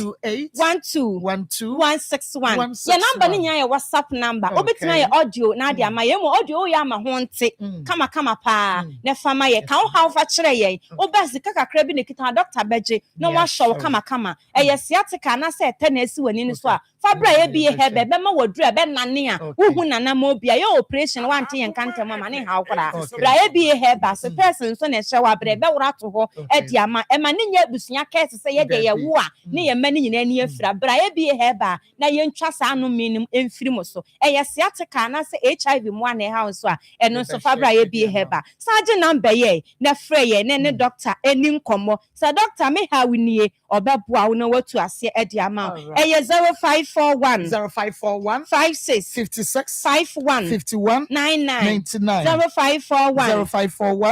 12 161 your number ni your WhatsApp number obetina your audio na dia ma ye mo audio ya ma ho nte kama pa na fama ye kan how fa kire ye obasi kakakra bi ne kita doctor beje na wa show kama eye sciatica na se te na esi wani ni so a fabra ye bi hebe be ma wodru e be nane a wohu nana ma obi a ye operation wan te yen kanta ma ne ha kwara bra ye bi hebe so person so na hye wa bre be wora to ho e di ama e ma ne nya busunya kese se ye de ye wo a ne ye ma ne nyina ni afira bra ye bi hebe na ye ntwa sa no minim emfiri mo so e ye sciatica na se HIV mo na ha so a eno so fabra ye bi hebe saje number ye na frɛ ye ne doctor eni nkomo sa doctor me ha winie obeboa wo na watu ase e di ama e ye 0541 56 51 99 0541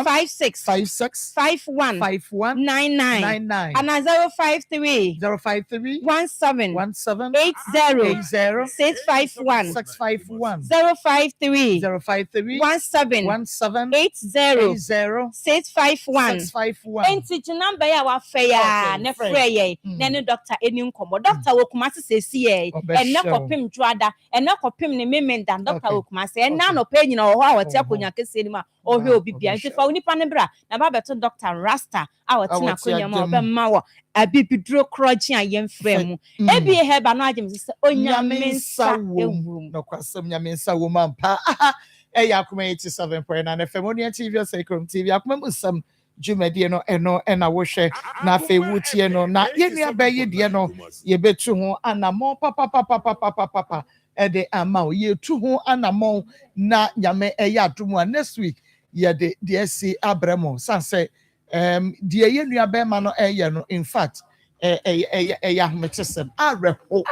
56 51 99 and 053 17 80 651 053 17 80 651 enti number ya wa fe ya ne frɛ ye na ne doctor eni nkomo doctor wo kuma se si ye ene kopim dwada ene kopim ne memenda doctor wo kuma se ena no pe nyina wo ho a wote akonya kese ni ma o hwe obi bia nti fa onipa ne bra na ba beto doctor rasta a wote na akonya ma obe ma wo abibiduro kroji a yemfrɛ mu ebi he ba no agem se onyamensa ewum no kwasem nyamensa wo mampa Akoma 87.9 FM on TV Sacrum TV Akoma musam Jumedie no eno na wo hwe na fe wutie no na yenua baye de no ye betu ho anamo papa de ama ye tu ho anamo na nyame adumu next week ye de DSC abramo sanse de yenua ba ma no no in fact ahmetesem areho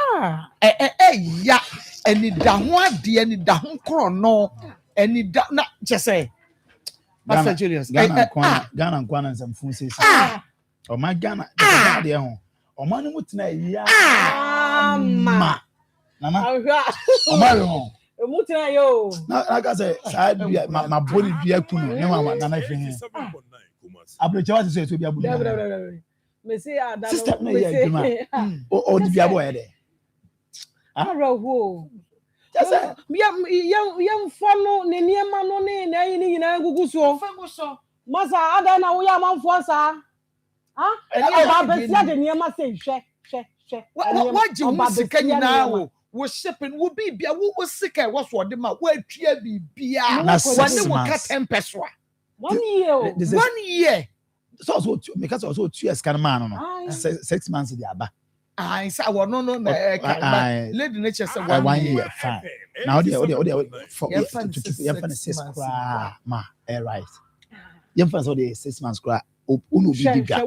ya eni da ho ade eni da ho kro no eni da na chese Pastor Julius Ghana nkwana nsem fun sesi o ma Ghana de ho o ma no mutina ya ma nana o ma ho mutina yo na ka say sa bia ma body bia kunu ne ma nana fi hin abrecha wa se so bia bulu me say ada sister me ya bima o di bia boy de arawo yam follow ne niema no ne na yi ni nyina gugu so masa ada na wo ya manfo sa ba besia de niema se hwe what you sika nyina wo shipping wo bibia wo sika wo so de ma wo atua bibia wone wo ka 10 peso 1 year 1 year so make us also 2 years kan man no 6 months di aba I say no lady nature say 1 year fine now the for you six ma right you fan so the 6 months cra unu bibiga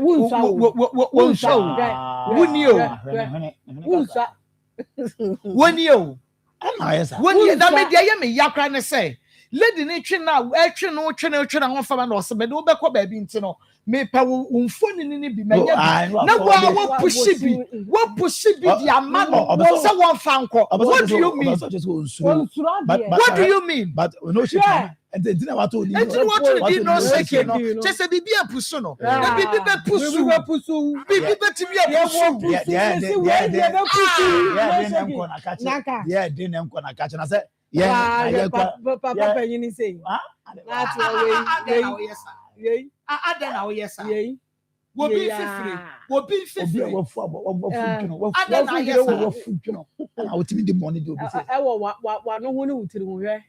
wunio na me dia me yakra ne say lady ne twe na ho fama na osebe de obekọ ba bi nti no me pa unfoni ni bi menya na wo pushi bi di amano so won fa nko what do you mean what do you mean but no she and the dinner what to no shake no just say bibi apusu no bibi be pusu bibi betimi apusu yeah dey nem ko na catch na say yeah papa yin say that's way adena wo yes wo bi fifiri wo fu adena yes wo fu dwuno na wo timi de money de obi say e wa no ho ne wutiri ho hwe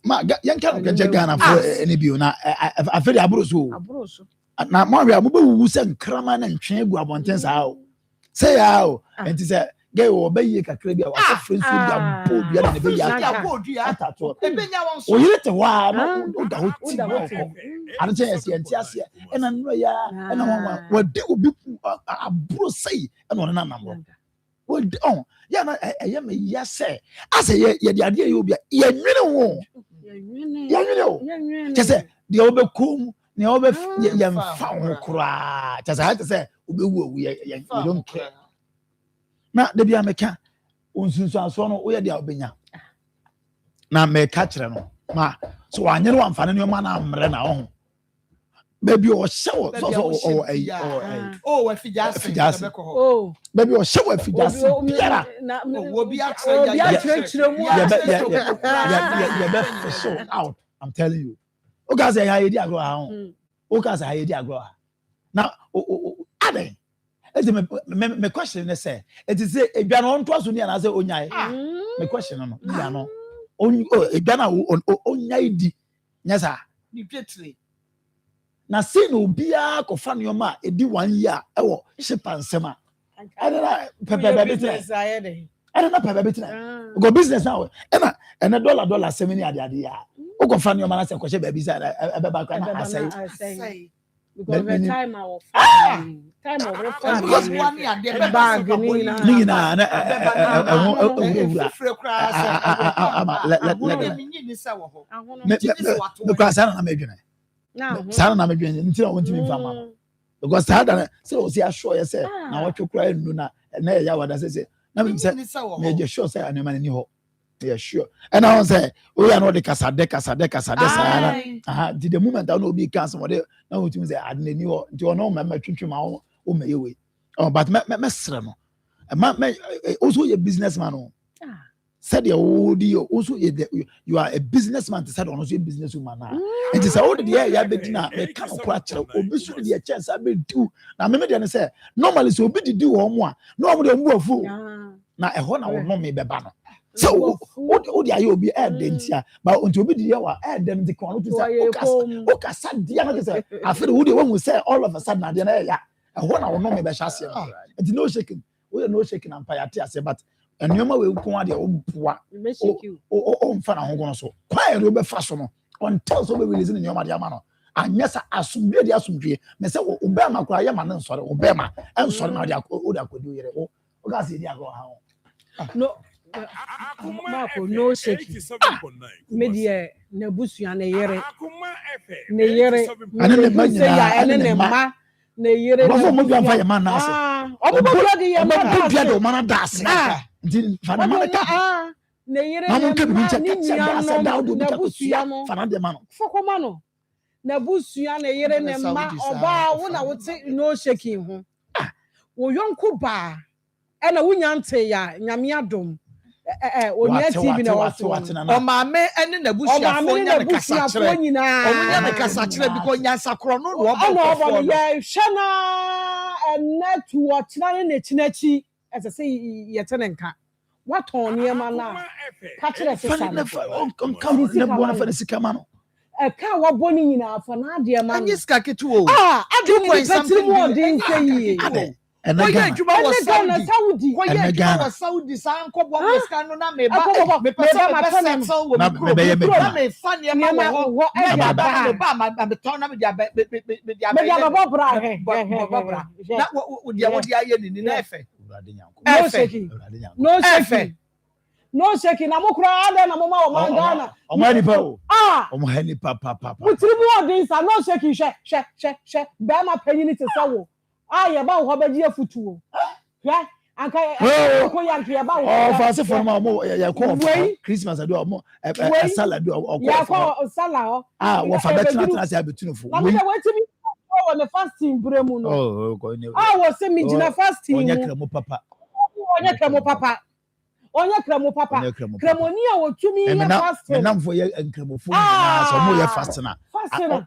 ma yan kan ga Ghana for any bio na afedi aburo so na mo wi abubu wu se nkrama na ntwe egu abonten sa o say ya o enti say ge wo ba yi kakra bi a wa friends with ya bo bia na be ya atato ebenya won so o yire te wa no da ho ti ade che ese enti ase e na no ya e na wa de obi aburo say e no na namro o ya na ye me ya say ase ye de ade ye obi ye nwene wo che say de obekum ne obe ye mfa ho kura che say obe wu ye don't care na de bia meka onsunsu aso no wo ye de obenya na meka kire no ma so anyere wa mfane ne ma na amre na ho baby o hyewo wa fijase baby o hyewo fijase biara wo bi akire mu ya be so out I'm telling you o ga say ha ye di agro ha ho o ga say ha ye di agro ha na o ade me question ne say it is say edwa no nto aso ni ana say onyai me question no ya no edwa na onyai di nyasa ni petri na say no bia ko fa no ma edi 1 year e wo shipansema ana pepe business ana na pepe business go business now ena dollar 70 ade ya o go fa no ma na say ko she ba bi say e be ba ka na asay because the time of time of because one year the bag ni na sana na medwene nti na wonti mi fama because sada say o say assure you say na what you cry nu na ya wada say na me say me je sure say anema ni ho yeah sure and I say we are not the kasade say the moment I no be cancel what na wonti say adne ni ho nti ono ma twetwe ma o me yewe but me sre no me also a businessman o said also you are a businessman said also a businesswoman now and say all the ya be dina me kan ko akere obi so the chance abi do na me dey say normally so obi didi wo mo a no mo dey mbu afu na eho na wo no me be ba no so o dey ayo obi e dey ntia but onti obi dey wa e dem dey kon to say o ka sad dia na say afere wo dey wo say all of a sudden na dey na ya eho na wo no me be hya se and no shaking we no shaking and payate ase but and you we ko ade oboa o mfa na ho so kwai re be fa so no until so be release in your ma no anyesa asumbe de asumdwe me say obe ma kura ye ma ne nsore obe ma ensore na de o da kodi yere o ga se di ago ha no Marco no shaking media na busua na yere ane ne ma ya ene ne ma na yere no mo gba fa ye ma na ase obo de ye ma do ma na da ase ndi fana ma ka na yere na mo ke bi che na ase da do bi ka kusia fana de ma no fokoma no na busua na yere ne ma oba wo na wo te no shaking ho wo yonko ba e na wo nyante ya nyame adom onya TV na waso o maame ene na busuafo nya na kasa kire o nya na kasa kire because nya sakro no no obo ya hwana net wo kira ne chinachi ese se yete nka waton niema na ka kire se sa ne bo na fa ne sikama no ka waboni nyina afa na ade ma anyi ska ketu o ade ni something more din say ade Oye juma wa Saudi. Oye juma wa Saudi sa anko bo meska no na me ba me pesa me settle wo me na me fan ye ma wo ba me ton na me dia bra na wo dia aye ni na efe no shaking na mo kura ade na mo ma o mangana o ma ni pa o mo ha ni pa mutiri mo odin sa no shaking she be ma panyini te sawo ya ba ho baji afutuo hwa anka ko yanke ya ba ho fa se for ma mo ya ko Christmas ado mo salad o ko ya ko salad wo fa betina se abetunufo na me wetimi wo ne fasting bremu no wo se mi gina fasting onya kremo papa kremoni a wotumi ya fasting me namfo ye kremofo na so mo ye fasting na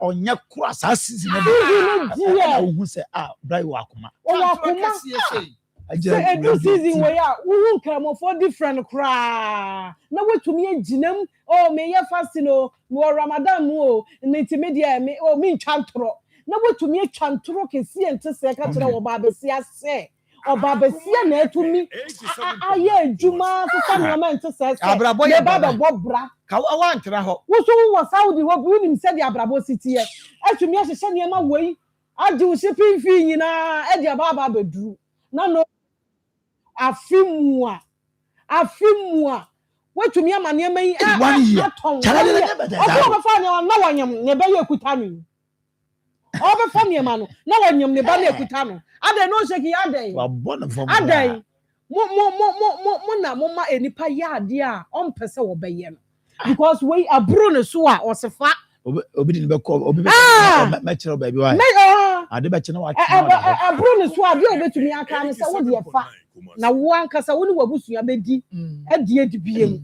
onya kura sa season na wo se brai wa Akoma every season we ya wo kremofo different kra na wotumi aginam me ye fasting o mo Ramadan mo ntimedia me mi ntwantoro na wotumi atwantoro kesi ente se ka kira wo ba besia se oba besia na etumi aye adwuma so sa no ma ente se abrabo ye baba bobra ka wa ntra ho wo so wo Saudi wo bu nim se di abrabo city e atumi ahye ne ma wei age wo shipping fee nyina e di baba beduru na no afimua wotumi ama ne ma yi aton obo fa ne na wanyam ne be ye kutanu obo fa ne ma no na wanyam ne ba na ekuta no ade no sheki ade wa bona fo ade mo na mo ma enipa ya ade a on pese wo be ye no because we abro ne so a osefa obi din be ko obi be ma kire ba bi wa ade be kire wa abro ne so ade obetumi aka ne se wo de fa na wo ankasa wo ni wabusua bedi ade biem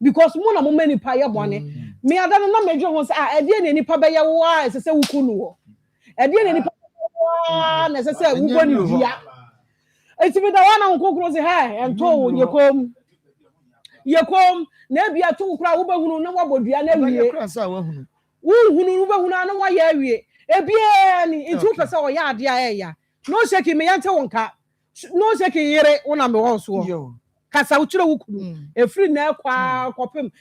because mo na mo mani pa ye bone me ada no na medwe ho se ade ne nipa be ye wo a se se wukunu wo ade ne nipa na se se wo boni dia Eti mi da wana nkokoro se ha ento yekom na bia to kura wo behunu na wabodua na wie wo behunu na wo ya wie ebia ni enti wo pese wo ya ade a ya no sheki me yante wonka no sheki yere wona me won so kasa wo kire wo kunu efri na kwa kopem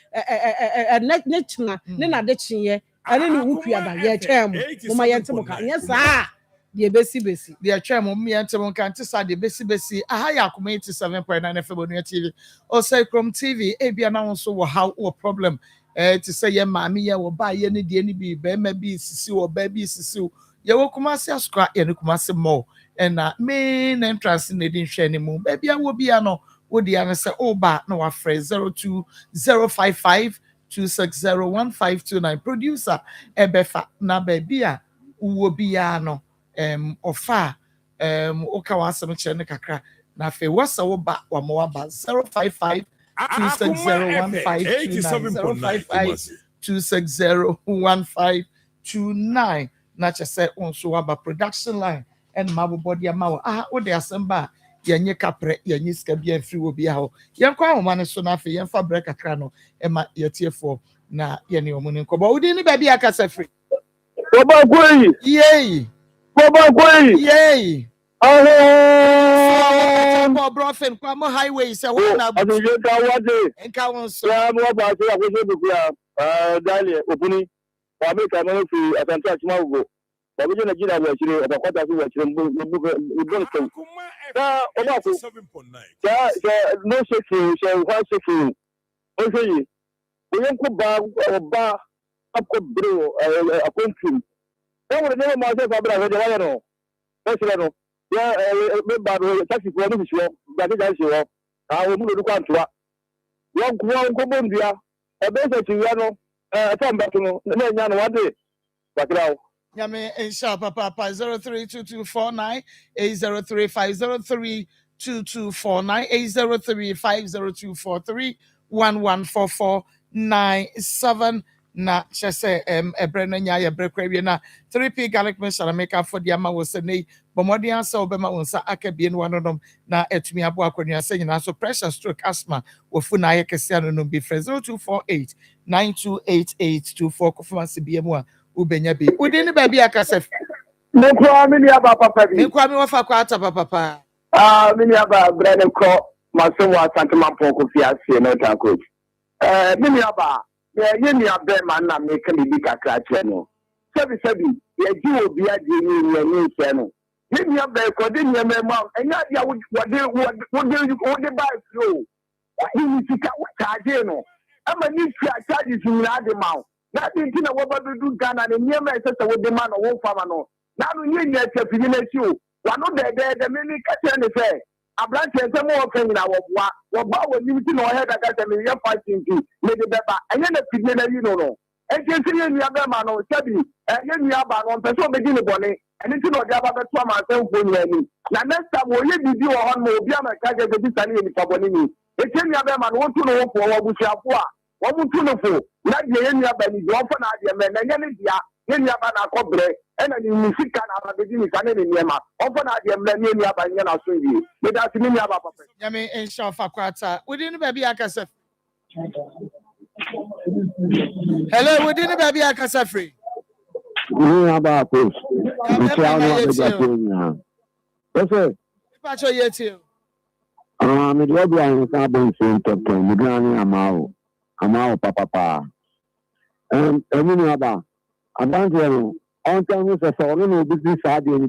ne china ne na de chinye ane ni wo kuada ye twem mo ma yante mo ka nyesa de besi de atwa mo yante mo ka nte sa de besi aha ya Akoma 87.9 FM Onua TV o say Chrome TV ebia na won so wo how wo problem to say ye maami ye wo ba ye ne de ni bi be ma bi sisi wo ba bi sisi ye wo Kumasi askra ye ne Kumasi mo na main entrance ne din hwe ne mu ba bia wo bia no wo dia no say o ba na wa frɛ 02055 2601529 producer ebefa na ba bia wo bia no ofa oka wasem kyerɛ ne kakra na fe wasa wo ba wa mo ba 055 2601529 na kyerɛ onso waba production line and mabobody amawo wo de asɛmba yenye kapre yenye ska bia free wo bia ho yenkwa ahoma ne so na fe yemfa break kakra no ema yetiefo na yene omuni nkobo wodi ni ba bia kasa free Baba Gwe. Yay. Baba Gwe. Yay. Oh. Brofen kwa mo highway se wo na bu. Adu ta wade. Enka won so. Ya mo ba se akoso bu ya. Dali opuni. Wa me ka no fi atanta chima ugo. Wa bi na jira wa chire abakwata su wa chire mbu ko. Da o ba ko. Ja no shaking, one shaking. O sei. O yanko ba oba akọ bro akontum e wore ne ma se fa bra je wa no e sire no ya me ba do taxi ko no fisio ba de ja se wo o mu do kwantua yo ko bondua e be se ti ya no ta mba to no na nya no wade ba krawo Yame insha papa 032249 803503249 8035023 114497 na chese ebre no nya ye brekwa wie na 3p garlic mixture make for the ama wo se nei bomodi ansa obema wonsa akabie no wanom na etumi abo akwanua se nyina so pressure stroke asthma wofu na ye kese anonom bi 0248 928824 performance biemu a ubenya bi udi ni ba bi akasef nekwa mini aba papa bi nekwa mi wofa kwa ata papa mini aba brand ko maso wa santama poko fiase no ta coach mini aba ye ni abe man na me kan bi kakra che no sebi ye ji obi ade ni ni se no ni abe ko de ni me ma enya dia wo de ba flow ni sika wo charge no ama ni charge ni ade ma na din tina wo ba du Ghana ne ni me se wo de ma no wo fa ma no na no ni nya chapi ni na ti o wa no de me ni ka che ne se abrante se mo kan na wo ba wo ni ti no he daga se me ye fighting ti me de beba enye na pidne na yi no e je siri ni aba ma no sabi enye ni aba no pese o be di ni bone eni ti no de aba be to ma se nfo ni ani na next time o ye bibi wo hon mo obi ama ka je bi sani ni fa bone ni e je ni aba ma no won tu no wo fo wo busuafo a wo mu tu no fo na de ye ni aba ni wo fo na de me na enye ni dia ye ni aba na kobre ena ni musika na aba be di ni sani ni niema wo fo na de me ni aba nye na so yi me da ti ni aba papa yame insha fa kwata udi ni ba bi akasef hello udi ni ba bi akasef free Maa Akos. Pacho yeti. Me do bia en ka bon so toto, me do ani amao papa. Emi ni aba. Abanze no, on tell me say so no business ade ni